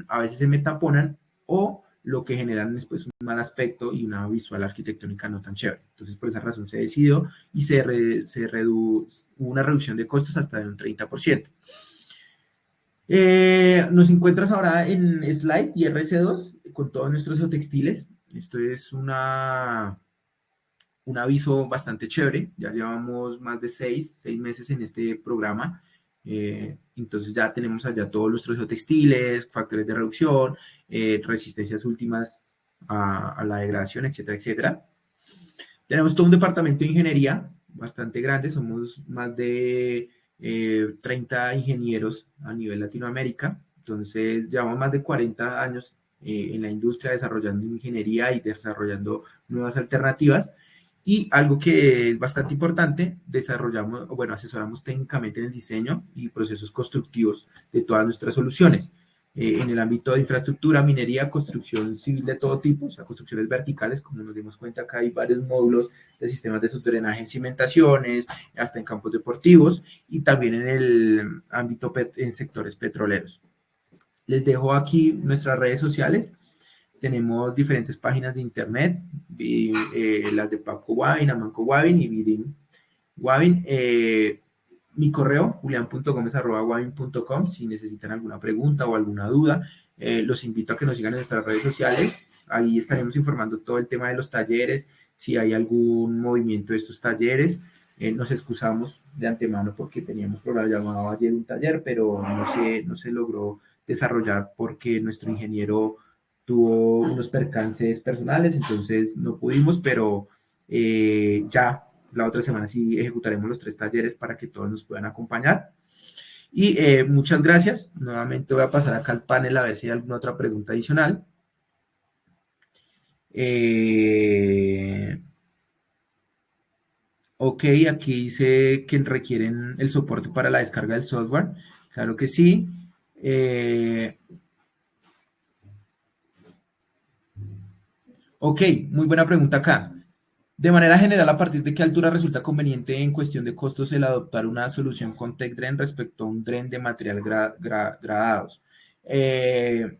a veces se me taponan o lo que generan es pues un mal aspecto y una visual arquitectónica no tan chévere. Entonces, por esa razón se decidió y hubo una reducción de costos hasta de un 30%. Nos encuentras ahora en Slide y RC2 con todos nuestros geotextiles. Esto es un aviso bastante chévere. Ya llevamos más de 6 meses en este programa. Entonces ya tenemos allá todos nuestros geotextiles, factores de reducción, resistencias últimas a la degradación, etcétera, etcétera. Tenemos todo un departamento de ingeniería bastante grande, somos más de 30 ingenieros a nivel Latinoamérica, entonces llevamos más de 40 años en la industria desarrollando ingeniería y desarrollando nuevas alternativas. Y algo que es bastante importante, asesoramos técnicamente en el diseño y procesos constructivos de todas nuestras soluciones. En el ámbito de infraestructura, minería, construcción civil de todo tipo, o sea, construcciones verticales, como nos dimos cuenta acá hay varios módulos de sistemas de subdrenaje en cimentaciones, hasta en campos deportivos, y también en el ámbito en sectores petroleros. Les dejo aquí nuestras redes sociales. Tenemos diferentes páginas de internet, las de Paco Wabin, Amanco Wabin y Vidim Wabin. Mi correo, julian.gomez@wabin.com, si necesitan alguna pregunta o alguna duda. Los invito a que nos sigan en nuestras redes sociales. Ahí estaremos informando todo el tema de los talleres, si hay algún movimiento de estos talleres. Nos excusamos de antemano porque teníamos programado ayer un taller, pero no se logró desarrollar porque nuestro ingeniero tuvo unos percances personales, entonces no pudimos, pero ya la otra semana sí ejecutaremos los 3 talleres para que todos nos puedan acompañar. Y muchas gracias. Nuevamente voy a pasar acá al panel a ver si hay alguna otra pregunta adicional. Ok, aquí dice que requieren el soporte para la descarga del software. Claro que sí. Ok, muy buena pregunta acá. De manera general, ¿a partir de qué altura resulta conveniente en cuestión de costos el adoptar una solución con TechDren respecto a un dren de material gradados? Desde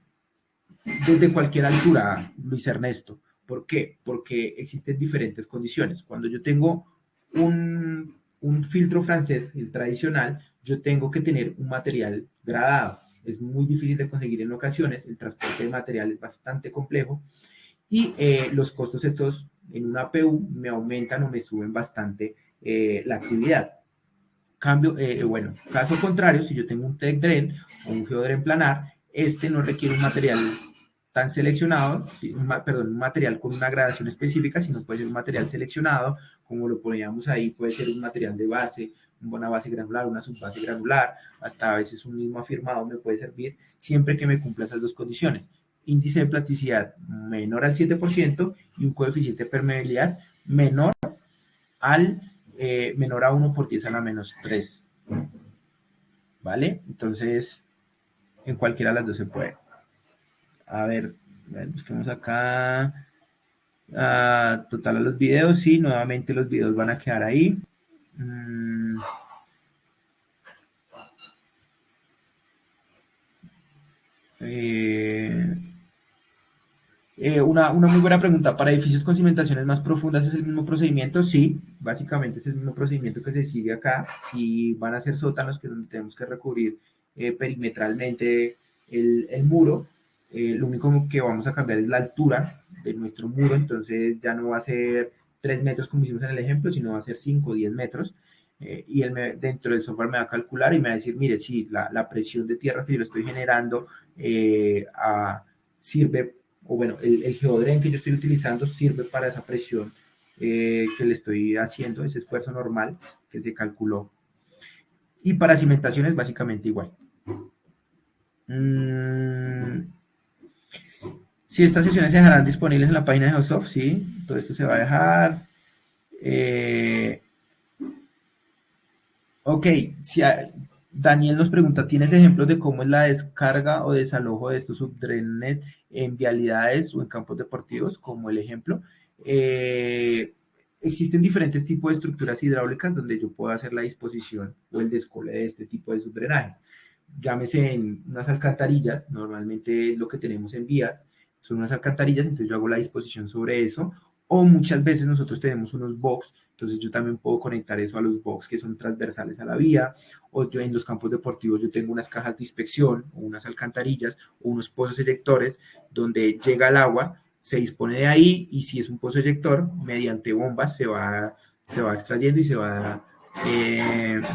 cualquier altura, Luis Ernesto. ¿Por qué? Porque existen diferentes condiciones. Cuando yo tengo un filtro francés, el tradicional, yo tengo que tener un material gradado. Es muy difícil de conseguir en ocasiones, el transporte de material es bastante complejo y los costos estos en una APU me aumentan o me suben bastante la actividad. Cambio, bueno, caso contrario, si yo tengo un TechDren o un GeoDren planar, este no requiere un material tan seleccionado, un material con una gradación específica, sino puede ser un material seleccionado, como lo poníamos ahí, puede ser un material de base, una base granular, una subbase granular, hasta a veces un mismo afirmado me puede servir, siempre que me cumpla esas dos condiciones. Índice de plasticidad menor al 7% y un coeficiente de permeabilidad menor menor a 1 por 10 a la menos 3. ¿Vale? Entonces, en cualquiera de las dos se puede. A ver, busquemos acá. Total a los videos, sí, nuevamente los videos van a quedar ahí. Una muy buena pregunta. ¿Para edificios con cimentaciones más profundas es el mismo procedimiento? Sí, básicamente es el mismo procedimiento que se sigue acá. Si van a ser sótanos, que es donde tenemos que recubrir perimetralmente el muro, lo único que vamos a cambiar es la altura de nuestro muro, entonces ya no va a ser 3 metros como hicimos en el ejemplo, sino va a ser 5 o 10 metros. Y él dentro del software me va a calcular y me va a decir, mire, sí, la presión de tierra que yo le estoy generando sirve, o bueno, el geodren que yo estoy utilizando sirve para esa presión que le estoy haciendo, ese esfuerzo normal que se calculó. Y para cimentación es básicamente igual. Si estas sesiones se dejarán disponibles en la página de Geosoft, sí, todo esto se va a dejar. Ok, si Daniel nos pregunta, ¿tienes ejemplos de cómo es la descarga o desalojo de estos subdrenes en vialidades o en campos deportivos, como el ejemplo? Existen diferentes tipos de estructuras hidráulicas donde yo puedo hacer la disposición o el descole de este tipo de subdrenajes. Llámese en unas alcantarillas, normalmente lo que tenemos en vías son unas alcantarillas, entonces yo hago la disposición sobre eso, o muchas veces nosotros tenemos unos box, entonces yo también puedo conectar eso a los box que son transversales a la vía, o yo en los campos deportivos yo tengo unas cajas de inspección, o unas alcantarillas, o unos pozos eyectores, donde llega el agua, se dispone de ahí, y si es un pozo eyector, mediante bombas se va extrayendo y se va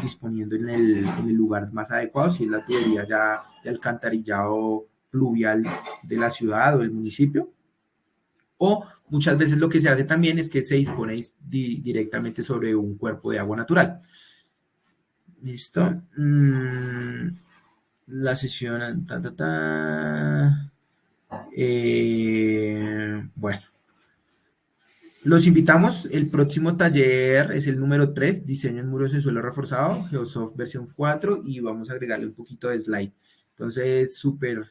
disponiendo en el lugar más adecuado, si es la tubería ya de alcantarillado pluvial de la ciudad o del municipio. O muchas veces lo que se hace también es que se dispone directamente sobre un cuerpo de agua natural. ¿Listo? La sesión... bueno. Los invitamos, el próximo taller es el número 3, diseño en muros de suelo reforzado, Geosoft versión 4, y vamos a agregarle un poquito de slide. Entonces, súper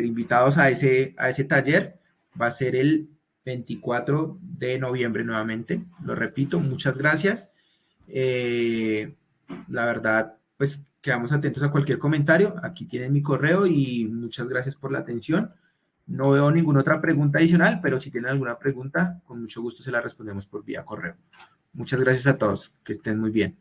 invitados a ese taller. Va a ser el 24 de noviembre nuevamente. Lo repito, muchas gracias. La verdad, pues quedamos atentos a cualquier comentario. Aquí tienen mi correo y muchas gracias por la atención. No veo ninguna otra pregunta adicional, pero si tienen alguna pregunta, con mucho gusto se la respondemos por vía correo. Muchas gracias a todos. Que estén muy bien.